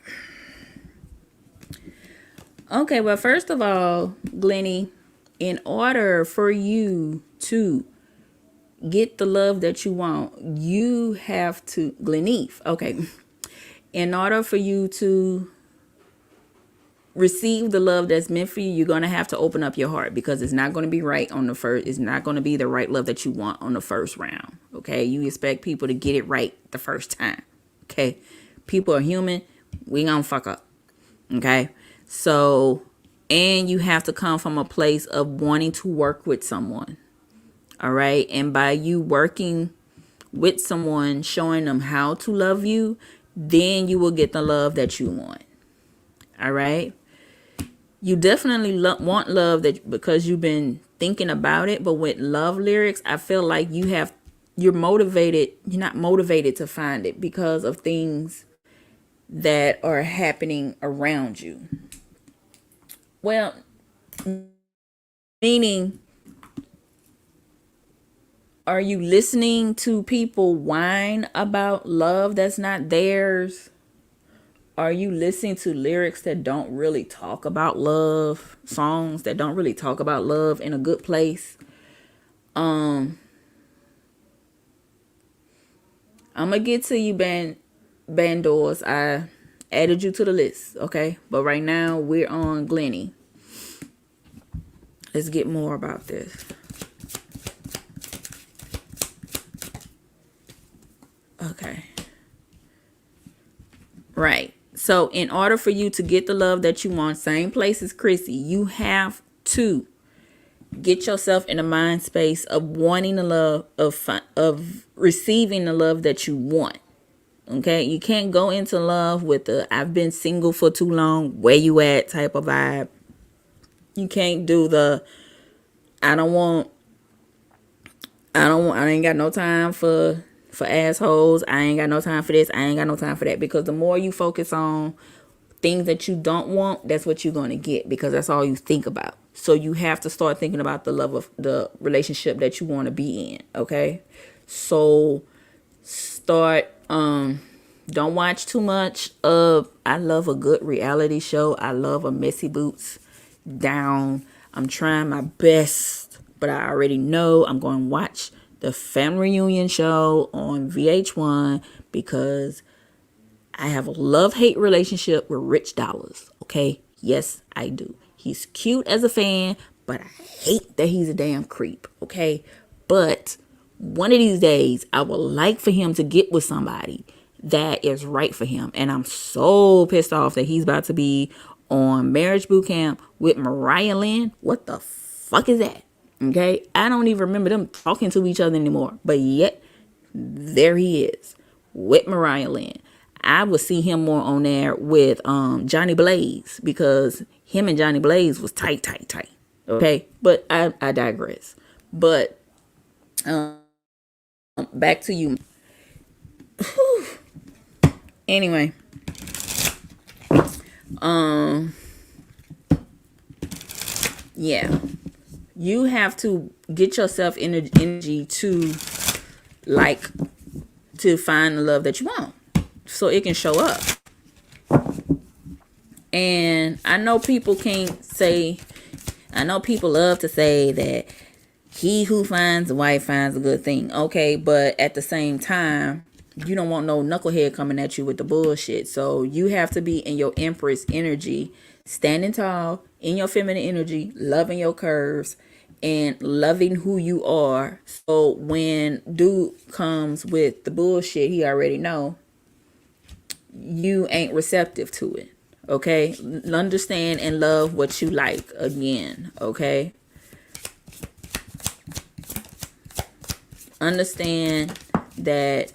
Okay, well, first of all, Glenny, in order for you to get the love that you want, you have to, Gleneth, okay. In order for you to receive the love that's meant for you, you're going to have to open up your heart, because it's not going to be right on the first, it's not going to be the right love that you want on the first round. Okay. You expect people to get it right the first time. Okay. People are human. We gonna fuck up. Okay. So, and you have to come from a place of wanting to work with someone. All right. And by you working with someone, showing them how to love you, then you will get the love that you want. All right. You definitely want love that because you've been thinking about it. But with love lyrics, I feel like you're motivated. You're not motivated to find it because of things that are happening around you. Well, meaning, are you listening to people whine about love that's not theirs? Are you listening to lyrics that don't really talk about love, songs that don't really talk about love in a good place? I'm gonna get to you, Bandors. I added you to the list, okay? But right now we're on Glenny. Let's get more about this. Okay. Right. So in order for you to get the love that you want, same place as Chrissy, you have to get yourself in the mind space of wanting the love, of receiving the love that you want. Okay, you can't go into love with the "I've been single for too long, where you at" type of vibe. You can't do the I don't want I ain't got no time for assholes. I ain't got no time for this. I ain't got no time for that. Because the more you focus on things that you don't want, that's what you're going to get, because that's all you think about. So you have to start thinking about the love of the relationship that you want to be in. Okay, so start don't watch too much of I love a good reality show. I love a messy boots down. I'm trying my best, but I already know I'm going to watch the family reunion show on VH1 because I have a love-hate relationship with Rich Dollars. Okay, yes, I do. He's cute as a fan, but I hate that he's a damn creep. Okay, but one of these days I would like for him to get with somebody that is right for him. And I'm so pissed off that he's about to be on Marriage Boot Camp with Mariah Lynn. What the fuck is that? Okay, I don't even remember them talking to each other anymore, but yet there he is with Mariah Lynn. I would see him more on there with Johnny Blaze, because him and Johnny Blaze was tight. Okay, but I digress. But back to you. Whew. Anyway, yeah, you have to get yourself energy to like to find the love that you want, so it can show up. And I know people love to say that he who finds a wife finds a good thing. Okay, but at the same time, you don't want no knucklehead coming at you with the bullshit. So you have to be in your Empress energy, standing tall, in your feminine energy, loving your curves, and loving who you are. So when dude comes with the bullshit, he already know you ain't receptive to it. Okay, understand and love what you like again. Okay, understand that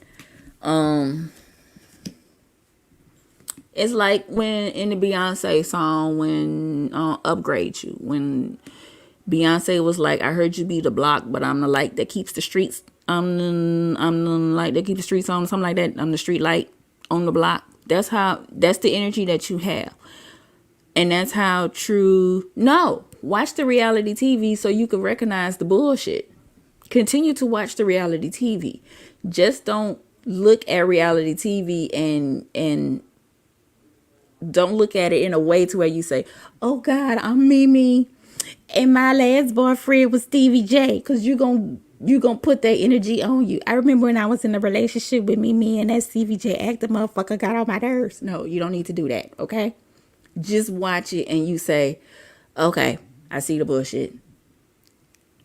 it's like when in the Beyonce song, when Upgrade You, when Beyonce was like, I heard you be the block, but I'm the light that keeps the streets. I'm the light that keeps the streets on, something like that. I'm the street light on the block. That's the energy that you have. And that's how true. No, watch the reality TV so you can recognize the bullshit. Continue to watch the reality TV. Just don't look at reality TV and don't look at it in a way to where you say, oh God, I'm Mimi and my last boyfriend was Stevie J, because you're gonna put that energy on you. I remember when I was in a relationship with Mimi and that Stevie J actor motherfucker got on my nerves. No, you don't need to do that, okay? Just watch it and you say, okay, I see the bullshit.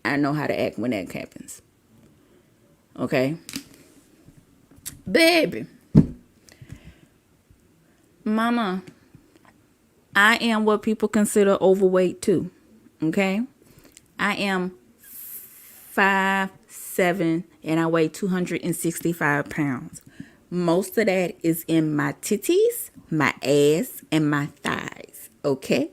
I know how to act when that happens. Okay? Baby. Mama, I am what people consider overweight too. Okay? I am 5'7" and I weigh 265 pounds. Most of that is in my titties, my ass, and my thighs. Okay?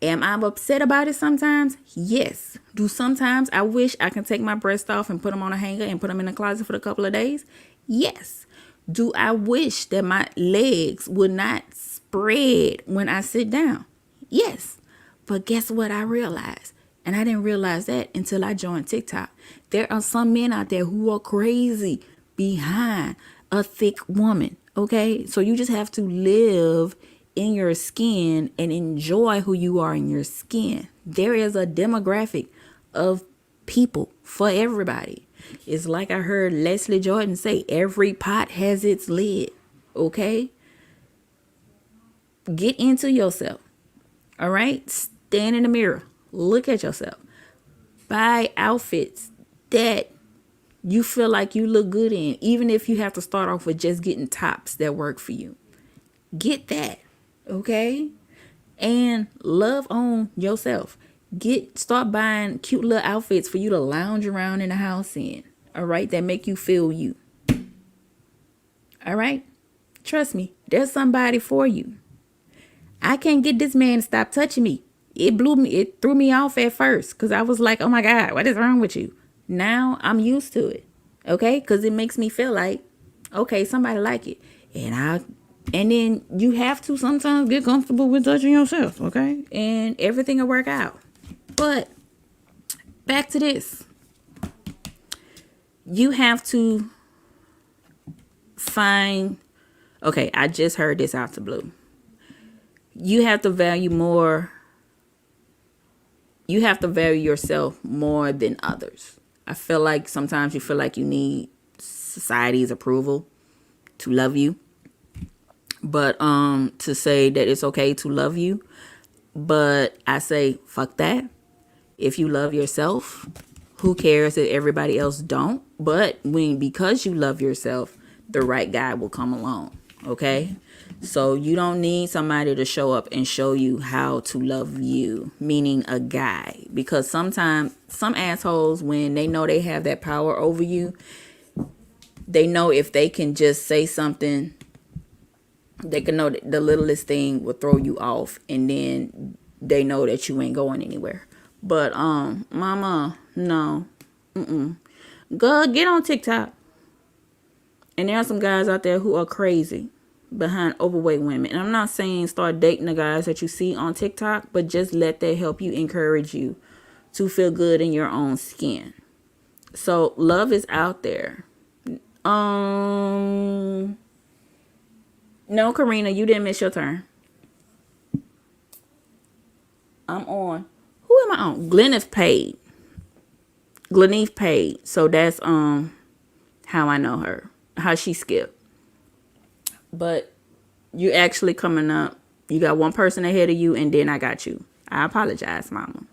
Am I upset about it sometimes? Yes. Do sometimes I wish I can take my breasts off and put them on a hanger and put them in the closet for a couple of days? Yes. Do I wish that my legs would not spread when I sit down? Yes. But guess what I realized? And I didn't realize that until I joined TikTok. There are some men out there who are crazy behind a thick woman. Okay, so you just have to live in your skin and enjoy who you are in your skin. There is a demographic of people for everybody. It's like I heard Leslie Jordan say, every pot has its lid. Okay, get into yourself. All right, stand in the mirror, look at yourself, buy outfits that you feel like you look good in, even if you have to start off with just getting tops that work for you. Get that. Okay, and love on yourself. Start buying cute little outfits for you to lounge around in the house in. All right, that make you feel you. All right, trust me, there's somebody for you. I can't get this man to stop touching me. It threw me off at first because I was like, oh my God, what is wrong with you? Now I'm used to it. Okay, because it makes me feel like, okay, somebody like it. And then you have to sometimes get comfortable with touching yourself, okay? And everything will work out. But back to this. You have to find, okay, I just heard this out the blue. You have to value yourself more than others. I feel like sometimes you feel like you need society's approval to love you. But to say that it's okay to love you. But I say, fuck that. If you love yourself, who cares that everybody else don't? But because you love yourself, the right guy will come along. Okay? So you don't need somebody to show up and show you how to love you, meaning a guy. Because sometimes some assholes, when they know they have that power over you, they know if they can just say something, they can know that the littlest thing will throw you off, and then they know that you ain't going anywhere. But mama, no. Go get on TikTok. And there are some guys out there who are crazy behind overweight women. And I'm not saying start dating the guys that you see on TikTok, but just let that help you, encourage you to feel good in your own skin. So love is out there. No, Karina, you didn't miss your turn. I'm on. Who am I on? Gleneth paid. So that's how I know her. How she skipped. But you actually coming up. You got one person ahead of you, and then I got you. I apologize, mama.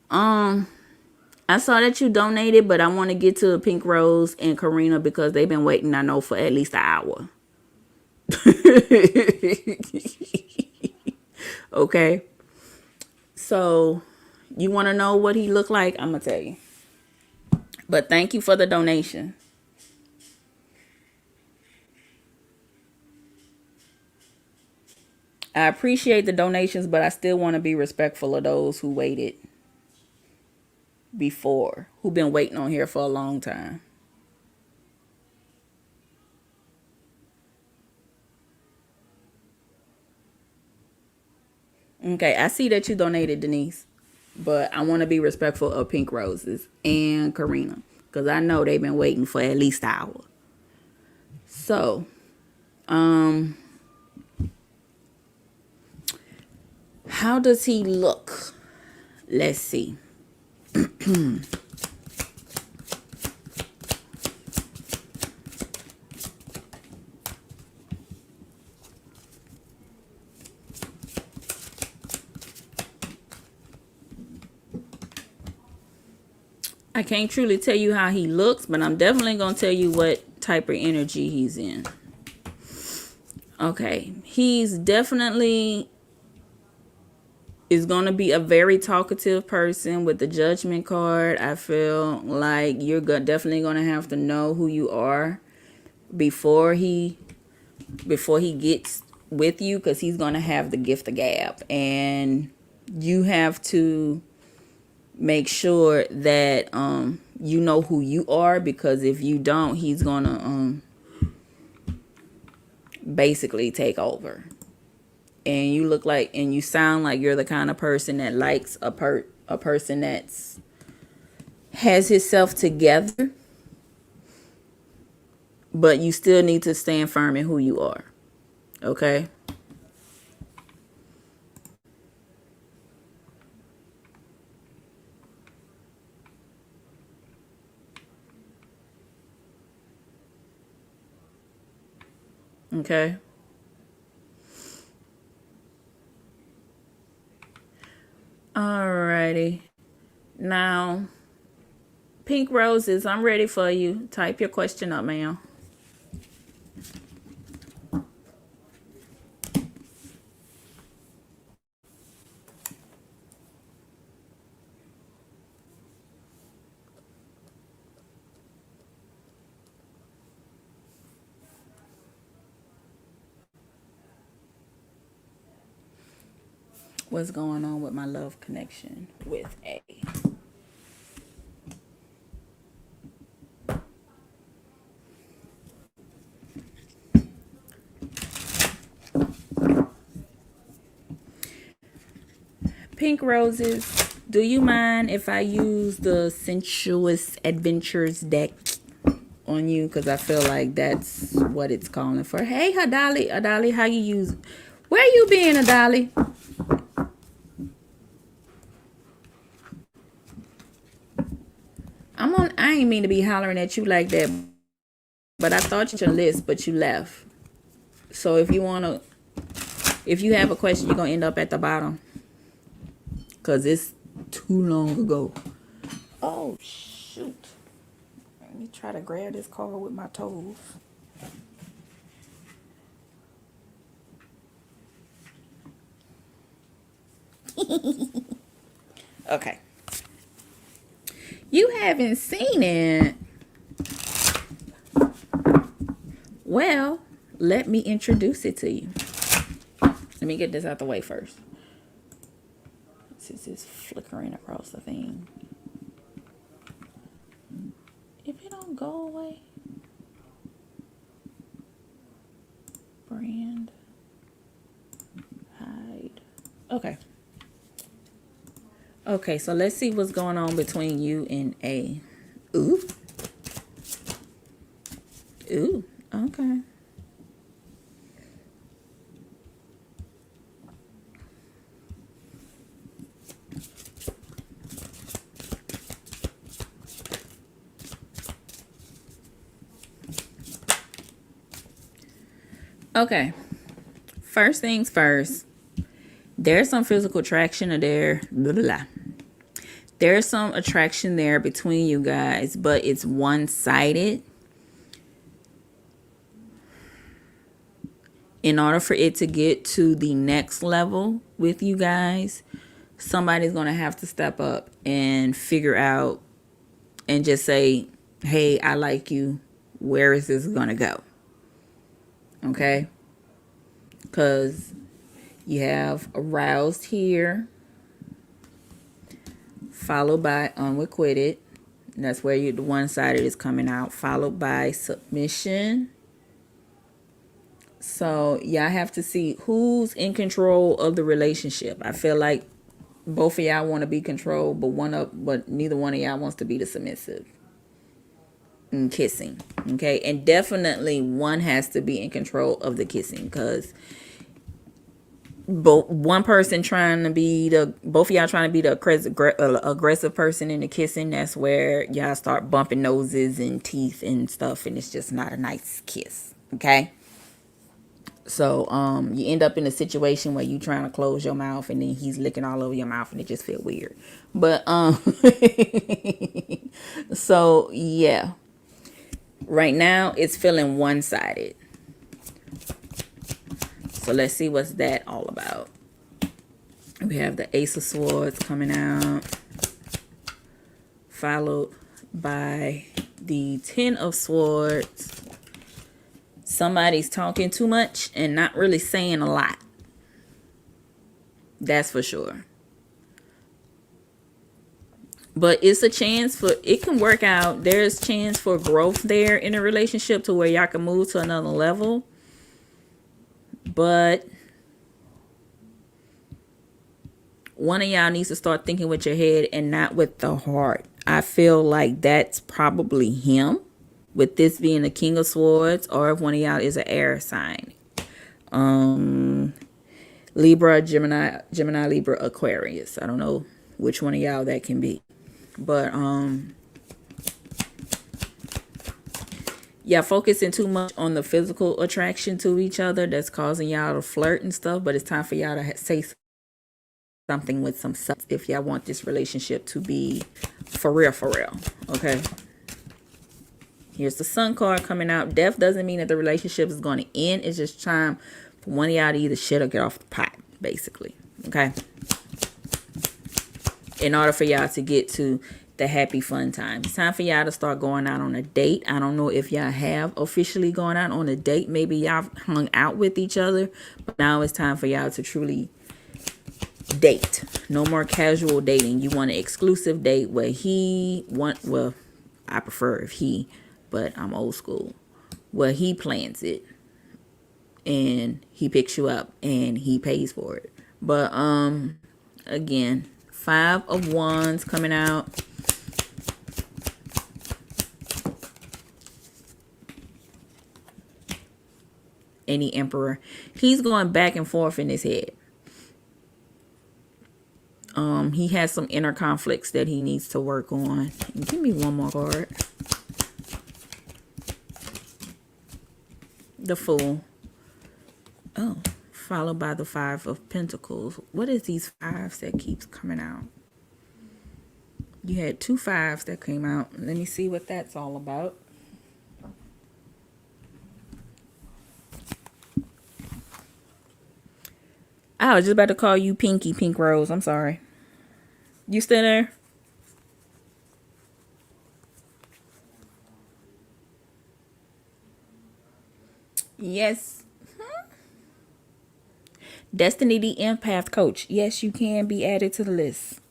I saw that you donated, but I want to get to Pink Rose and Karina because they've been waiting, I know, for at least an hour. Okay. So you want to know what he looked like? I'm going to tell you. But thank you for the donation. I appreciate the donations, but I still want to be respectful of those who waited before, who've been waiting on here for a long time. Okay, I see that you donated, Denise, but I want to be respectful of Pink Roses and Karina because I know they've been waiting for at least an hour. So, how does he look? Let's see. I can't truly tell you how he looks, but I'm definitely going to tell you what type of energy he's in. Okay. He's definitely is going to be a very talkative person with the Judgment card. I feel like you're definitely going to have to know who you are before he gets with you, because he's going to have the gift of gab. And you have to make sure that you know who you are, because if you don't, he's gonna basically take over. And you look like, and you sound like you're the kind of person that likes a person that's has himself together, but you still need to stand firm in who you are. Okay? Okay? Alrighty. Now, Pink Roses, I'm ready for you. Type your question up, ma'am. What's going on with my love connection with A? Pink Roses, do you mind if I use the Sensuous Adventures deck on you? Because I feel like that's what it's calling for. Hey, Adali. Adali, how you use... Where you been, Adali? I ain't mean to be hollering at you like that, but I thought you should list, but you left. So if you have a question, you're going to end up at the bottom. Because it's too long ago. Oh, shoot. Let me try to grab this card with my toes. Okay. You haven't seen it. Well, let me introduce it to you. Let me get this out the way first. Since it's flickering across the thing. If it don't go away. Brand. Hide. Okay. Okay, so let's see what's going on between you and A. Ooh. Ooh, okay. Okay. First things first. There's some physical attraction there. Blah, blah, blah. There's some attraction there between you guys, but it's one-sided. In order for it to get to the next level with you guys, somebody's going to have to step up and figure out and just say, hey, I like you. Where is this going to go? Okay? Because you have aroused here, followed by unrequited. That's where the one-sided is coming out, followed by submission. So y'all have to see who's in control of the relationship. I feel like both of y'all want to be controlled, but neither one of y'all wants to be the submissive. And kissing, okay, and definitely one has to be in control of the kissing, because both of y'all trying to be the aggressive person in the kissing. That's where y'all start bumping noses and teeth and stuff, and it's just not a nice kiss. Okay. So you end up in a situation where you trying to close your mouth and then he's licking all over your mouth and it just feel weird. But so yeah. Right now it's feeling one-sided. So let's see what's that all about. We have the Ace of Swords coming out, followed by the Ten of Swords. Somebody's talking too much and not really saying a lot. That's for sure. But it's a chance for, it can work out. There's chance for growth there in a relationship to where y'all can move to another level. But one of y'all needs to start thinking with your head and not with the heart. I feel like that's probably him, with this being the King of Swords, or if one of y'all is an air sign. Libra, Gemini, Libra, Aquarius. I don't know which one of y'all that can be. But y'all focusing too much on the physical attraction to each other that's causing y'all to flirt and stuff, but it's time for y'all to say something with some substance if y'all want this relationship to be for real, okay? Here's the Sun card coming out. Death doesn't mean that the relationship is going to end. It's just time for one of y'all to either shit or get off the pot, basically, okay? In order for y'all to get to the happy fun time. It's time for y'all to start going out on a date. I don't know if y'all have officially gone out on a date. Maybe y'all hung out with each other, but now it's time for y'all to truly date. No more casual dating. You want an exclusive date where well, I prefer if he, but I'm old school, where he plans it and he picks you up and he pays for it. But again, 5 of Wands coming out. Any Emperor. He's going back and forth in his head. He has some inner conflicts that he needs to work on. Give me one more card. The Fool. Oh, followed by the 5 of Pentacles. What is these 5s that keeps coming out? You had 2 5s that came out. Let me see what that's all about. I was just about to call you Pinky, Pink Rose. I'm sorry. You still there? Yes. Destiny the Empath Coach. Yes, you can be added to the list.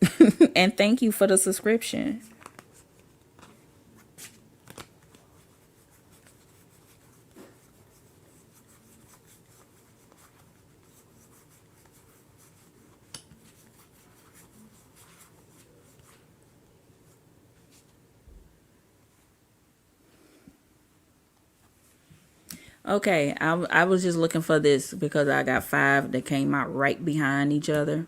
And thank you for the subscription. Okay, I was just looking for this because I got 5 that came out right behind each other.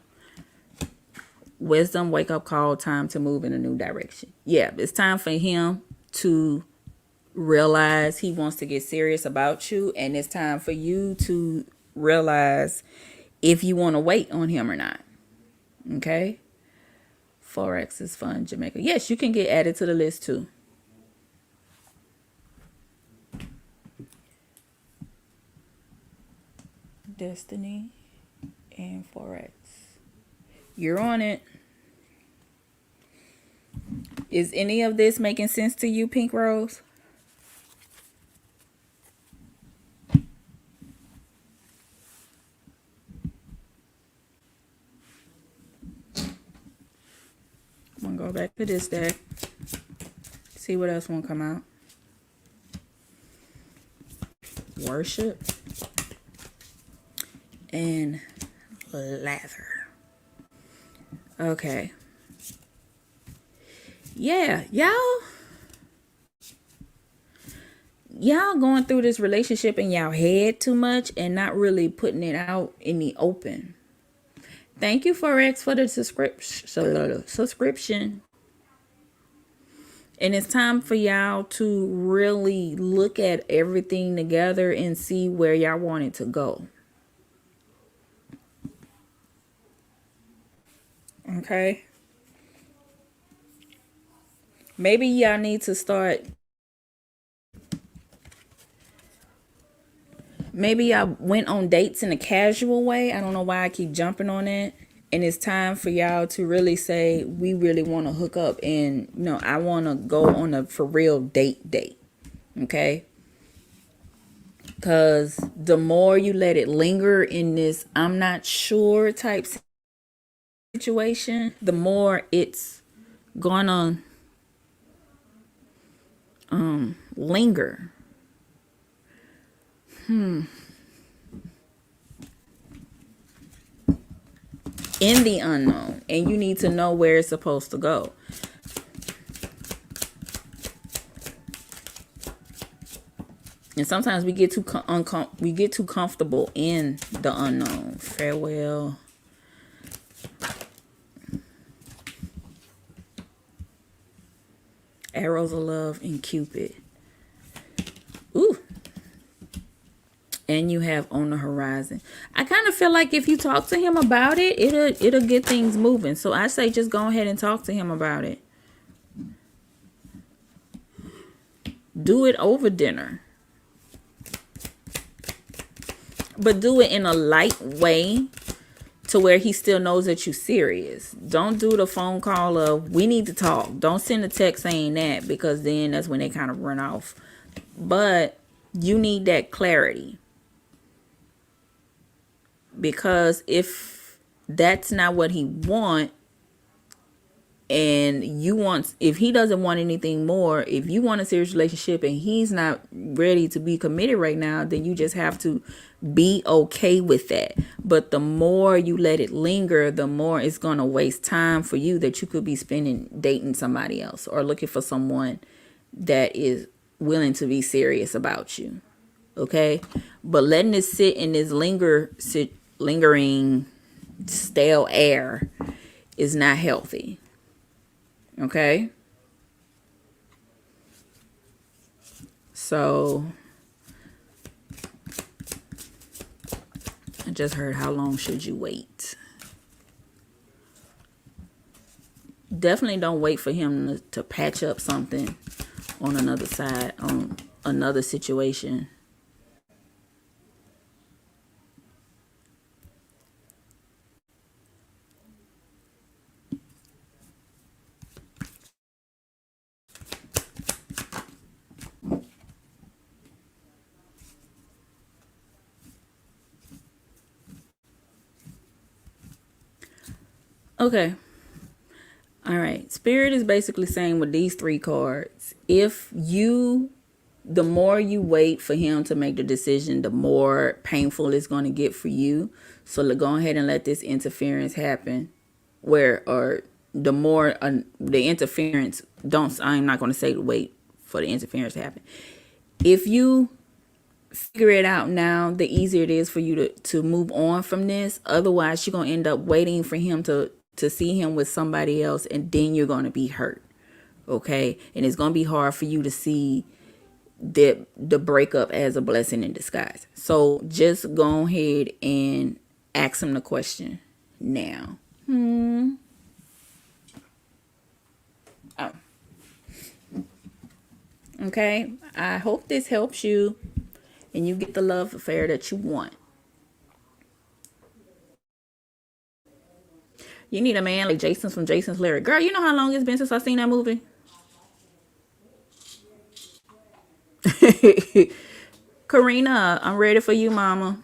Wisdom, wake up call, time to move in a new direction. Yeah, it's time for him to realize he wants to get serious about you, and it's time for you to realize if you want to wait on him or not. Okay? Forex is fun, Jamaica. Yes, you can get added to the list too. Destiny and Forex. You're on it. Is any of this making sense to you, Pink Rose? I'm gonna go back to this deck. See what else won't come out. Worship and lather. Okay. Yeah, y'all going through this relationship in y'all head too much and not really putting it out in the open. Thank you, Forex, for the subscription. And it's time for y'all to really look at everything together and see where y'all want it to go. Okay. Maybe y'all need to start. Maybe y'all went on dates in a casual way. I don't know why I keep jumping on it. And it's time for y'all to really say, we really want to hook up. And, you know, I want to go on a for real date. Okay. Because the more you let it linger in this I'm not sure type situation, the more it's gonna linger. In the unknown, and you need to know where it's supposed to go. And sometimes we get too comfortable in the unknown. Farewell. Arrows of love and Cupid. Ooh. And you have on the horizon. I kind of feel like if you talk to him about it, it'll get things moving. So I say just go ahead and talk to him about it. Do it over dinner. But do it in a light way to where he still knows that you're serious. Don't do the phone call of, we need to talk. Don't send a text saying that, because then that's when they kind of run off. But you need that clarity. Because if that's not what he wants, and if he doesn't want anything more, if you want a serious relationship and he's not ready to be committed right now, then you just have to be okay with that. But the more you let it linger, the more it's going to waste time for you that you could be spending dating somebody else or looking for someone that is willing to be serious about you. Okay? But letting it sit in this lingering stale air is not healthy. Okay? So I just heard, how long should you wait? Definitely don't wait for him to patch up something on another side, on another situation. Okay. All right. Spirit is basically saying with these 3 cards, the more you wait for him to make the decision, the more painful it's going to get for you. So go ahead and let this interference happen. Or the more the interference, I'm not going to say to wait for the interference to happen. If you figure it out now, the easier it is for you to move on from this. Otherwise, you're going to end up waiting for him to see him with somebody else, and then you're going to be hurt. Okay? And it's going to be hard for you to see the breakup as a blessing in disguise. So just go ahead and ask him the question now. Oh. Okay? I hope this helps you and you get the love affair that you want. You need a man like Jason from Jason's Lyric. Girl, you know how long it's been since I seen that movie? Karina, I'm ready for you, mama.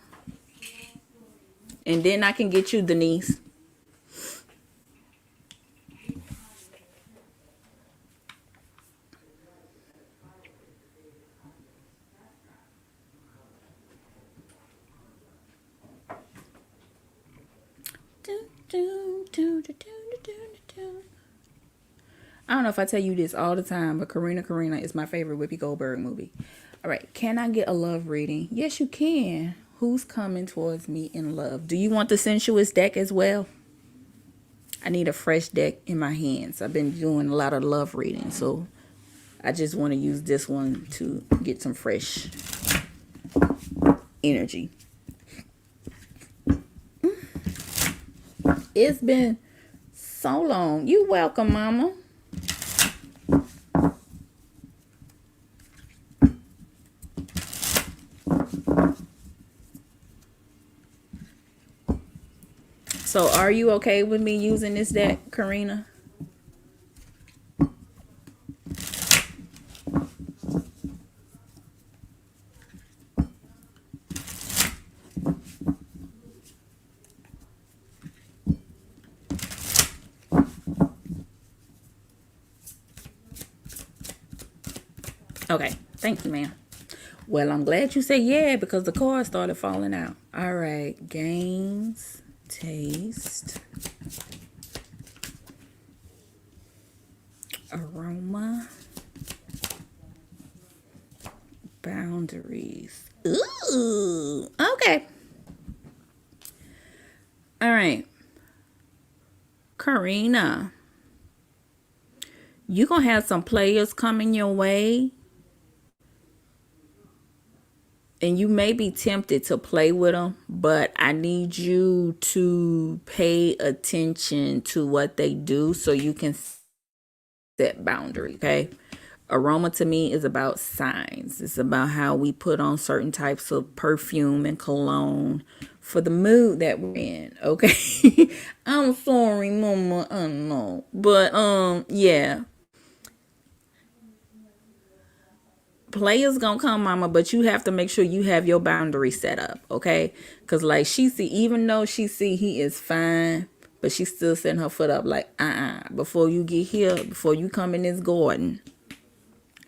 And then I can get you Denise. I don't know if I tell you this all the time, but Karina is my favorite Whoopi Goldberg movie. All right. Can I get a love reading? Yes, you can. Who's coming towards me in love? Do you want the sensuous deck as well? I need a fresh deck in my hands. I've been doing a lot of love reading, so I just want to use this one to get some fresh energy. It's been so long. You welcome, mama. So are you okay with me using this deck, Karina? Okay, thank you, ma'am. Well, I'm glad you said yeah, because the cards started falling out. All right, games, taste, aroma, Boundaries. Ooh. Okay. All right. Karina, you gonna have some players coming your way, and you may be tempted to play with them, but I need you to pay attention to what they do so you can set boundary. Okay. Aroma to me is about signs. It's about how we put on certain types of perfume and cologne for the mood that we're in. Okay. I'm sorry, mama. I know. But yeah. Players gonna come, mama, but you have to make sure you have your boundary set up, okay? Because like she see, even though she see he is fine, but she still setting her foot up like, before you get here, before you come in this garden,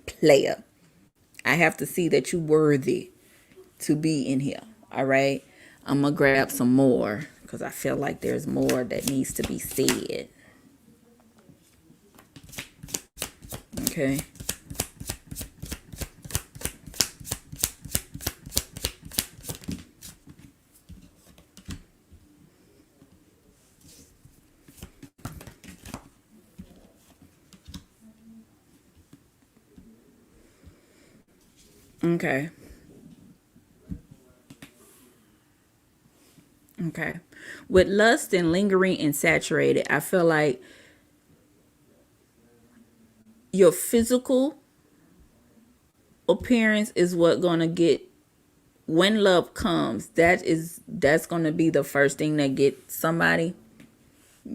player, I have to see that you worthy to be in here, all right? I'm gonna grab some more because I feel like there's more that needs to be said. Okay. Okay. Okay. With lust and lingering and saturated, I feel like your physical appearance is what gonna get when love comes. That's gonna be the first thing that get somebody,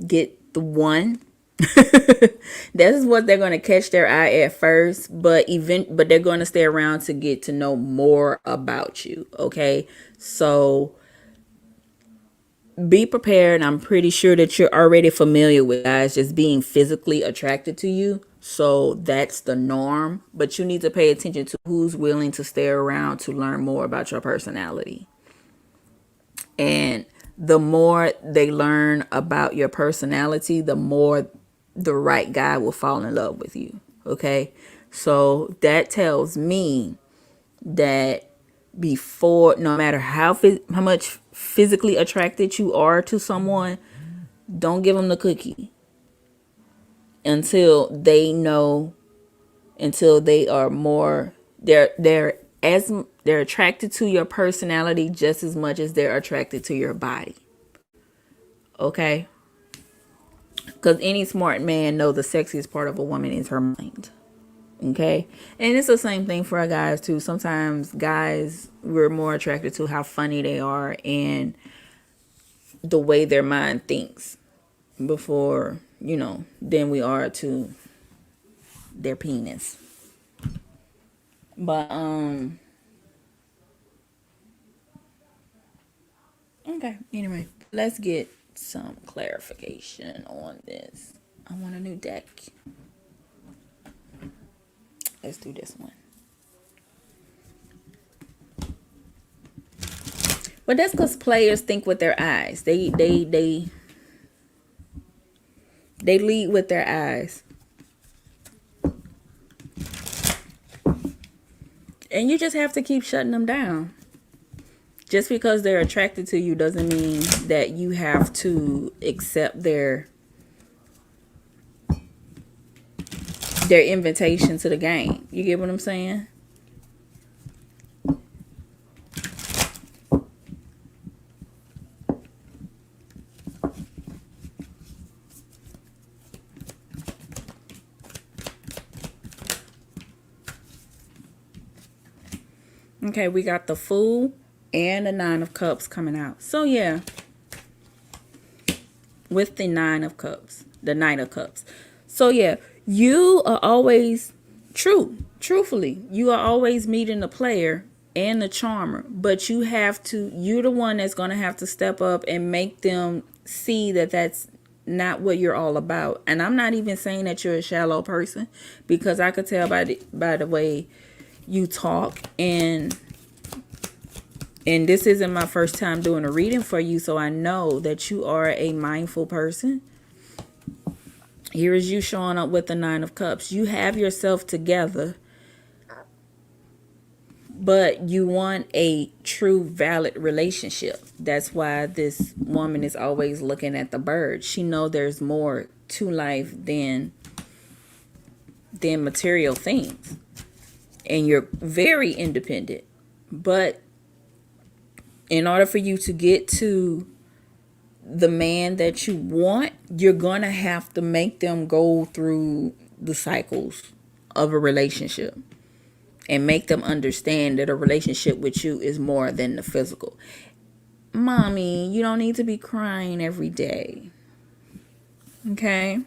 get the one. That is what they're gonna catch their eye at first, but they're gonna stay around to get to know more about you. Okay, so be prepared. I'm pretty sure that you're already familiar with guys just being physically attracted to you. So that's the norm. But you need to pay attention to who's willing to stay around to learn more about your personality. And the more they learn about your personality, the more the right guy will fall in love with you. Okay. So that tells me that before, no matter how much physically attracted you are to someone, don't give them the cookie until they know, until they are more, they're attracted to your personality just as much as they're attracted to your body. Okay? Because any smart man knows the sexiest part of a woman is her mind. Okay? And it's the same thing for guys too. Sometimes guys, we're more attracted to how funny they are and the way their mind thinks before, than we are to their penis. But okay, anyway, let's get some clarification on this. I want a new deck. Let's do this one. But that's because players think with their eyes. They lead with their eyes. And you just have to keep shutting them down. Just because they're attracted to you doesn't mean that you have to accept their invitation to the game. You get what I'm saying? Okay, we got the Fool and the Nine of Cups coming out. So yeah, with the Nine of Cups, the Knight of Cups. So yeah, you are always truthfully, you are always meeting the player and the charmer, but you're the one that's going to have to step up and make them see that that's not what you're all about. And I'm not even saying that you're a shallow person, because I could tell by the way you talk, and this isn't my first time doing a reading for you, so I know that you are a mindful person. Here is you showing up with the Nine of Cups. You have yourself together, But you want a true valid relationship. That's why this woman is always looking at the bird. She know there's more to life than material things. And you're very independent. But in order for you to get to the man that you want, you're going to have to make them go through the cycles of a relationship and make them understand that a relationship with you is more than the physical. Mommy, you don't need to be crying every day. Okay?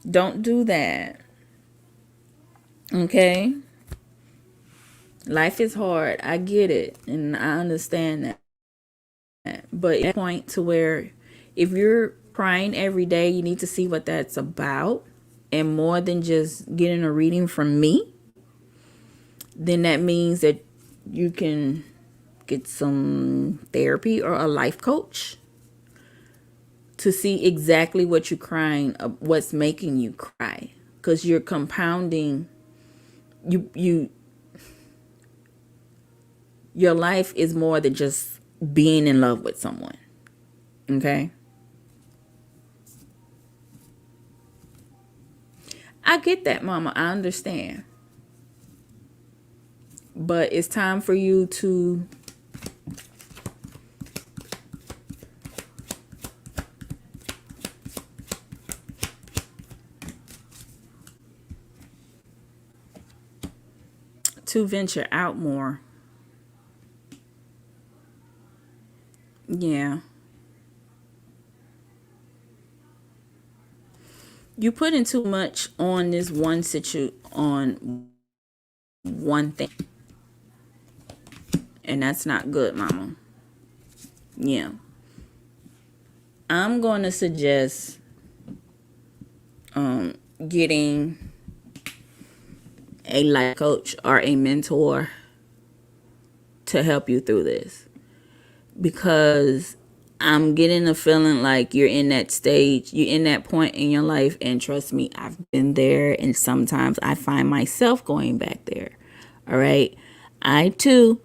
Don't do that. Okay? Life is hard. I get it. And I understand that. But at a point to where if you're crying every day, you need to see what that's about. And more than just getting a reading from me, then that means that you can get some therapy or a life coach to see exactly what you're crying, what's making you cry. Because you're compounding, your life is more than just being in love with someone. Okay? I get that, Mama. I understand. But it's time for you to venture out more. Yeah. You putting too much on this on one thing. And that's not good, Mama. Yeah. I'm going to suggest getting a life coach or a mentor to help you through this. Because I'm getting a feeling like you're in that stage, you're in that point in your life, and trust me, I've been there, and sometimes I find myself going back there. All right. I too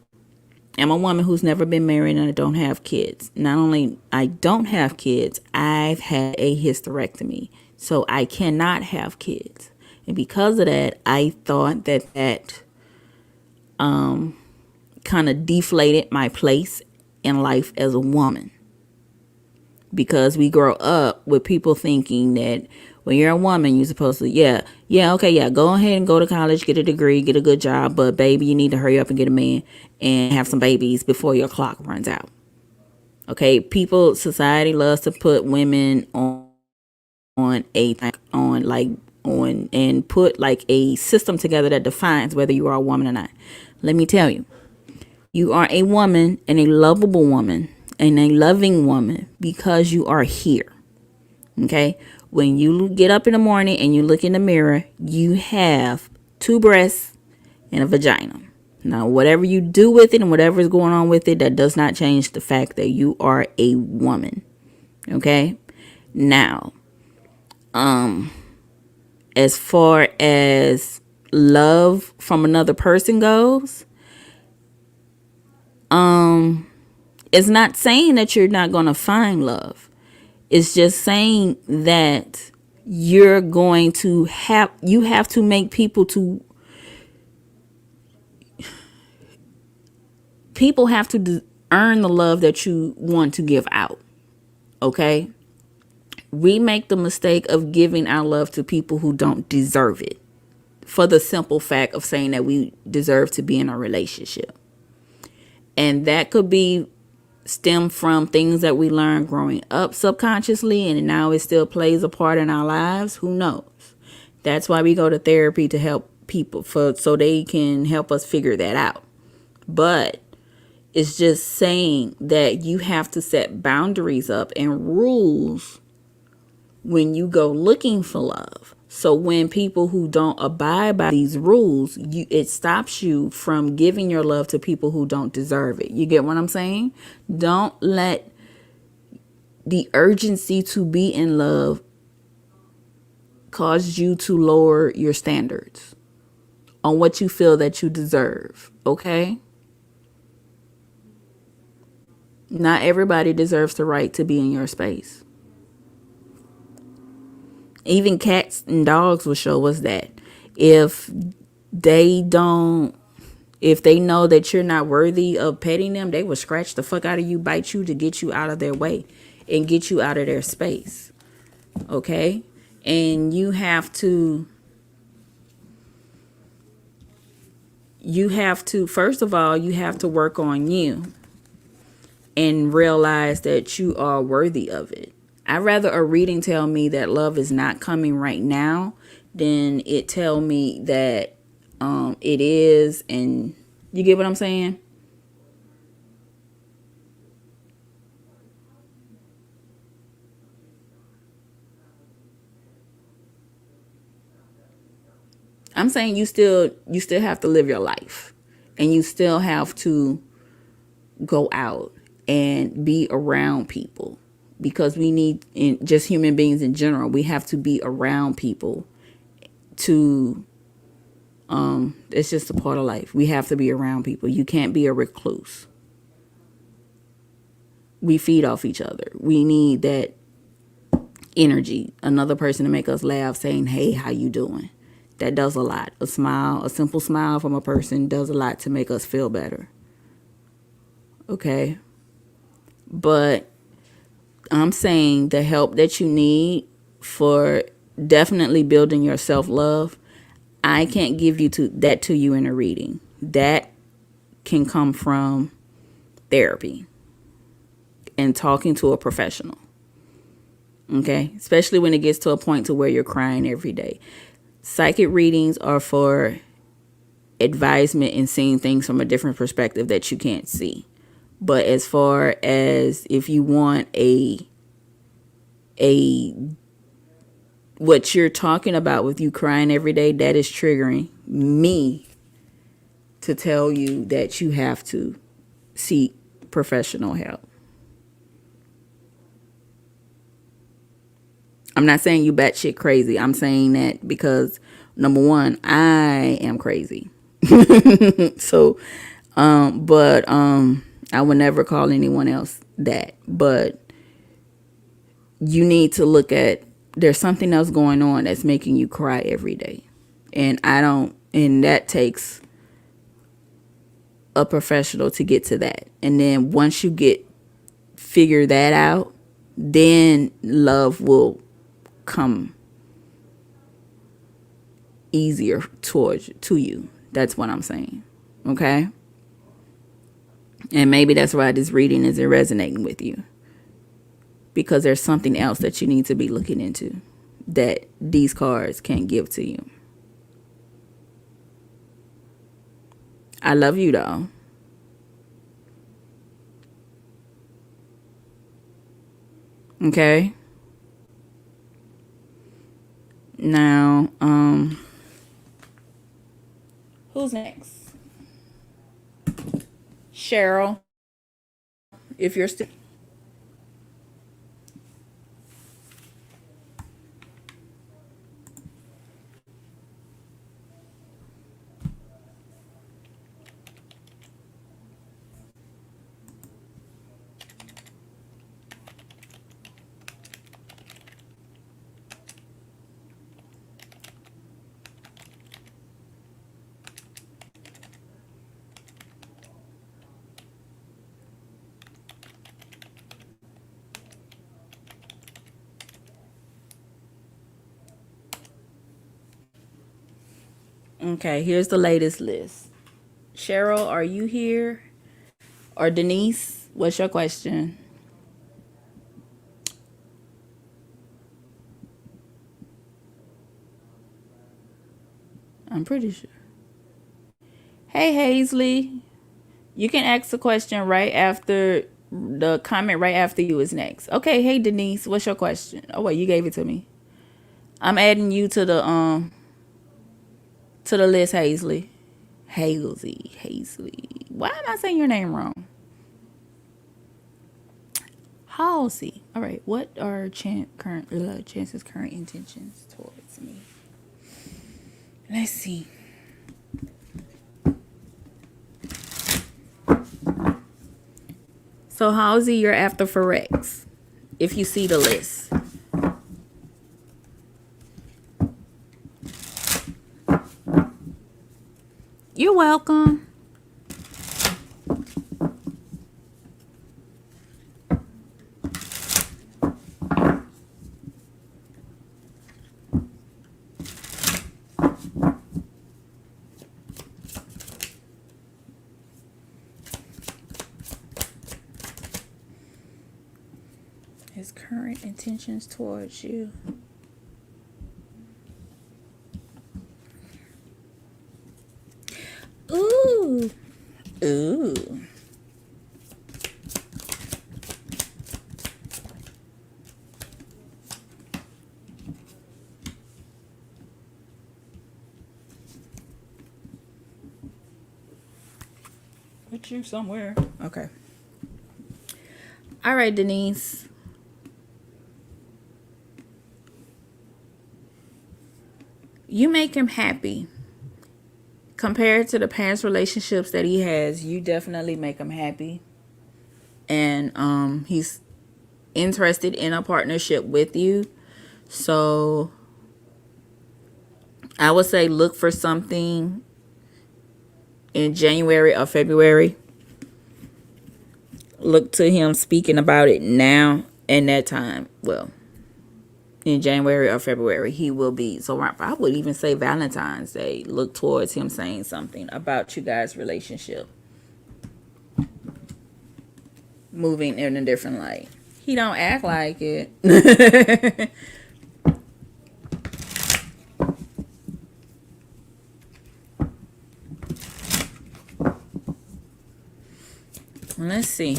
am a woman who's never been married and I don't have kids. Not only I don't have kids, I've had a hysterectomy. So I cannot have kids. And because of that, I thought that kind of deflated my place in life as a woman. Because we grow up with people thinking that when you're a woman, you're supposed to, go ahead and go to college, get a degree, get a good job. But baby, you need to hurry up and get a man and have some babies before your clock runs out. Okay, society loves to put women and put like a system together that defines whether you are a woman or not. Let me tell you, you are a woman, and a lovable woman, and a loving woman because you are here. Okay? When you get up in the morning and you look in the mirror, you have 2 breasts and a vagina. Now, whatever you do with it and whatever is going on with it, that does not change the fact that you are a woman. Okay? Now, as far as love from another person goes, it's not saying that you're not going to find love. It's just saying that you have to make people have to earn the love that you want to give out. Okay? We make the mistake of giving our love to people who don't deserve it, for the simple fact of saying that we deserve to be in a relationship. And that could be stem from things that we learned growing up subconsciously, and now it still plays a part in our lives. Who knows? That's why we go to therapy, to help people so they can help us figure that out. But it's just saying that you have to set boundaries up and rules when you go looking for love. So when people who don't abide by these rules, it stops you from giving your love to people who don't deserve it. You get what I'm saying? Don't let the urgency to be in love cause you to lower your standards on what you feel that you deserve, okay? Not everybody deserves the right to be in your space. Even cats and dogs will show us that. If they don't, if they know that you're not worthy of petting them, they will scratch the fuck out of you, bite you to get you out of their way and get you out of their space. Okay? And you have to, first of all, you have to work on you and realize that you are worthy of it. I'd rather a reading tell me that love is not coming right now than it tell me that it is. And you get what I'm saying? I'm saying you still have to live your life, and you still have to go out and be around people, because we need, in just human beings in general, we have to be around people to it's just a part of life. We have to be around people. You can't be a recluse. We feed off each other. We need that energy, another person to make us laugh, saying, hey, how you doing? That does a lot. A smile, a simple smile from a person does a lot to make us feel better. Okay? But I'm saying the help that you need for definitely building your self-love, I can't give you that to you in a reading. That can come from therapy and talking to a professional. Okay? Especially when it gets to a point to where you're crying every day. Psychic readings are for advisement and seeing things from a different perspective that you can't see. But as far as if you want a what you're talking about with you crying every day, that is triggering me to tell you that you have to seek professional help. I'm not saying you batshit crazy. I'm saying that because, number one, I am crazy. So, I would never call anyone else that. But you need to look at, there's something else going on that's making you cry every day. And that takes a professional to get to that. And then once you figure that out, then love will come easier to you. That's what I'm saying. Okay? And maybe that's why this reading isn't resonating with you, because there's something else that you need to be looking into that these cards can't give to you. I love you though. Okay? Now, who's next? Cheryl, if you're still. Okay, here's the latest list. Cheryl, are you here? Or Denise, what's your question? I'm pretty sure. Hey, Hazley, you can ask the question right after the comment right after you is next. Okay, hey Denise, what's your question? Oh wait, you gave it to me. I'm adding you to the list, Hazley. Hazley. Why am I saying your name wrong? Halsey. All right. What are chances, current intentions towards me? Let's see. So how's he you're after for Rex? If you see the list. You're welcome. His current intentions towards you. Ooh. Ooh. Put you somewhere. Okay. All right, Denise. You make him happy. Compared to the past relationships that he has, you definitely make him happy. And he's interested in a partnership with you. So I would say look for something in January or February. Look to him speaking about it now and that time. Well, in January or February, he will be. So I would even say Valentine's Day. Look towards him saying something about you guys' relationship. Moving in a different light. He don't act like it. Let's see.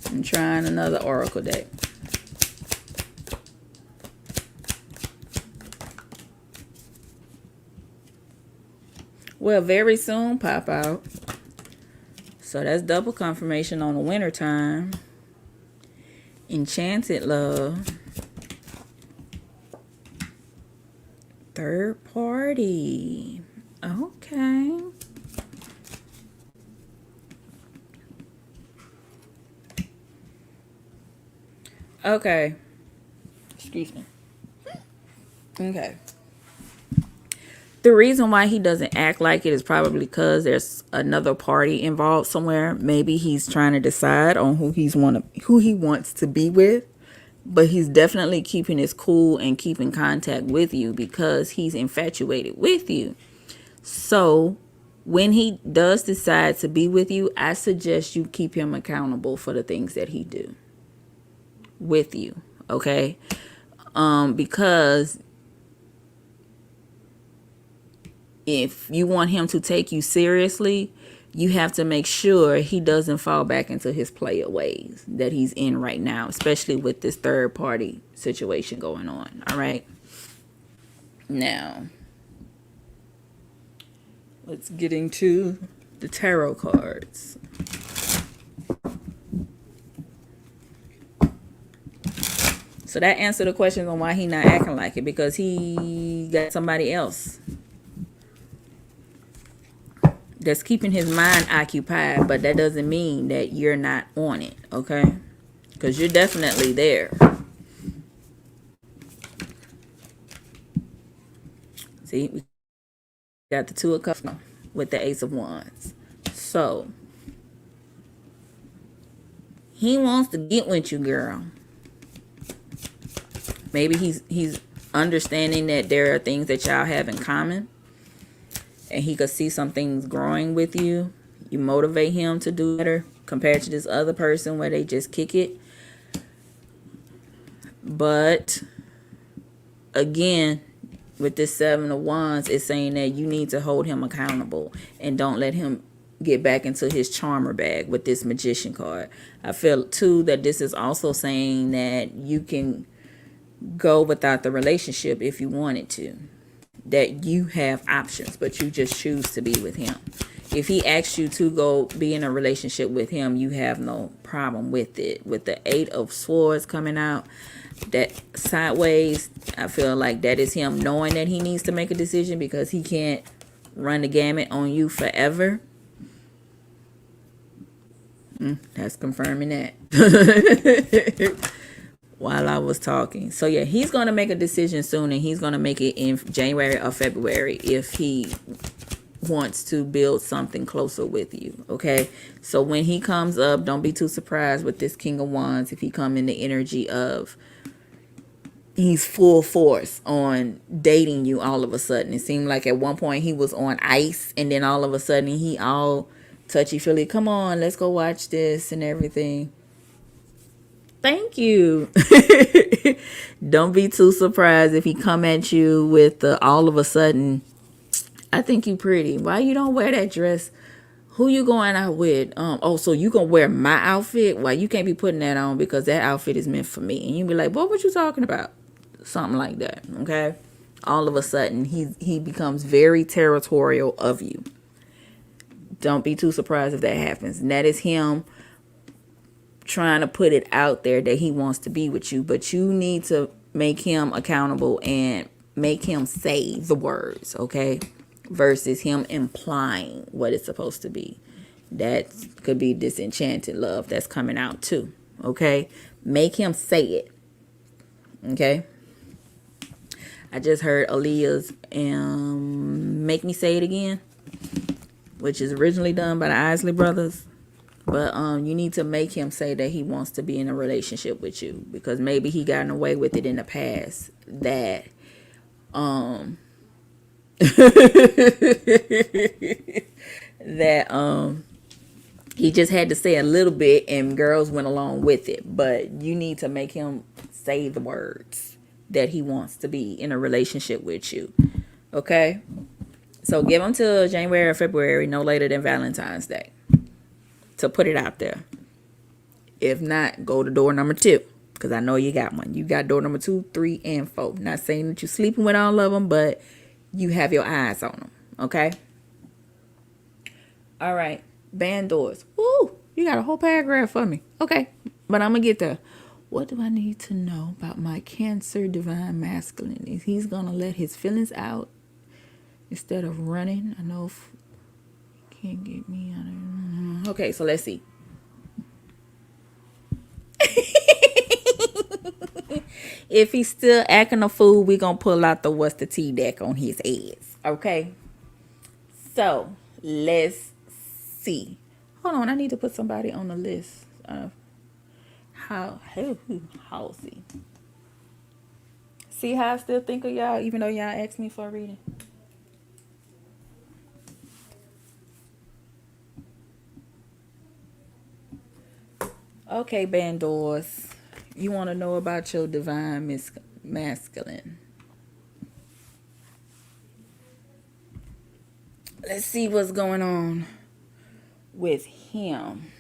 I'm trying another oracle deck. Well, very soon pop out. So that's double confirmation on the winter time. Enchanted love. Third party. Okay. Okay. Excuse me. Okay. The reason why he doesn't act like it is probably because there's another party involved somewhere. Maybe he's trying to decide on who he wants to be with, but he's definitely keeping his cool and keeping contact with you because he's infatuated with you. So when he does decide to be with you, I suggest you keep him accountable for the things that he do with you, okay? Because if you want him to take you seriously, you have to make sure he doesn't fall back into his player ways that he's in right now, especially with this third party situation going on. All right. Now, let's get into the tarot cards. So that answered the questions on why he not acting like it, because he got somebody else that's keeping his mind occupied, but that doesn't mean that you're not on it, okay? Because you're definitely there. See, we got the Two of Cups with the Ace of Wands. So he wants to get with you, girl. Maybe he's understanding that there are things that y'all have in common, and he could see some things growing with you. You motivate him to do better compared to this other person where they just kick it. But again, with this Seven of Wands, it's saying that you need to hold him accountable and don't let him get back into his charmer bag with this Magician card. I feel too that this is also saying that you can go without the relationship if you wanted to. That you have options, but you just choose to be with him. If he asks you to go be in a relationship with him, you have no problem with it. With the Eight of Swords coming out, that sideways, I feel like that is him knowing that he needs to make a decision because he can't run the gamut on you forever. That's confirming that. While I was talking. So yeah, he's going to make a decision soon, and he's going to make it in January or February if he wants to build something closer with you. Okay, so when he comes up, don't be too surprised with this King of Wands if he come in the energy of he's full force on dating you all of a sudden. It seemed like at one point he was on ice, and then all of a sudden he all touchy-feely, come on, let's go watch this and everything. Thank you. Don't be too surprised if he come at you with all of a sudden, I think you pretty. Why you don't wear that dress? Who you going out with? Oh, so you gonna wear my outfit? Why you can't be putting that on because that outfit is meant for me? And you be like, what were you talking about? Something like that. Okay. All of a sudden, he becomes very territorial of you. Don't be too surprised if that happens. And that is him trying to put it out there that he wants to be with you, but you need to make him accountable and make him say the words, okay, versus him implying what it's supposed to be. That could be disenchanted love that's coming out too, okay. Make him say it, okay. I just heard Aaliyah's Make Me Say It Again, which is originally done by the Isley Brothers. But you need to make him say that he wants to be in a relationship with you, because maybe he gotten away with it in the past that that he just had to say a little bit and girls went along with it. But you need to make him say the words that he wants to be in a relationship with you. Okay? So give him till January or February, no later than Valentine's Day, to put it out there. If not, go to door number 2, because I know you got one. You got door number 2, 3, and 4. Not saying that you're sleeping with all of them, but you have your eyes on them. Okay? All right. Band doors. Woo! You got a whole paragraph for me. Okay. But I'm going to get there. What do I need to know about my Cancer Divine Masculine? He's going to let his feelings out instead of running. I know if can't get me out of. Okay, so let's see. If he's still acting a fool, we're going to pull out the What's the Tea deck on his ass. Okay? So, let's see. Hold on, I need to put somebody on the list. Halsey. See how I still think of y'all, even though y'all asked me for a reading? Okay, Bandors. You want to know about your divine masculine. Let's see what's going on with him.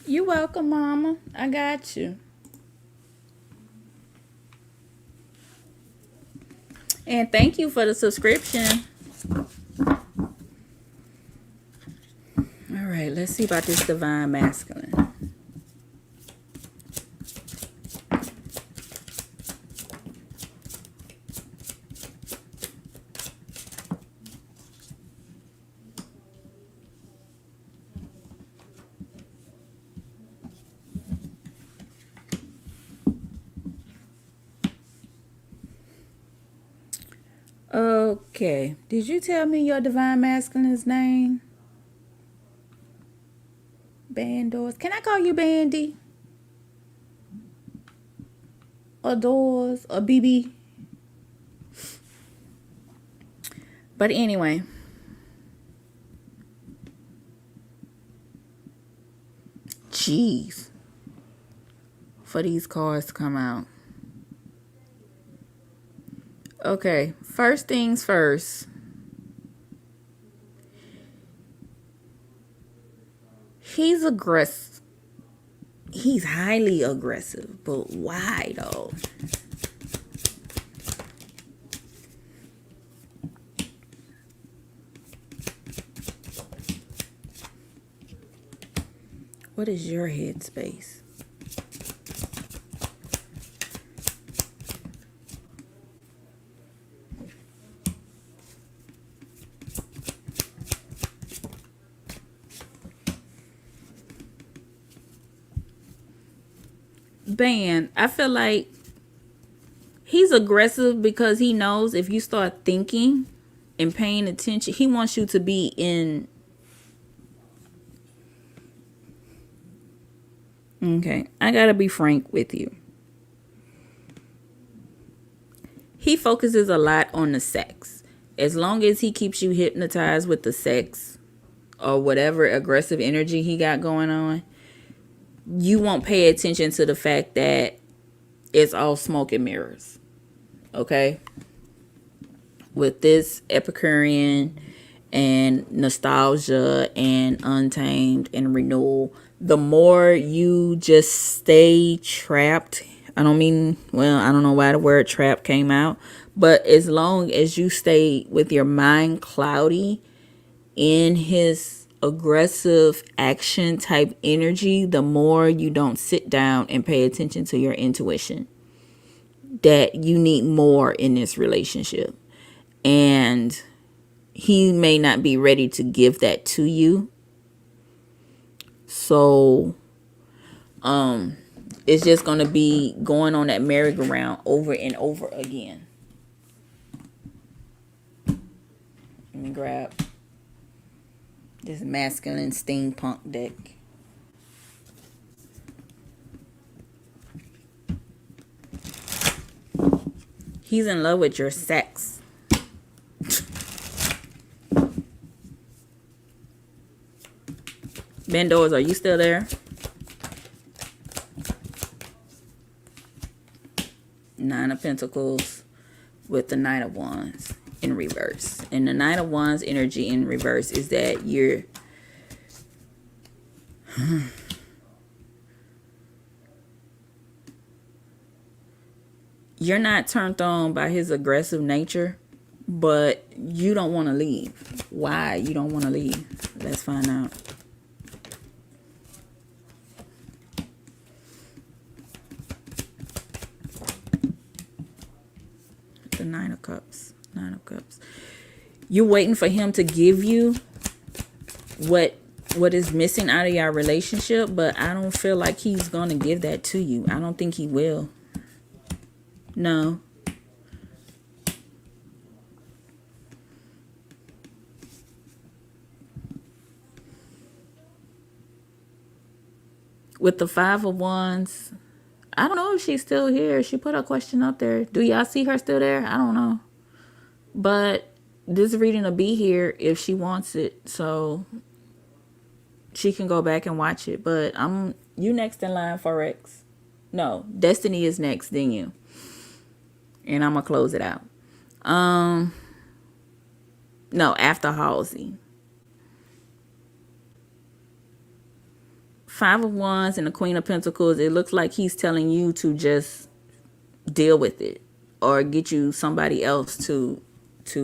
You're welcome, Mama. I got you. And thank you for the subscription. All right, let's see about this divine masculine. Okay, did you tell me your divine masculine's name? Bandors. Can I call you Bandy? Or Doors? Or BB? But anyway. Jeez. For these cards to come out. Okay, first things first. He's aggressive. He's highly aggressive, but why though? What is your headspace? band, I feel like he's aggressive because he knows if you start thinking and paying attention, he wants you to be in. Okay, I gotta be frank with you. He focuses a lot on the sex. As long as he keeps you hypnotized with the sex or whatever aggressive energy he got going on, you won't pay attention to the fact that it's all smoke and mirrors. Okay? With this Epicurean and nostalgia and untamed and renewal, the more you just stay trapped. I don't know why the word trap came out, but as long as you stay with your mind cloudy in his aggressive action type energy, the more you don't sit down and pay attention to your intuition that you need more in this relationship. And he may not be ready to give that to you. So it's just going to be going on that merry-go-round over and over again. Let me grab this masculine steampunk deck. He's in love with your sex. Ben Doors, are you still there? Nine of Pentacles with the Knight of Wands in reverse. And the Knight of Wands energy in reverse is that you're not turned on by his aggressive nature, but you don't want to leave. Why you don't want to leave? Let's find out. The Nine of Cups. Nine of Cups. You're waiting for him to give you what is missing out of your relationship, but I don't feel like he's going to give that to you. I don't think he will. No. With the Five of Wands, I don't know if she's still here. She put a question up there. Do y'all see her still there? I don't know. But this reading will be here if she wants it. So she can go back and watch it. But you next in line, Forex. No, Destiny is next, then you. And I'm going to close it out. No, after Halsey. Five of Wands and the Queen of Pentacles, it looks like he's telling you to just deal with it or get you somebody else to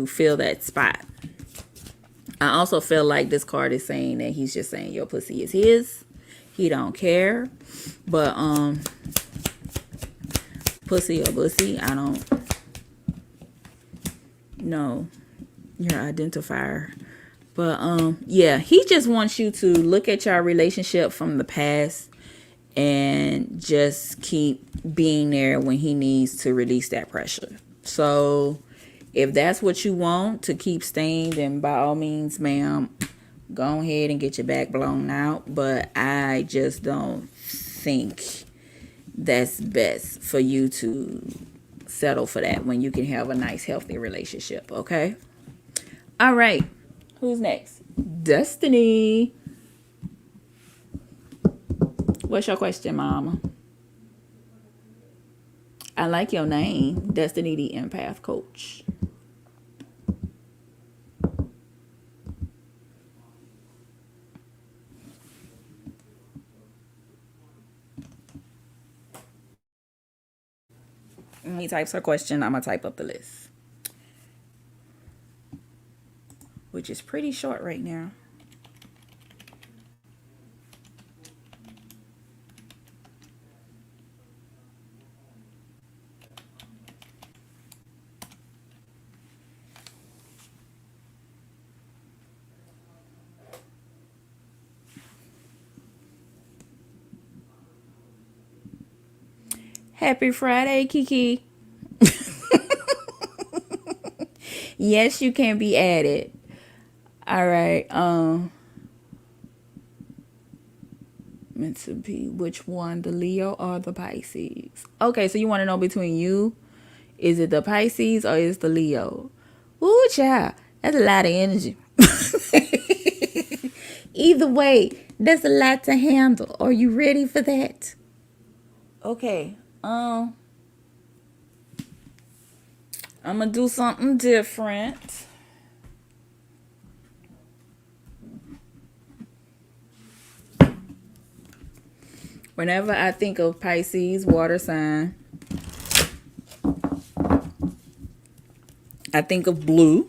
fill that spot. I also feel like this card is saying that he's just saying your pussy is his. He don't care. But pussy or bussy, I don't know your identifier. But yeah, he just wants you to look at your relationship from the past and just keep being there when he needs to release that pressure. So if that's what you want to keep staying, then by all means, ma'am, go ahead and get your back blown out. But I just don't think that's best for you to settle for that when you can have a nice, healthy relationship. Okay. All right. Who's next? Destiny. What's your question, mama? I like your name. Destiny the Empath Coach. He types her question. I'm going to type up the list, which is pretty short right now. Happy Friday, Kiki. Yes, you can be added. All right. Meant to be which one, the Leo or the Pisces? Okay, so you want to know between you, is it the Pisces or is it the Leo? Ooh, child, that's a lot of energy. Either way, that's a lot to handle. Are you ready for that? Okay. I'm gonna do something different. Whenever I think of Pisces, water sign, I think of blue.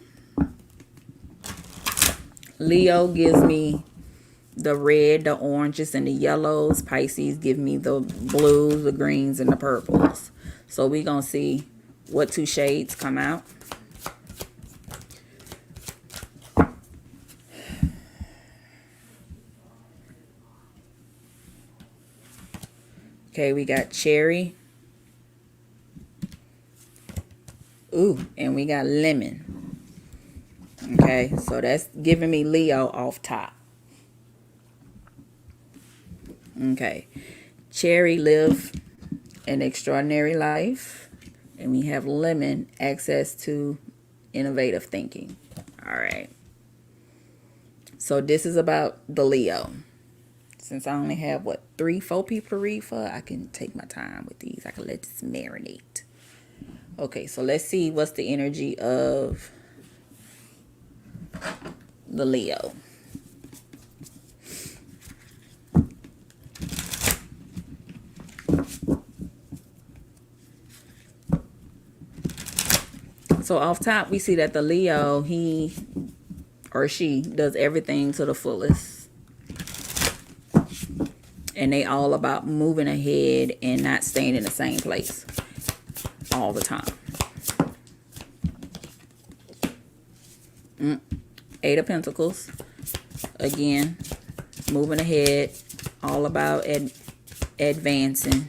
Leo gives me the red, the oranges, and the yellows. Pisces give me the blues, the greens, and the purples. So we're going to see what two shades come out. Okay, we got cherry. Ooh, and we got lemon. Okay, so that's giving me Leo off top. Okay, cherry, live an extraordinary life. And we have lemon, access to innovative thinking. All right. So this is about the Leo. Since I only have, 3-4 people to read for, I can take my time with these. I can let this marinate. Okay, so let's see what's the energy of the Leo. So off top, we see that the Leo, he or she does everything to the fullest. And they all about moving ahead and not staying in the same place all the time. Eight of Pentacles. Again, moving ahead, all about advancing.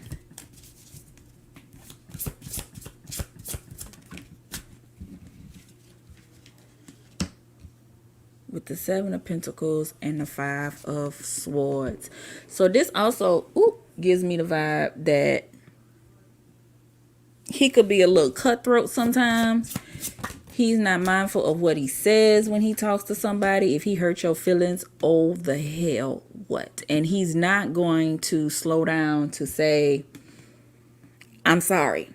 With the Seven of Pentacles and the Five of Swords. So this also gives me the vibe that he could be a little cutthroat sometimes. He's not mindful of what he says when he talks to somebody. If he hurts your feelings, oh the hell what? And he's not going to slow down to say, I'm sorry,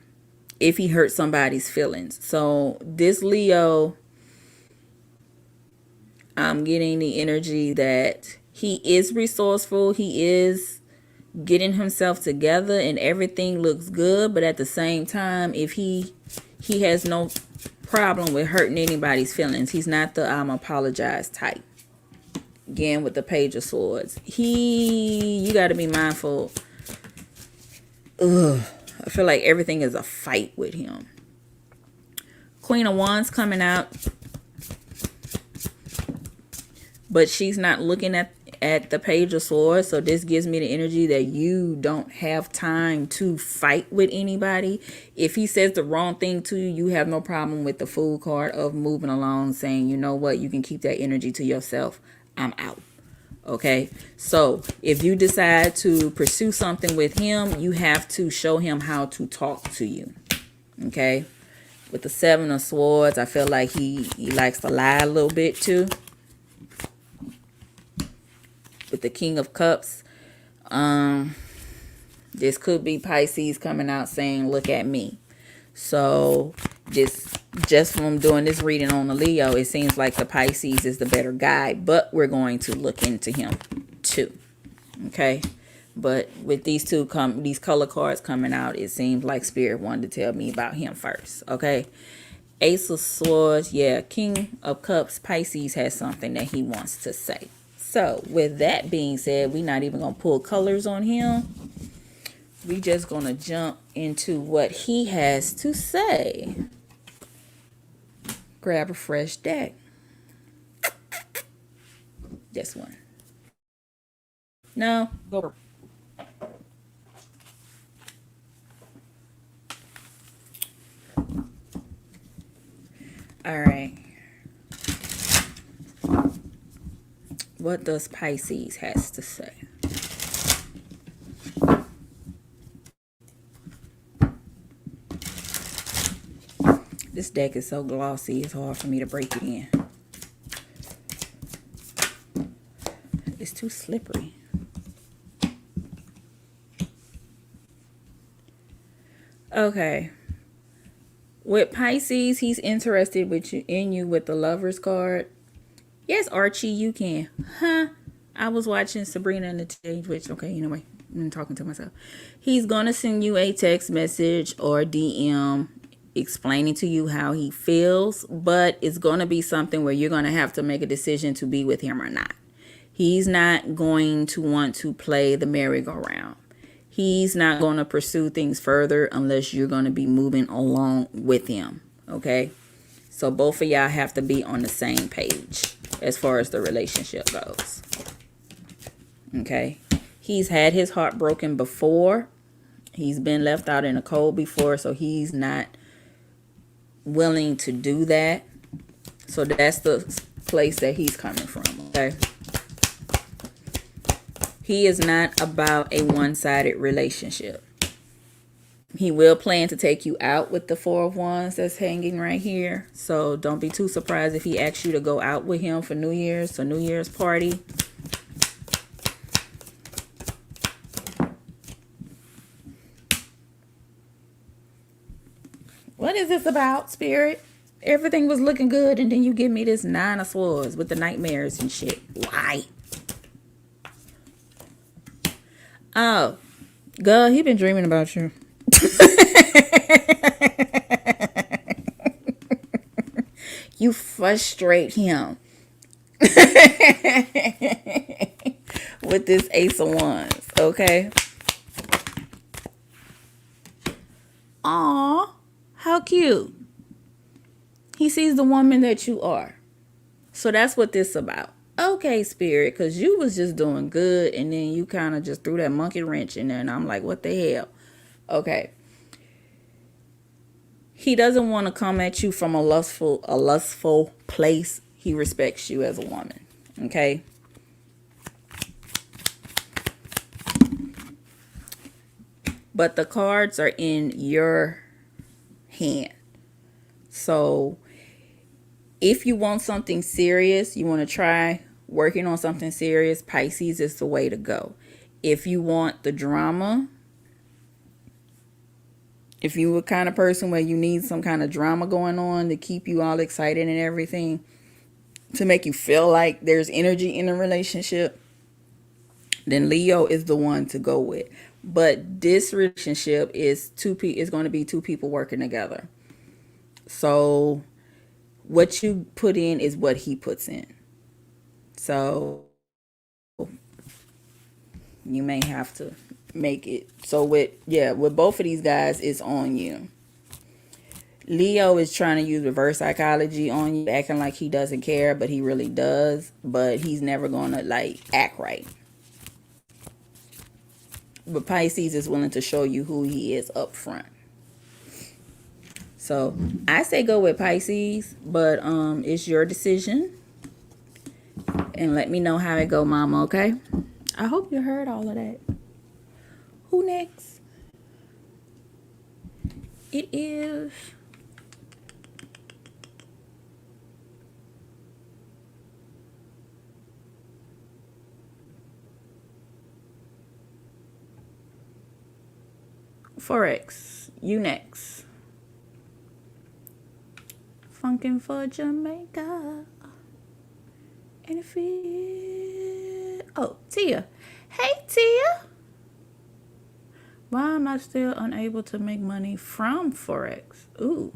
if he hurts somebody's feelings. So this Leo, I'm getting the energy that he is resourceful. He is getting himself together and everything looks good. But at the same time, if he has no problem with hurting anybody's feelings. He's not the apologize type. Again, with the Page of Swords. You got to be mindful. I feel like everything is a fight with him. Queen of Wands coming out. But she's not looking at the Page of Swords. So this gives me the energy that you don't have time to fight with anybody. If he says the wrong thing to you, you have no problem with the Fool card of moving along, saying, you know what, you can keep that energy to yourself. I'm out. Okay, so if you decide to pursue something with him, you have to show him how to talk to you. Okay, with the Seven of Swords, I feel like he likes to lie a little bit too. With the King of Cups, this could be Pisces coming out saying, look at me. So just from doing this reading on the Leo, it seems like the Pisces is the better guide, but we're going to look into him too. Okay, but with these color cards coming out, it seems like Spirit wanted to tell me about him first. Okay, Ace of Swords, yeah, King of Cups, Pisces has something that he wants to say. So with that being said, we're not even going to pull colors on him. We just going to jump into what he has to say. Grab a fresh deck. This one. No, go. All right. What does Pisces has to say? This deck is so glossy, it's hard for me to break it in. It's too slippery. Okay. With Pisces, he's interested in you with the Lover's card. Yes, Archie, you can. Huh? I was watching Sabrina and the Teenage Witch. Okay, anyway, I'm talking to myself. He's going to send you a text message or DM explaining to you how he feels, but it's going to be something where you're going to have to make a decision to be with him or not. He's not going to want to play the merry-go-round. He's not going to pursue things further unless you're going to be moving along with him. Okay? So both of y'all have to be on the same page as far as the relationship goes. Okay? He's had his heart broken before. He's been left out in the cold before, so he's not willing to do that. So that's the place that he's coming from. Okay? He is not about a one-sided relationship. He will plan to take you out with the Four of Wands that's hanging right here. So don't be too surprised if he asks you to go out with him for New Year's, so New Year's party. What is this about, Spirit? Everything was looking good and then you give me this Nine of Swords with the nightmares and shit. Why? Oh, God, he been dreaming about you. You frustrate him with this Ace of Wands, okay? Aw, how cute. He sees the woman that you are. So that's what this is about. Okay, Spirit, because you was just doing good and then you kind of just threw that monkey wrench in there and I'm like, what the hell? Okay. He doesn't want to come at you from a lustful place. He respects you as a woman. Okay. But the cards are in your hand. So if you want something serious, you want to try working on something serious, Pisces is the way to go. If you want the drama, if you were kind of person where you need some kind of drama going on to keep you all excited and everything, to make you feel like there's energy in a relationship, then Leo is the one to go with. But this relationship is going to be two people working together. So what you put in is what he puts in. So you may have to make it. So with both of these guys, it's on you. Leo is trying to use reverse psychology on you, acting like he doesn't care, but he really does. But he's never going to like act right. But Pisces is willing to show you who he is up front. So I say go with Pisces, but it's your decision. And let me know how it go, Mama, okay? I hope you heard all of that. Who next? It is Forex. You next. Funkin' for Jamaica. And if it... Oh, Tia. Hey, Tia. Why am I still unable to make money from Forex? Ooh.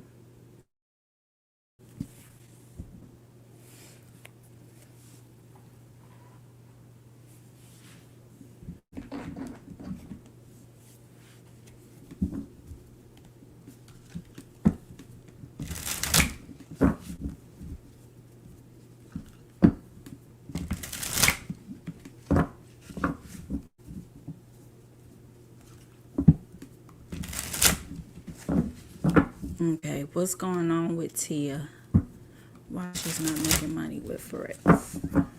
Okay, what's going on with Tia? Why she's not making money with Forex?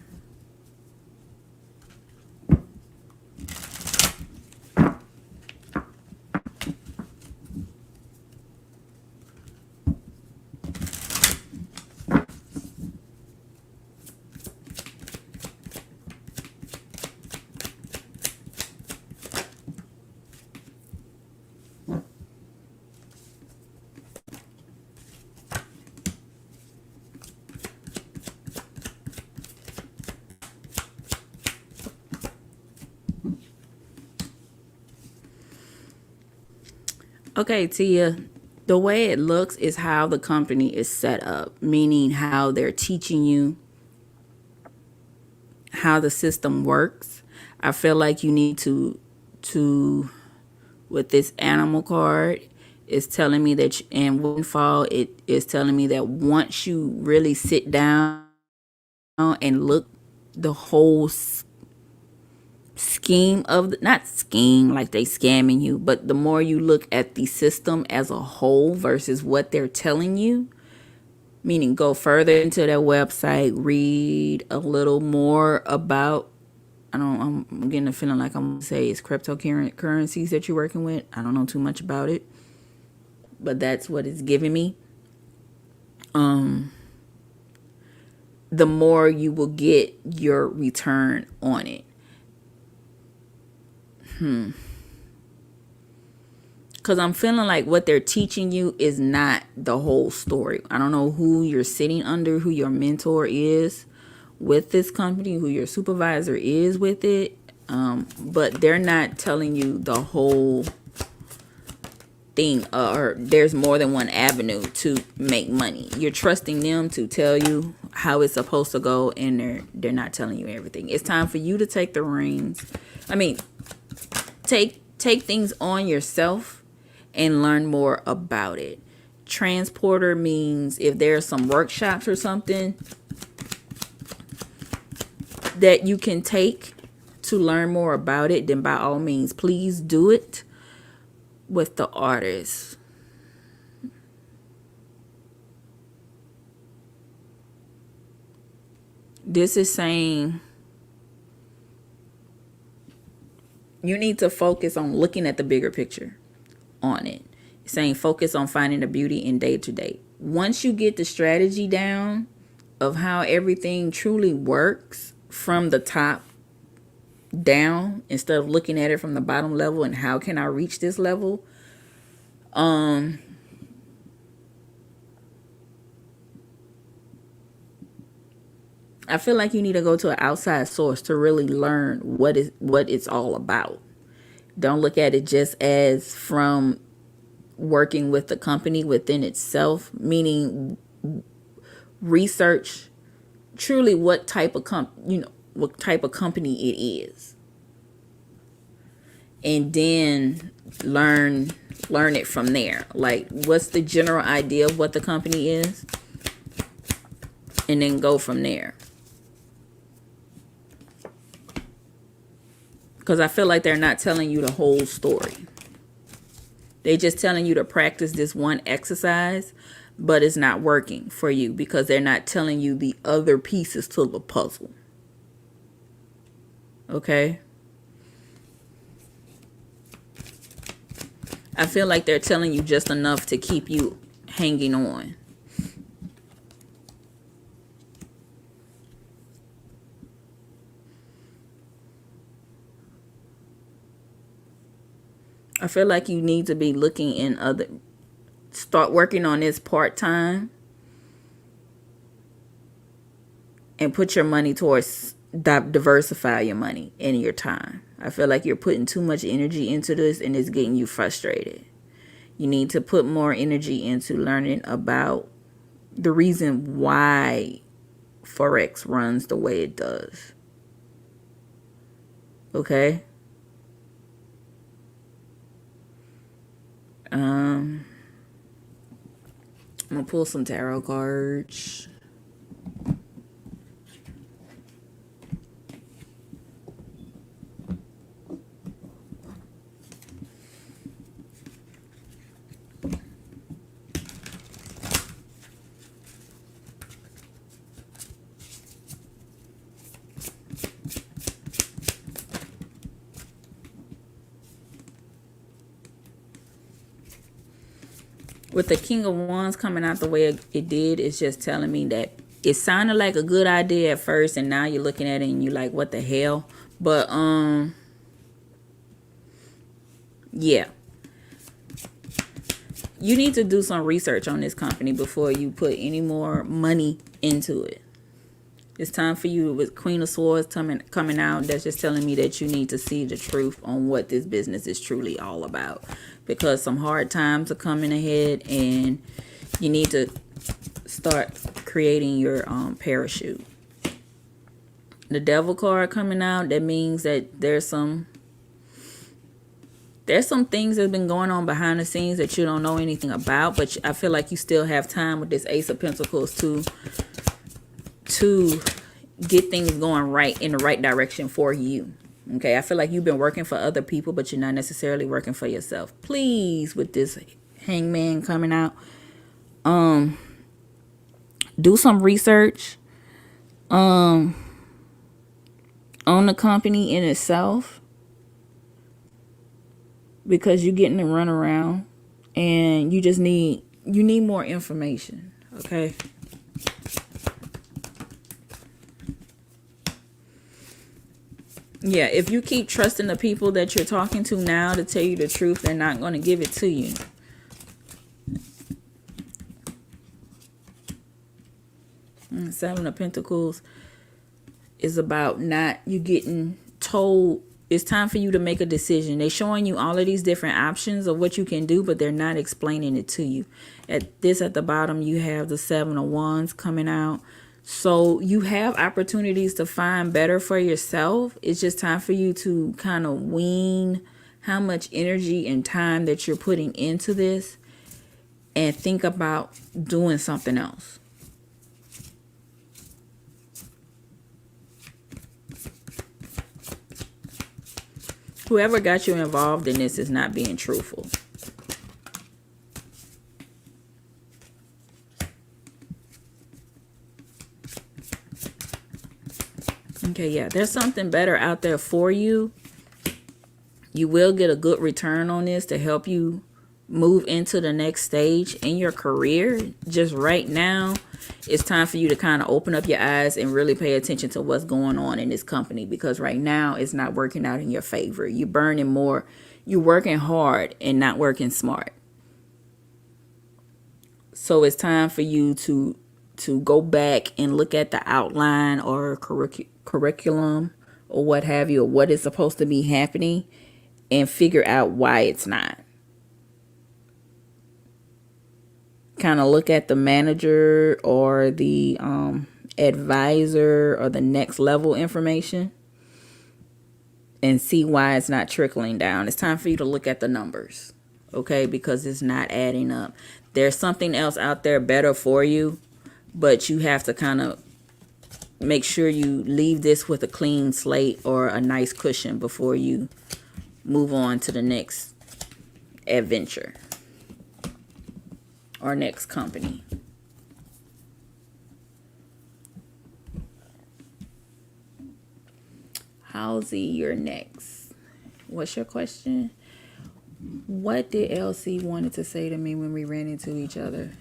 Okay, Tia, the way it looks is how the company is set up, meaning how they're teaching you how the system works. I feel like you need to with this animal card, it's telling me that in Windfall, it is telling me that once you really sit down and look the whole scheme of not scheme like they scamming you, but the more you look at the system as a whole versus what they're telling you, meaning go further into their website, read a little more about, I'm getting a feeling like I'm going to say it's cryptocurrencies that you're working with. I don't know too much about it, but that's what it's giving me. The more you will get your return on it. Because I'm feeling like what they're teaching you is not the whole story. I don't know who you're sitting under, who your mentor is with this company, who your supervisor is with it. But they're not telling you the whole thing, or there's more than one avenue to make money. You're trusting them to tell you how it's supposed to go, and they're not telling you everything. It's time for you to take the reins. I mean, take things on yourself and learn more about it. Transporter means if there's some workshops or something that you can take to learn more about it, then by all means, please do it with the artist. This is saying you need to focus on looking at the bigger picture on it. It's saying focus on finding the beauty in day to day. Once you get the strategy down of how everything truly works from the top down, instead of looking at it from the bottom level and how can I reach this level, I feel like you need to go to an outside source to really learn what it's all about. Don't look at it just as from working with the company within itself, meaning research truly what type of what type of company it is, and then learn it from there. Like, what's the general idea of what the company is, and then go from there. Because I feel like they're not telling you the whole story. They're just telling you to practice this one exercise, but it's not working for you because they're not telling you the other pieces to the puzzle. Okay? I feel like they're telling you just enough to keep you hanging on. I feel like you need to be looking in start working on this part-time and put your money towards diversify your money and your time. I feel like you're putting too much energy into this and it's getting you frustrated. You need to put more energy into learning about the reason why Forex runs the way it does. Okay? I'm gonna pull some tarot cards. With the King of Wands coming out the way it did, it's just telling me that it sounded like a good idea at first, and now you're looking at it and you're like, what the hell? But yeah, you need to do some research on this company before you put any more money into it. It's time for you with Queen of Swords coming out. That's just telling me that you need to see the truth on what this business is truly all about, because some hard times are coming ahead and you need to start creating your parachute. The Devil card coming out, that means that there's some things that's been going on behind the scenes that you don't know anything about, but I feel like you still have time with this Ace of Pentacles to get things going right in the right direction for you. Okay, I feel like you've been working for other people, but you're not necessarily working for yourself. Please, with this Hangman coming out, do some research on the company in itself, because you're getting a runaround and you need more information. Okay. Yeah, if you keep trusting the people that you're talking to now to tell you the truth, they're not going to give it to you. Seven of Pentacles is about not you getting told it's time for you to make a decision. They're showing you all of these different options of what you can do, but they're not explaining it to you. At the bottom, you have the Seven of Wands coming out. So you have opportunities to find better for yourself. It's just time for you to kind of wean how much energy and time that you're putting into this and think about doing something else. Whoever got you involved in this is not being truthful. Okay, yeah, there's something better out there for you. You will get a good return on this to help you move into the next stage in your career. Just right now, it's time for you to kind of open up your eyes and really pay attention to what's going on in this company, because right now it's not working out in your favor. You're burning more. You're working hard and not working smart. So it's time for you to go back and look at the outline or curriculum or what have you, or what is supposed to be happening, and figure out why it's not. Kind of look at the manager or the advisor or the next level information and see why it's not trickling down. It's time for you to look at the numbers, okay? Because it's not adding up. There's something else out there better for you, but you have to kind of make sure you leave this with a clean slate or a nice cushion before you move on to the next adventure or next company. How's your next? What's your question? What did LC wanted to say to me when we ran into each other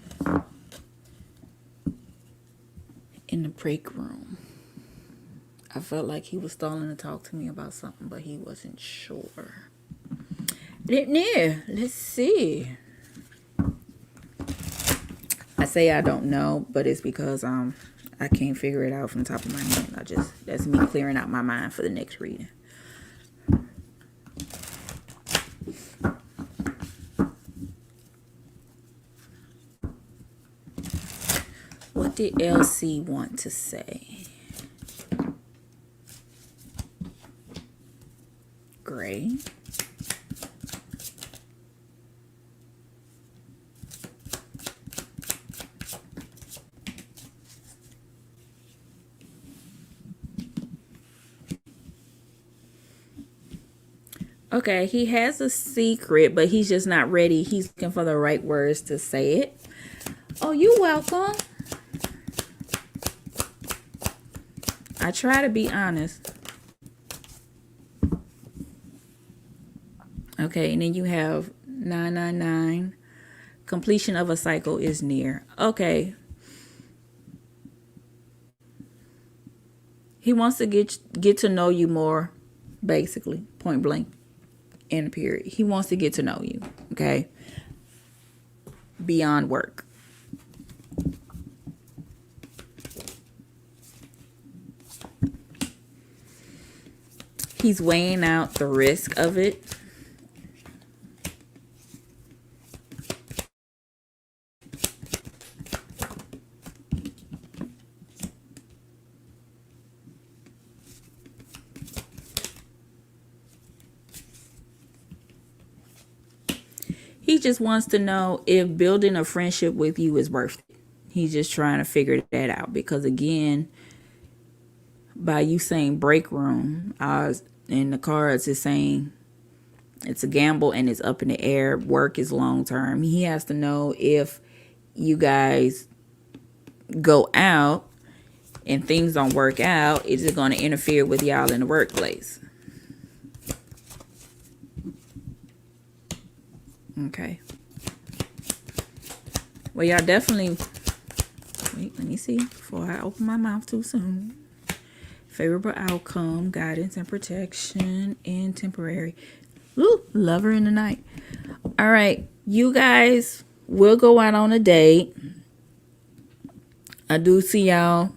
in the break room? I felt like he was stalling to talk to me about something, but he wasn't sure. Yeah, let's see. I say I don't know, but it's because I can't figure it out from the top of my head. That's me clearing out my mind for the next reading. What did LC want to say? Gray. Okay, he has a secret, but he's just not ready. He's looking for the right words to say it. Oh, you're welcome. I try to be honest. Okay, and then you have 999 Completion of a cycle is near. Okay. He wants to get to know you more, basically, point blank, in a period. He wants to get to know you, okay? Beyond work. He's weighing out the risk of it. He just wants to know if building a friendship with you is worth it. He's just trying to figure that out because, again, by you saying break room, in the cards is saying it's a gamble and it's up in the air. Work is long term. He has to know if you guys go out and things don't work out, is it going to interfere with y'all in the workplace? Okay. Well, y'all definitely... Wait, let me see before I open my mouth too soon. Favorable outcome, guidance and protection, and temporary. Ooh, lover in the night. All right. You guys will go out on a date. I do see y'all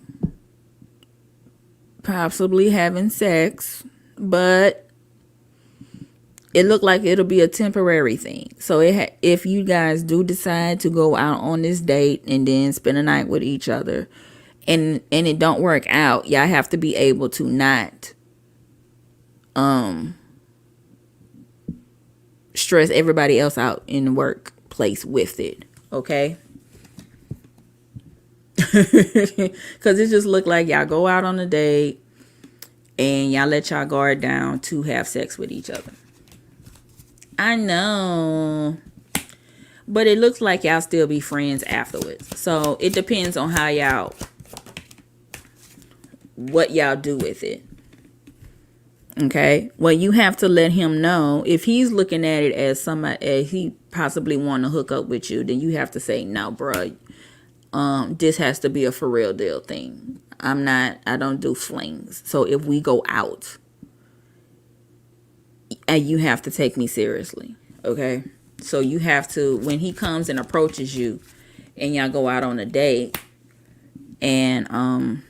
possibly having sex, but it looked like it'll be a temporary thing. So if you guys do decide to go out on this date and then spend a night with each other and it don't work out, y'all have to be able to not stress everybody else out in the workplace with it. Okay? Because it just looked like y'all go out on a date and y'all let y'all guard down to have sex with each other. I know. But it looks like y'all still be friends afterwards. So it depends on how what y'all do with it. Okay? Well, you have to let him know. If he's looking at it as somebody, as he possibly want to hook up with you, then you have to say, no, bro. This has to be a for real deal thing. I don't do flings. So if we go out, and you have to take me seriously, okay? So you have to, when he comes and approaches you and y'all go out on a date and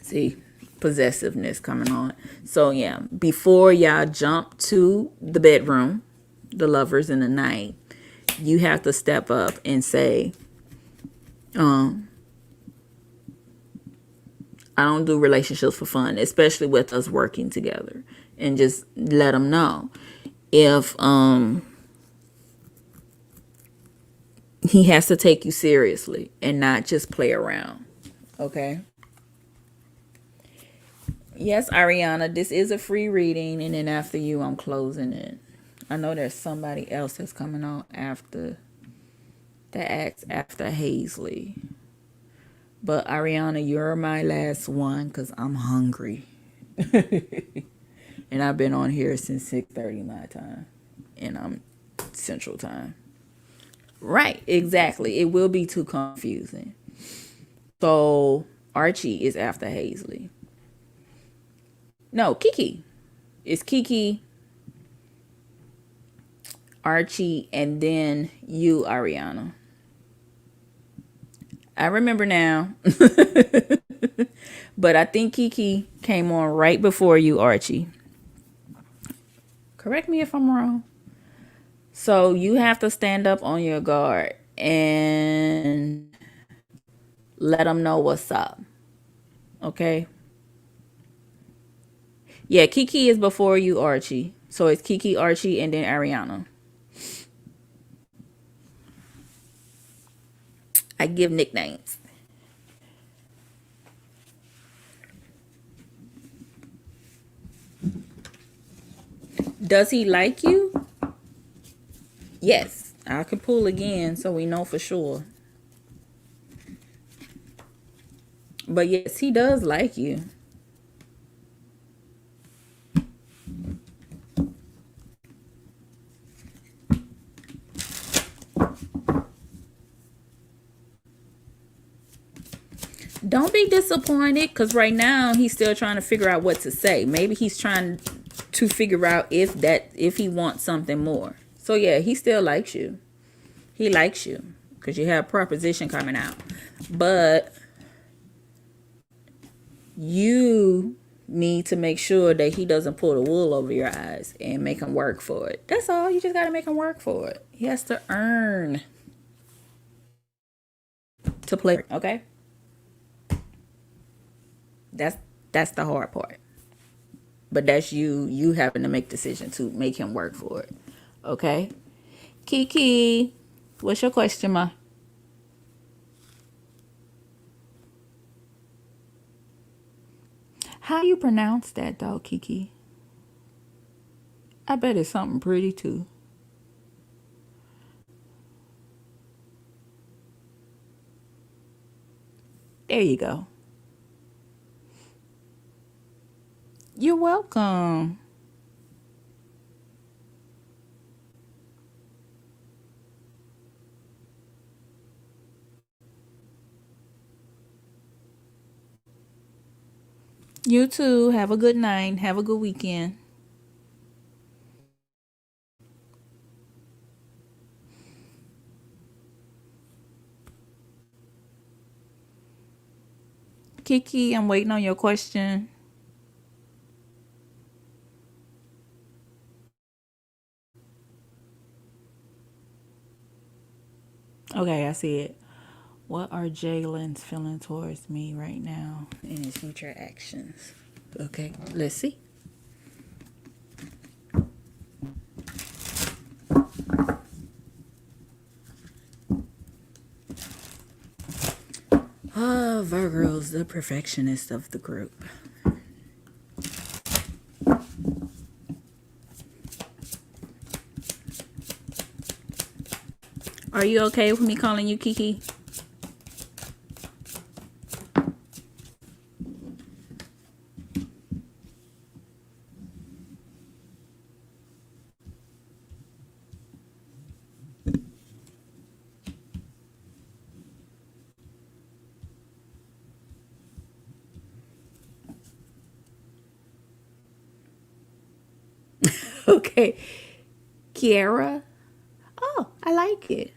see, possessiveness coming on. So yeah, before y'all jump to the bedroom, the lovers in the night, you have to step up and say, I don't do relationships for fun, especially with us working together. And just let them know if he has to take you seriously and not just play around. Okay? Yes, Ariana, this is a free reading, and then after you, I'm closing it. I know there's somebody else that's coming on after that acts after Hazley. But Ariana, you're my last one because I'm hungry. And I've been on here since 6:30 my time. And I'm Central Time. Right, exactly. It will be too confusing. So Archie is after Hazley. No, Kiki. It's Kiki, Archie, and then you, Ariana. I remember now. But I think Kiki came on right before you, Archie. Correct me if I'm wrong. So you have to stand up on your guard and let them know what's up. Okay? Yeah, Kiki is before you, Archie. So it's Kiki, Archie, and then Ariana. I give nicknames. Does he like you? Yes. I can pull again so we know for sure. But yes, he does like you. Don't be disappointed, because right now he's still trying to figure out what to say. Maybe he's trying to figure out if he wants something more. So yeah, he still likes you. He likes you because you have proposition coming out. But you need to make sure that he doesn't pull the wool over your eyes and make him work for it. That's all. You just got to make him work for it. He has to earn to play. Okay? That's the hard part. But that's you having to make decision to make him work for it. Okay? Kiki, what's your question, ma? How you pronounce that, though, Kiki? I bet it's something pretty, too. There you go. You're welcome. You too. Have a good night. Have a good weekend. Kiki, I'm waiting on your question. Okay, I see it. What are Jalen's feeling towards me right now in his future actions? Okay, let's see. Virgo's the perfectionist of the group. Are you okay with me calling you Kiki? Okay. Kiara? Oh, I like it.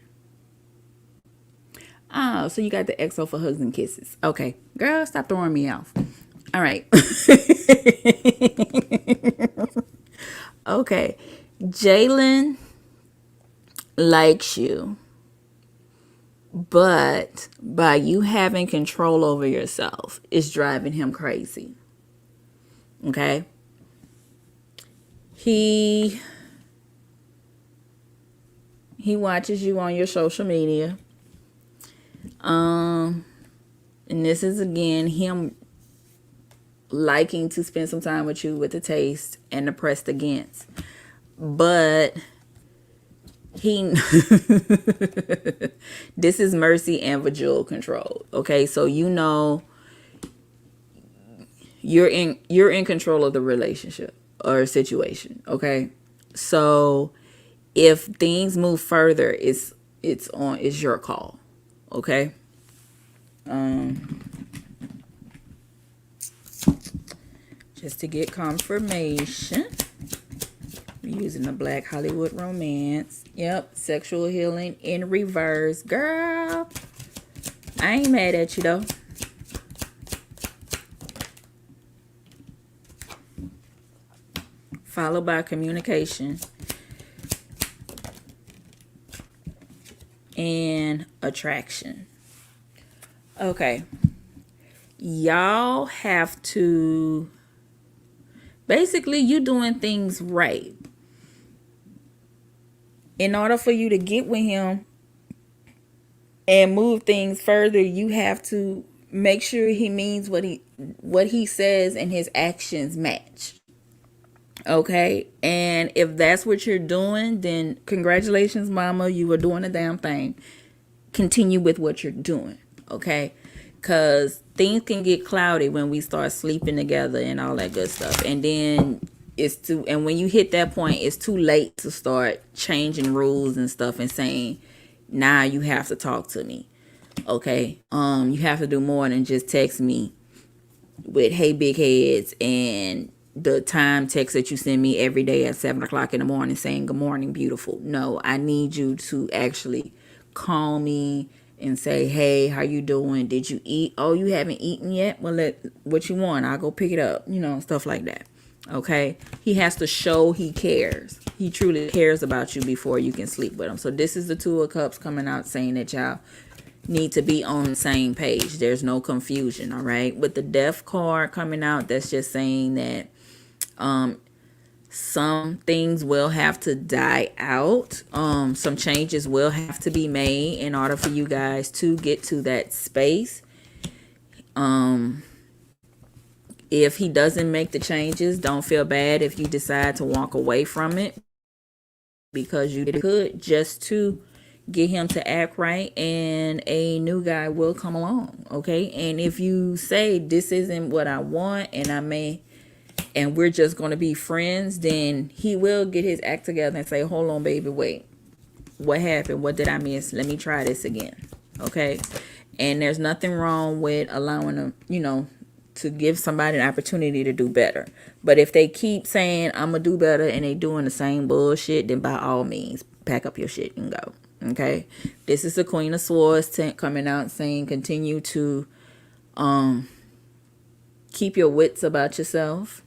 Oh, so you got the XO for hugs and kisses. Okay. Girl, stop throwing me off. All right. Okay. Jalen likes you, but by you having control over yourself is driving him crazy. Okay? He watches you on your social media. And this is again him liking to spend some time with you with the taste and the pressed against. But he this is mercy and visual control. Okay, so you know you're in control of the relationship or situation. Okay, so if things move further, it's your call. Okay. Just to get confirmation, we're using the Black Hollywood Romance. Yep, sexual healing in reverse. Girl, I ain't mad at you though. Followed by communication and attraction. Okay. Y'all have to basically you doing things right. In order for you to get with him and move things further, you have to make sure he means what he says and his actions match. Okay? And if that's what you're doing, then congratulations, mama, you were doing a damn thing. Continue with what you're doing. Okay? Because things can get cloudy when we start sleeping together and all that good stuff. And then and when you hit that point, it's too late to start changing rules and stuff and saying, nah, you have to talk to me. Okay. You have to do more than just text me with hey big heads and the time text that you send me every day at 7 o'clock in the morning saying good morning beautiful. No, I need you to actually call me and say, hey, how you doing? Did you eat? Oh, you haven't eaten yet? Well, what you want? I'll go pick it up. Stuff like that. Okay. He has to show he cares. He truly cares about you before you can sleep with him. So this is the Two of Cups coming out saying that y'all need to be on the same page. There's no confusion. All right. With the Death card coming out, that's just saying that some things will have to die out. Some changes will have to be made in order for you guys to get to that space. If he doesn't make the changes, don't feel bad if you decide to walk away from it, because you could, just to get him to act right, and a new guy will come along. Okay. And if you say this isn't what I want and we're just going to be friends, then he will get his act together and say, hold on, baby, wait, what happened? What did I miss? Let me try this again. Okay. And there's nothing wrong with allowing them, to give somebody an opportunity to do better. But if they keep saying, I'm going to do better, and they doing the same bullshit, then by all means, pack up your shit and go. Okay. This is the Queen of Swords coming out saying, continue to keep your wits about yourself.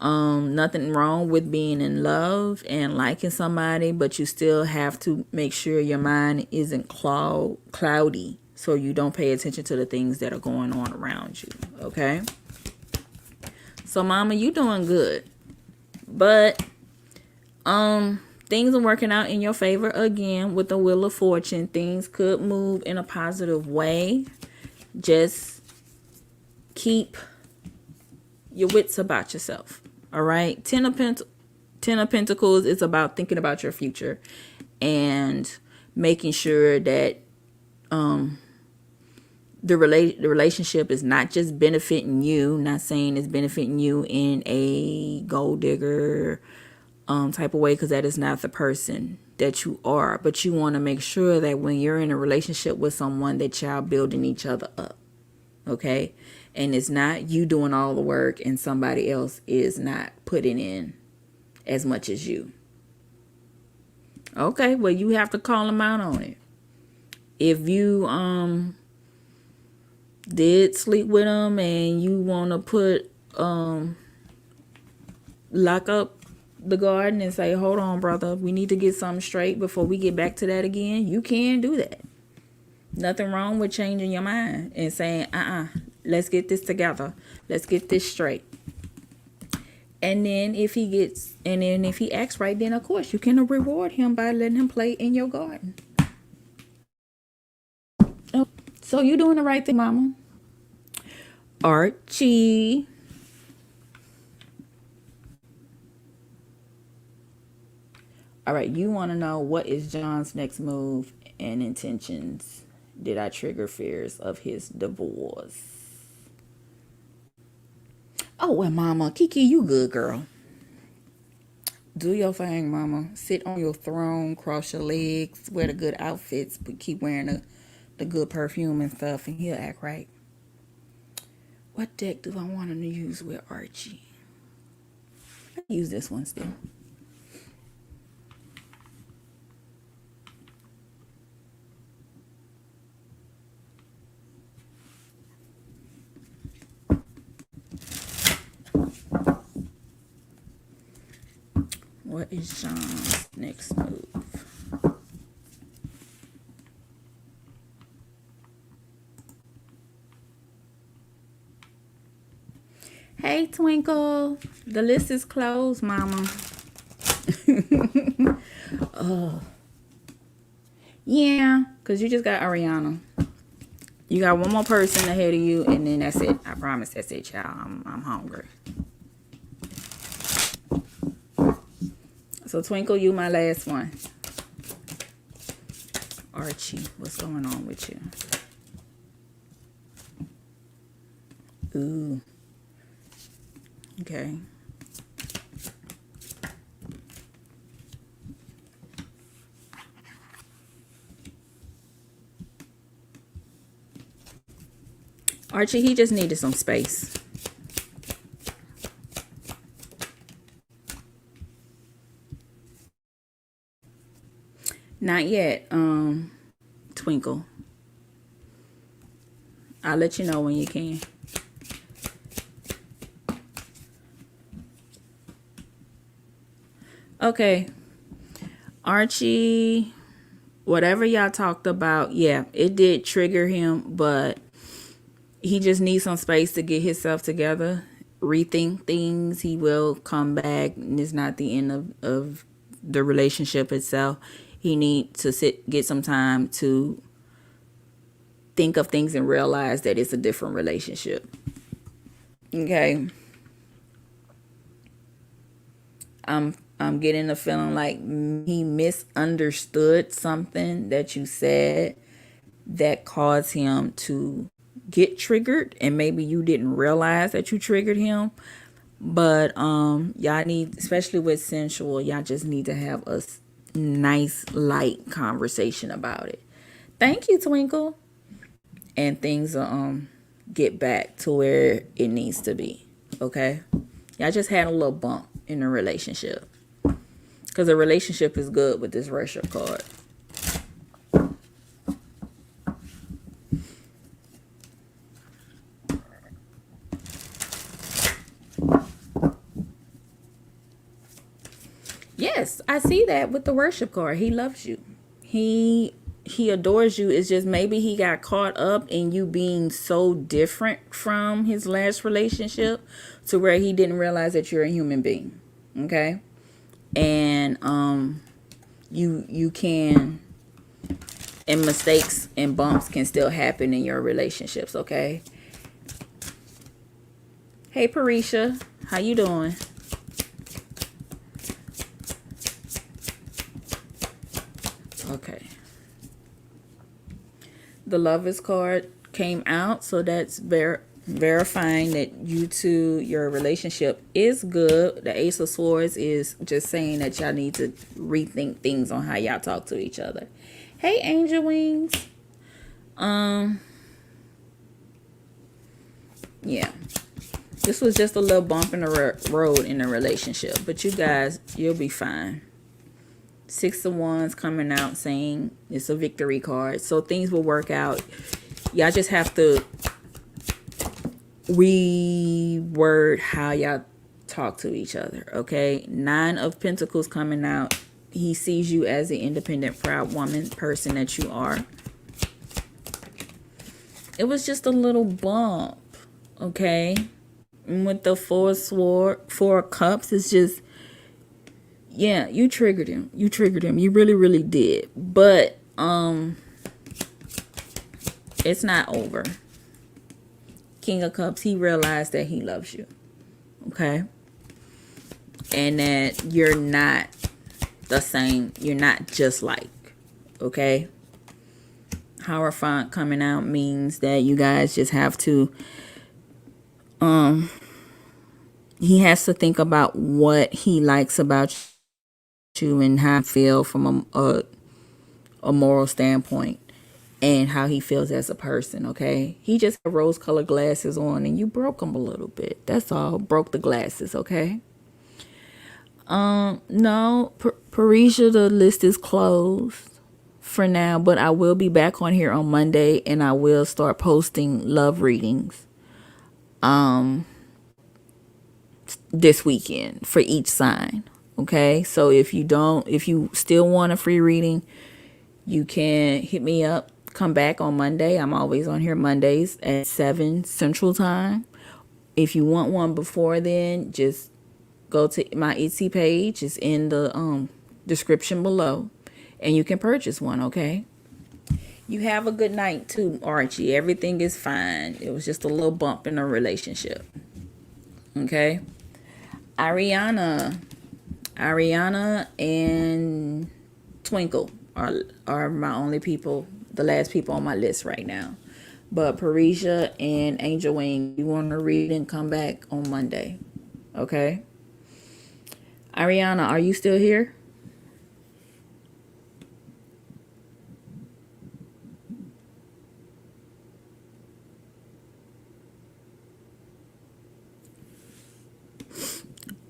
Nothing wrong with being in love and liking somebody, but you still have to make sure your mind isn't cloudy, so you don't pay attention to the things that are going on around you. Okay. So mama, you doing good, but things are working out in your favor again with the Wheel of Fortune. Things could move in a positive way. Just keep your wits about yourself. All right. Ten of Pentacles is about thinking about your future and making sure that the relationship is not just benefiting you. Not saying it's benefiting you in a gold digger type of way, because that is not the person that you are. But you want to make sure that when you're in a relationship with someone, that y'all building each other up. Okay. And it's not you doing all the work and somebody else is not putting in as much as you. Okay, well, you have to call them out on it. If you did sleep with them and you want to put lock up the garden and say, hold on, brother, we need to get something straight before we get back to that again, you can do that. Nothing wrong with changing your mind and saying, let's get this together. Let's get this straight. And then if he acts right, then of course you can reward him by letting him play in your garden. Oh, so you're doing the right thing, mama. Archie. All right, you want to know what is John's next move and intentions? Did I trigger fears of his divorce? Oh, well, mama, Kiki, you good, girl. Do your thing, mama. Sit on your throne, cross your legs, wear the good outfits, but keep wearing the good perfume and stuff, and he'll act right. What deck do I want him to use with Archie? I use this one still. What is John's next move? Hey, Twinkle. The list is closed, mama. Oh. Yeah, because you just got Ariana. You got one more person ahead of you, and then that's it. I promise that's it, y'all. I'm hungry. So, Twinkle, you my last one. Archie, what's going on with you? Ooh. Okay. Archie, he just needed some space. Not yet, Twinkle. I'll let you know when you can. Okay. Archie, whatever y'all talked about, yeah, it did trigger him, but he just needs some space to get himself together, rethink things. He will come back, and it's not the end of the relationship itself. He needs to get some time to think of things and realize that it's a different relationship. Okay. I'm getting the feeling like he misunderstood something that you said that caused him to get triggered, and maybe you didn't realize that you triggered him. But y'all need, especially with sensual, y'all just need to have a nice light conversation about it. Thank you, Twinkle. And things will get back to where it needs to be. Okay? Y'all just had a little bump in the relationship. Because the relationship is good with this worship card. Yes, I see that with the worship card. He loves you. He adores you. It's just maybe he got caught up in you being so different from his last relationship to where he didn't realize that you're a human being. Okay? And you can, and mistakes and bumps can still happen in your relationships, okay? Hey Parisha, how you doing? Okay. The Lovers card came out, so that's verifying that you two, your relationship is good. The Ace of Swords is just saying that y'all need to rethink things on how y'all talk to each other. Hey Angel Wings. Yeah. This was just a little bump in the road in the relationship, but you guys, you'll be fine. 6 of Wands coming out saying it's a victory card. So things will work out. Y'all just have to reword how y'all talk to each other, okay? 9 of Pentacles coming out. He sees you as the independent, proud woman person that you are. It was just a little bump, okay? And with the 4 of Cups, it's just, yeah, you triggered him. You triggered him. You really, really did. But it's not over. King of Cups, he realized that he loves you. Okay? And that you're not the same. You're not just like. Okay? Hierophant coming out means that you guys just have to he has to think about what he likes about you and how he feel from a moral standpoint and how he feels as a person, okay? He just had rose-colored glasses on and you broke them a little bit. That's all. Broke the glasses, okay? No, Parisia, the list is closed for now, but I will be back on here on Monday and I will start posting love readings this weekend for each sign. Okay, so if you still want a free reading, you can hit me up. Come back on Monday. I'm always on here Mondays at 7 Central Time. If you want one before then, just go to my Etsy page. It's in the description below, and you can purchase one. Okay. You have a good night too, Archie. Everything is fine. It was just a little bump in a relationship. Okay. Ariana and Twinkle are my only people, the last people on my list right now. But Parisia and Angel Wing, you want to read and come back on Monday. Okay? Ariana, are you still here?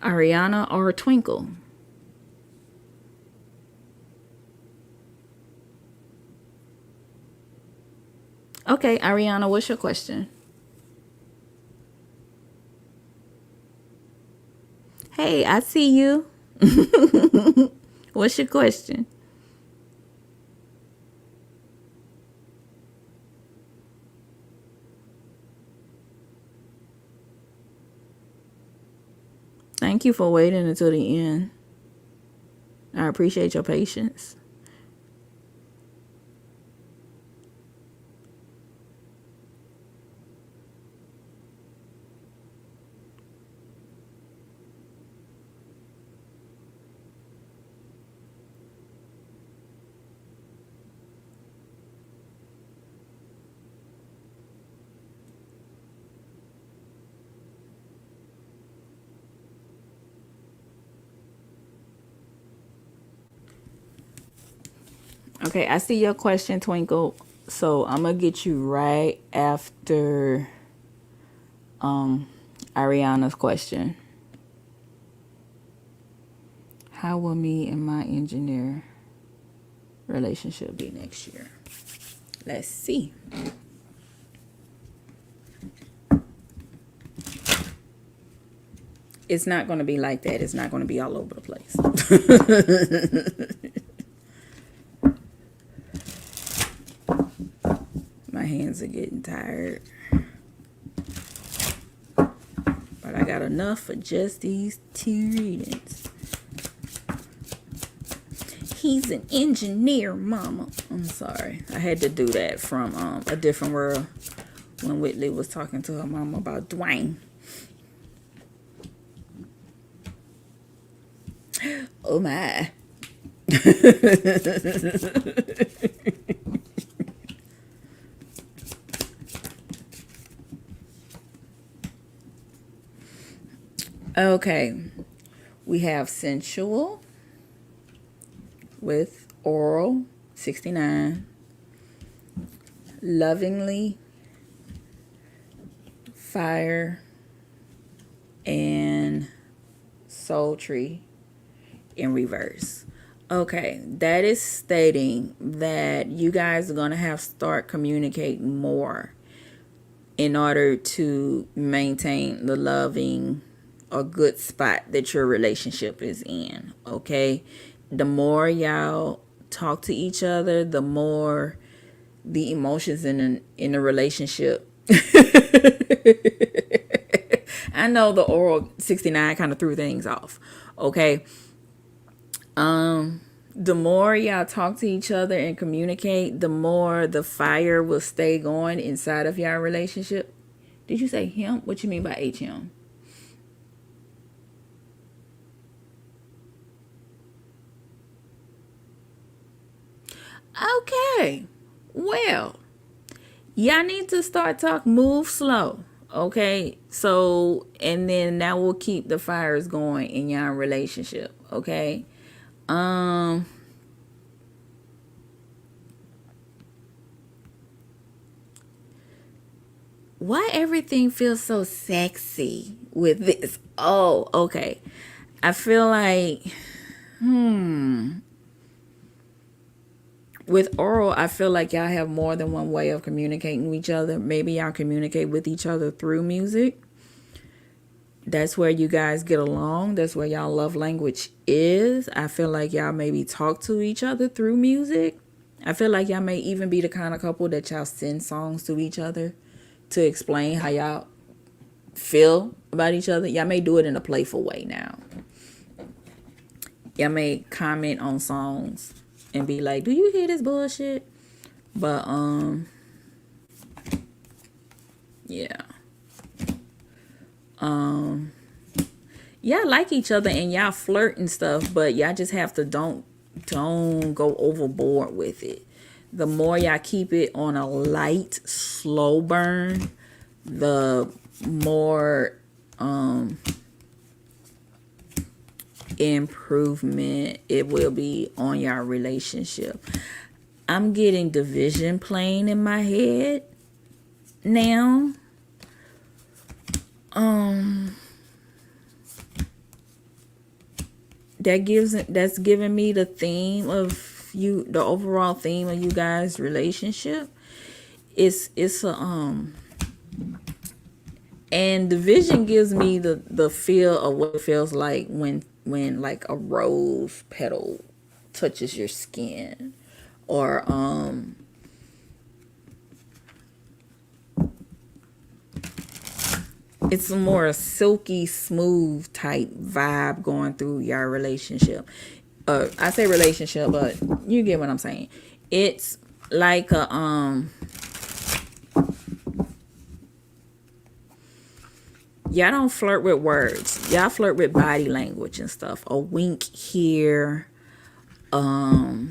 Ariana or Twinkle? Okay, Ariana, what's your question? Hey, I see you. What's your question? Thank you for waiting until the end. I appreciate your patience. Okay, I see your question, Twinkle. So I'm gonna get you right after Ariana's question. How will me and my engineer relationship be next year? Let's see. It's not going to be like that. It's not going to be all over the place. My hands are getting tired. But I got enough for just these 2 readings. He's an engineer, mama. I'm sorry. I had to do that from A Different World when Whitley was talking to her mama about Dwayne. Oh my. Okay. We have sensual with oral 69, lovingly, fire, and sultry in reverse. Okay, that is stating that you guys are going to have to start communicating more in order to maintain the loving or good spot that your relationship is in. Okay, the more y'all talk to each other, the more the emotions in a relationship. I know the oral 69 kind of threw things off. Okay, the more y'all talk to each other and communicate, the more the fire will stay going inside of y'all relationship. Did you say him? What you mean by HM? Okay. Well, y'all need to start talking, move slow. Okay. So, and then that will keep the fires going in y'all relationship. Okay. Um, why everything feels so sexy with this? Oh, okay. I feel like, with oral, I feel like y'all have more than one way of communicating with each other. Maybe y'all communicate with each other through music. That's where you guys get along. That's where y'all love language is. I feel like y'all maybe talk to each other through music. I feel like y'all may even be the kind of couple that y'all send songs to each other to explain how y'all feel about each other. Y'all may do it in a playful way now. Y'all may comment on songs and be like, "Do you hear this bullshit?" But yeah. Y'all like each other and y'all flirt and stuff, but y'all just have to don't go overboard with it. The more y'all keep it on a light, slow burn, the more improvement it will be on your relationship. I'm getting division playing in my head now. that's giving me the theme of you, the overall theme of you guys' relationship. It's a and the vision gives me the feel of what it feels like when like a rose petal touches your skin, or it's a more silky smooth type vibe going through your relationship. I say relationship, but you get what I'm saying. It's like a y'all don't flirt with words. Y'all flirt with body language and stuff. A wink here, a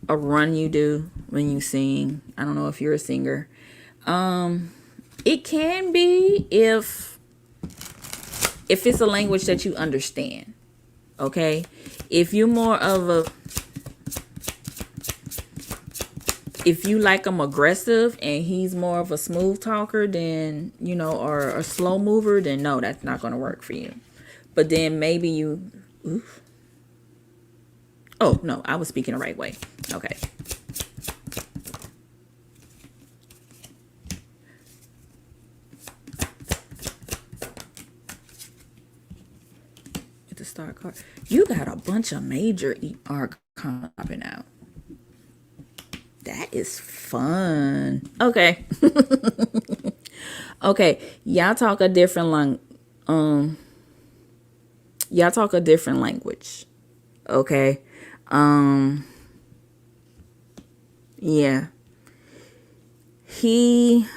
run you do when you sing. I don't know if you're a singer. It can be if it's a language that you understand. Okay? If you're more of a if you like him aggressive and he's more of a smooth talker, then, you know, or a slow mover, then no, that's not going to work for you. But then maybe you, oof. Oh, no, I was speaking the right way. Okay. Get the star card. You got a bunch of major arcana popping out. That is fun. Okay. Okay. Y'all talk a different y'all talk a different language. Okay. Yeah. He's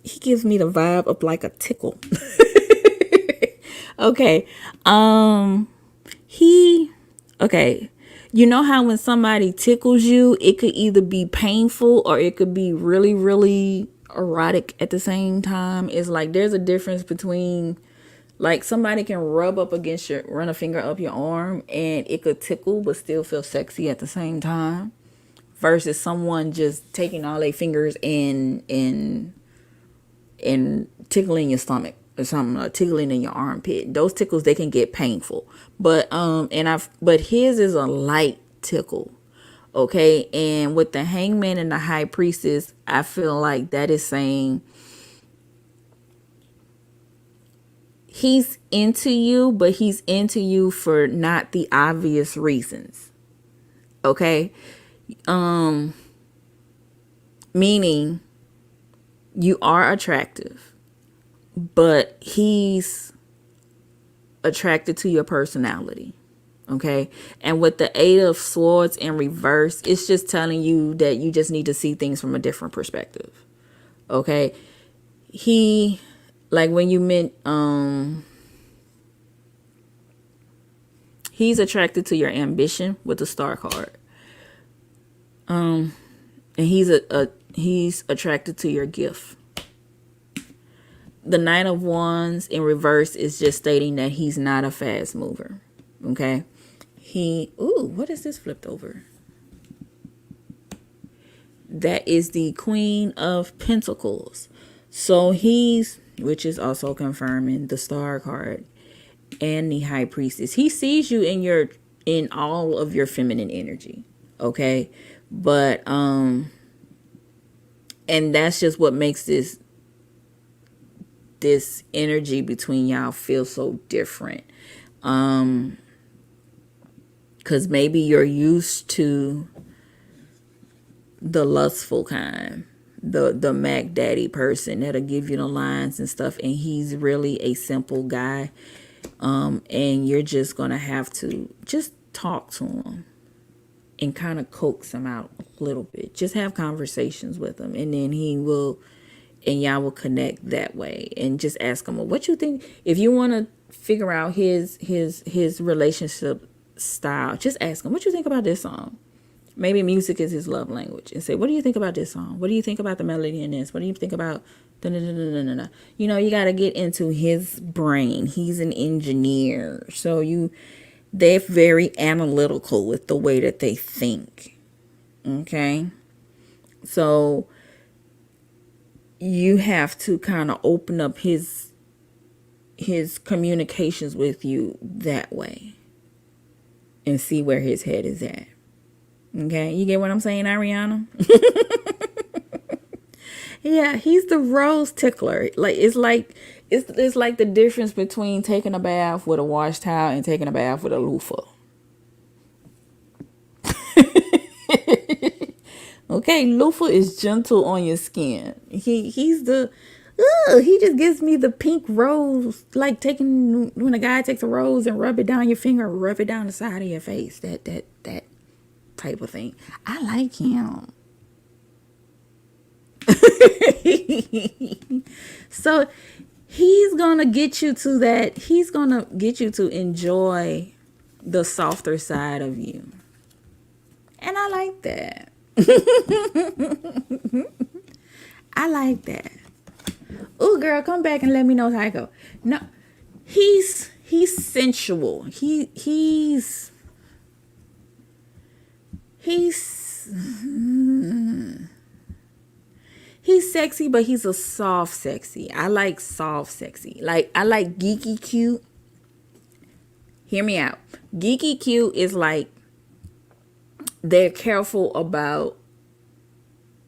he gives me the vibe of like a tickle. Okay. Okay. You know how when somebody tickles you, it could either be painful or it could be really, really erotic at the same time. It's like there's a difference between, like, somebody can rub up against run a finger up your arm and it could tickle but still feel sexy at the same time, versus someone just taking all their fingers and tickling your stomach or something, or tickling in your armpit. Those tickles, they can get painful. But but his is a light tickle. Okay. And with the hangman and the high priestess, I feel like that is saying he's into you, but he's into you for not the obvious reasons. Okay. Meaning you are attractive, but he's attracted to your personality. Okay. And with the Eight of Swords in reverse, it's just telling you that you just need to see things from a different perspective. Okay. He, like when you meant, he's attracted to your ambition with the Star card. And he's attracted to your gift. The Knight of Wands in reverse is just stating that he's not a fast mover. Okay. What is this flipped over? That is the Queen of Pentacles. So which is also confirming the Star card and the High Priestess. He sees you in all of your feminine energy. Okay. But, and that's just what makes this energy between y'all feel so different. Because maybe you're used to the lustful kind, the Mac Daddy person that'll give you the lines and stuff, and he's really a simple guy. And you're just gonna have to just talk to him and kind of coax him out a little bit. Just have conversations with him, and then and y'all will connect that way. And just ask him, well, what you think? If you want to figure out his relationship style, just ask him, what you think about this song? Maybe music is his love language, and say, what do you think about this song? What do you think about the melody in this? What do you think about you know, you got to get into his brain. He's an engineer, so they're very analytical with the way that they think. Okay. So you have to kind of open up his communications with you that way and see where his head is at. Okay, you get what I'm saying, Ariana? Yeah, he's the rose tickler. It's like the difference between taking a bath with a wash towel and taking a bath with a loofah. Okay, loofah is gentle on your skin. He just gives me the pink rose, like taking when a guy takes a rose and rub it down your finger, rub it down the side of your face. That type of thing. I like him. So he's gonna get you to that. He's gonna get you to enjoy the softer side of you, and I like that. I like that. Oh, girl, come back and let me know how it go. No, he's sensual. He's he's sexy, but he's a soft sexy. I like soft sexy. Like I like geeky cute. Hear me out. Geeky cute is like they're careful about,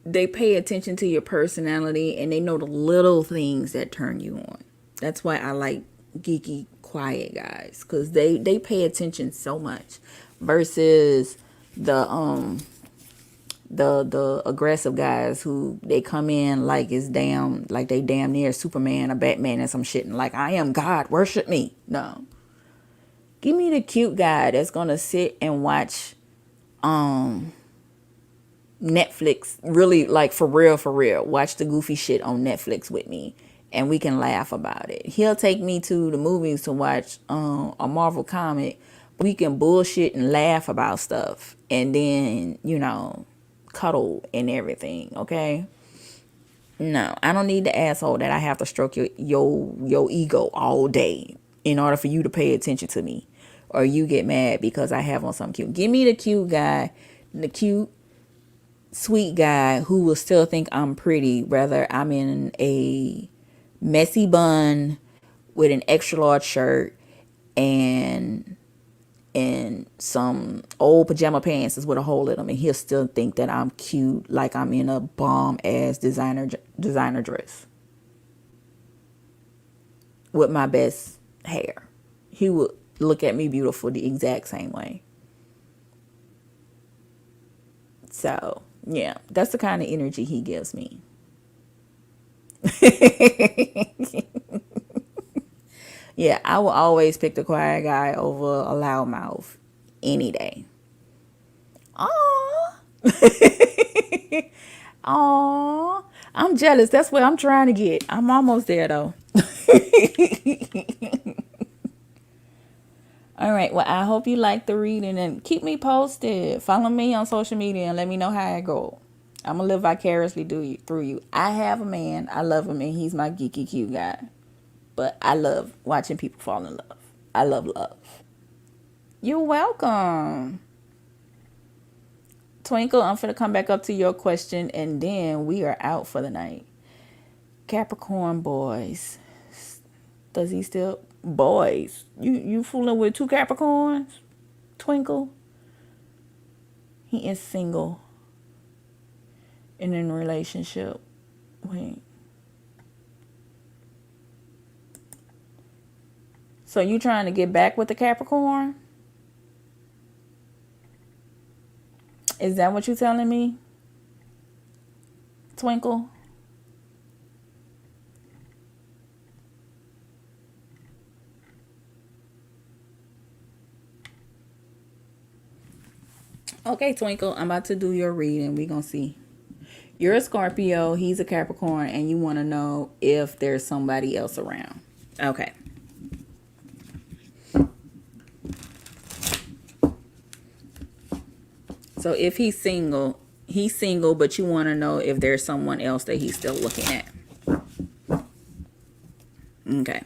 they pay attention to your personality and they know the little things that turn you on. That's why I like geeky quiet guys, because they pay attention so much versus the aggressive guys who they come in like they damn near Superman or Batman and some shit and like, I am God, worship me. No. Give me the cute guy that's gonna sit and watch Netflix, really, like for real, watch the goofy shit on Netflix with me and we can laugh about it. He'll take me to the movies to watch a Marvel comic. We can bullshit and laugh about stuff and then, cuddle and everything, okay? No, I don't need the asshole that I have to stroke your ego all day in order for you to pay attention to me, or you get mad because I have on something cute. Give me the cute guy, the cute sweet guy who will still think I'm pretty, whether I'm in a messy bun with an extra large shirt and some old pajama pants is with a hole in them, and he'll still think that I'm cute, like I'm in a bomb ass designer dress with my best hair. He would look at me beautiful the exact same way. So yeah, that's the kind of energy he gives me. Yeah, I will always pick the quiet guy over a loudmouth any day. Aww. Aww. I'm jealous. That's where I'm trying to get. I'm almost there though. All right. Well, I hope you like the reading and keep me posted. Follow me on social media and let me know how it go. I'm going to live vicariously through you. I have a man. I love him and he's my geeky cute guy. But I love watching people fall in love. I love love. You're welcome. Twinkle, I'm finna come back up to your question and then we are out for the night. Capricorn boys. Does he still... Boys. You fooling with two Capricorns? Twinkle? He is single. And in a relationship. Wait. So you trying to get back with the Capricorn? Is that what you telling me? Twinkle? Okay, Twinkle, I'm about to do your reading. We're going to see. You're a Scorpio, he's a Capricorn, and you want to know if there's somebody else around. Okay. So if he's single, but you want to know if there's someone else that he's still looking at. Okay.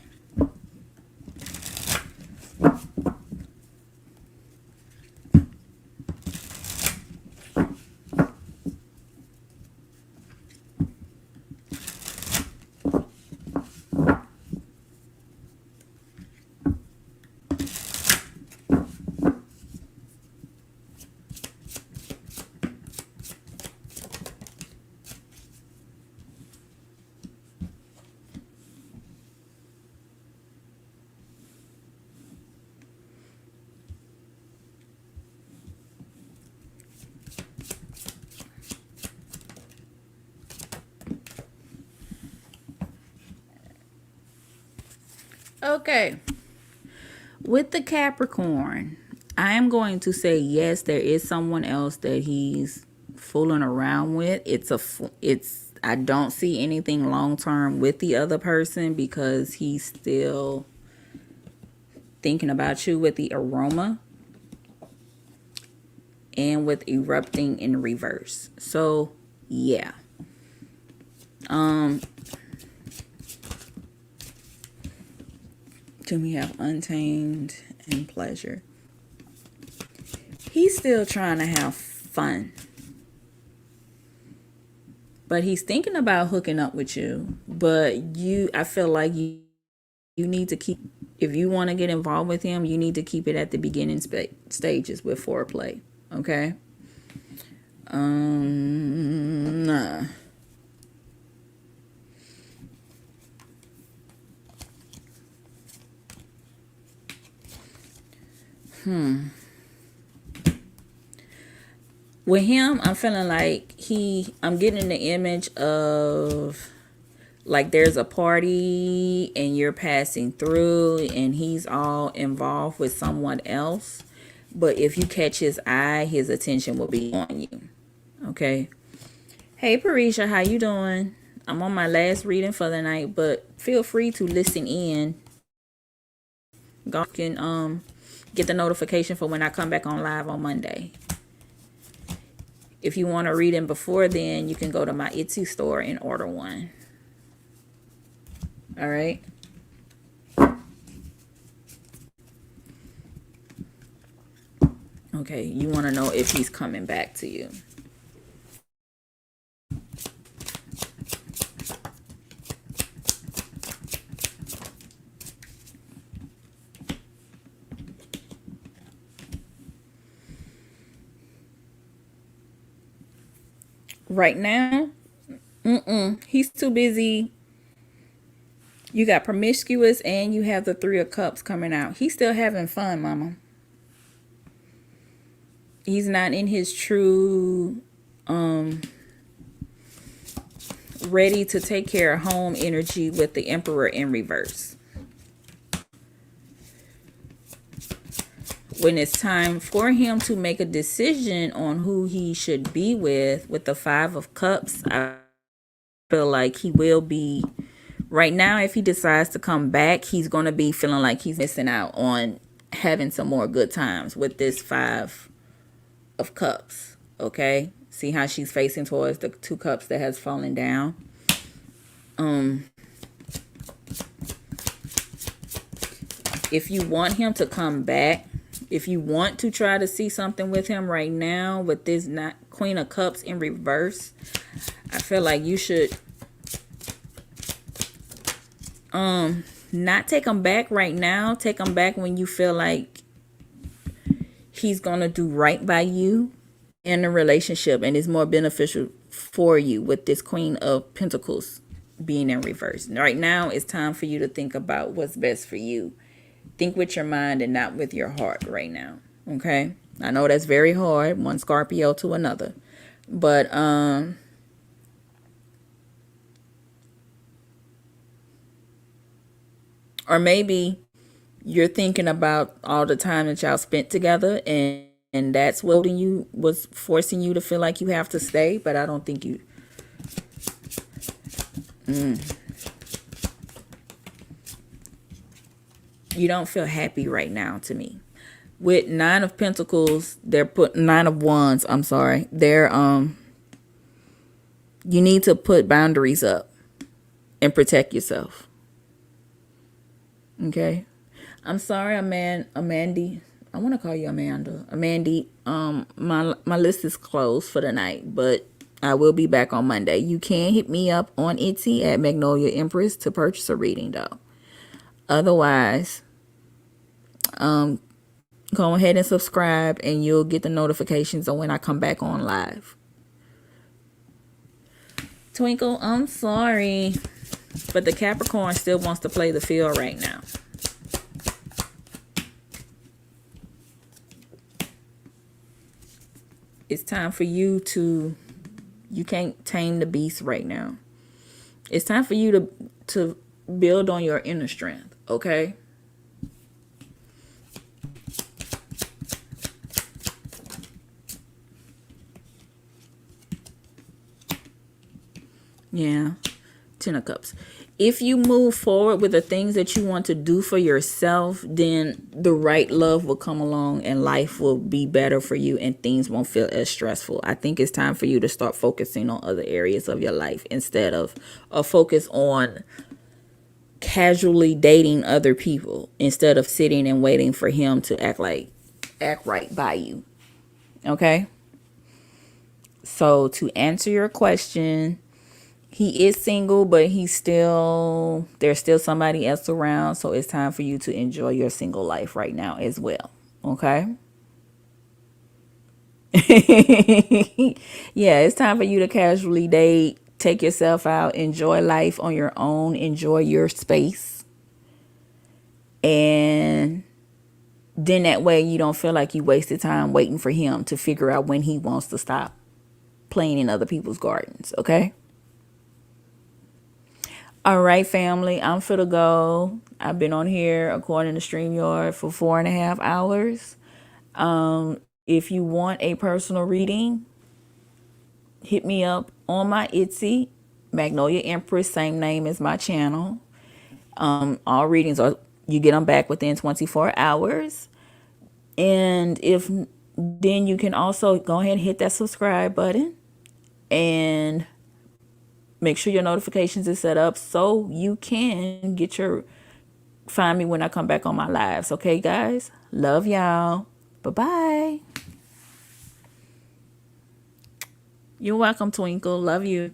Okay. With the Capricorn, I am going to say yes, there is someone else that he's fooling around with. I don't see anything long term with the other person because he's still thinking about you with the aroma and with erupting in reverse. So, yeah. Then we have untamed and pleasure. He's still trying to have fun. But he's thinking about hooking up with you. But I feel like you need to keep, if you want to get involved with him, you need to keep it at the beginning stages with foreplay. Okay? Nah. With him, I'm feeling like I'm getting the image of like there's a party and you're passing through and he's all involved with someone else. But if you catch his eye, his attention will be on you. Okay. Hey, Parisha, how you doing? I'm on my last reading for the night, but feel free to listen in. You can get the notification for when I come back on live on Monday. If you want to read in before then, you can go to my Etsy store and order one. All right. Okay, you want to know if he's coming back to you. Right now, he's too busy. You got promiscuous and you have the Three of Cups coming out. He's still having fun, mama. He's not in his true ready to take care of home energy with the Emperor in reverse. When it's time for him to make a decision on who he should be with the Five of Cups, I feel like he will be. Right now, if he decides to come back, he's going to be feeling like he's missing out on having some more good times with this Five of Cups. Okay? See how she's facing towards the Two Cups that has fallen down? If you want him to come back, if you want to try to see something with him right now with this Queen of Cups in reverse, I feel like you should not take him back right now. Take him back when you feel like he's going to do right by you in a relationship and is more beneficial for you with this Queen of Pentacles being in reverse. Right now, it's time for you to think about what's best for you. Think with your mind and not with your heart right now. Okay? I know that's very hard, one Scorpio to another. But or maybe you're thinking about all the time that y'all spent together and that's what was forcing you to feel like you have to stay, but I don't think you you don't feel happy right now to me. With Nine of Pentacles, Nine of Wands, I'm sorry. You need to put boundaries up and protect yourself. Okay? I'm sorry, Amanda. I want to call you Amanda. Amanda, my list is closed for the night, but I will be back on Monday. You can hit me up on Etsy at Magnolia Empress to purchase a reading, though. Otherwise, go ahead and subscribe and you'll get the notifications on when I come back on live. Twinkle, I'm sorry, but the Capricorn still wants to play the field right now. It's time for you can't tame the beast right now. It's time for you to build on your inner strength, okay? Yeah. Ten of Cups. If you move forward with the things that you want to do for yourself, then the right love will come along and life will be better for you and things won't feel as stressful. I think it's time for you to start focusing on other areas of your life instead of a focus on casually dating other people instead of sitting and waiting for him to act right by you. Okay? So to answer your question, he is single, but there's still somebody else around. So it's time for you to enjoy your single life right now as well. Okay? Yeah, it's time for you to casually date, take yourself out, enjoy life on your own, enjoy your space. And then that way you don't feel like you wasted time waiting for him to figure out when he wants to stop playing in other people's gardens. Okay? All right, family, I'm for to go. I've been on here according to StreamYard for 4.5 hours. If you want a personal reading, hit me up on my Etsy, Magnolia Empress, same name as my channel. All readings are, you get them back within 24 hours. And if then you can also go ahead and hit that subscribe button and make sure your notifications is set up so you can find me when I come back on my lives. Okay, guys? Love y'all. Bye-bye. You're welcome, Twinkle. Love you.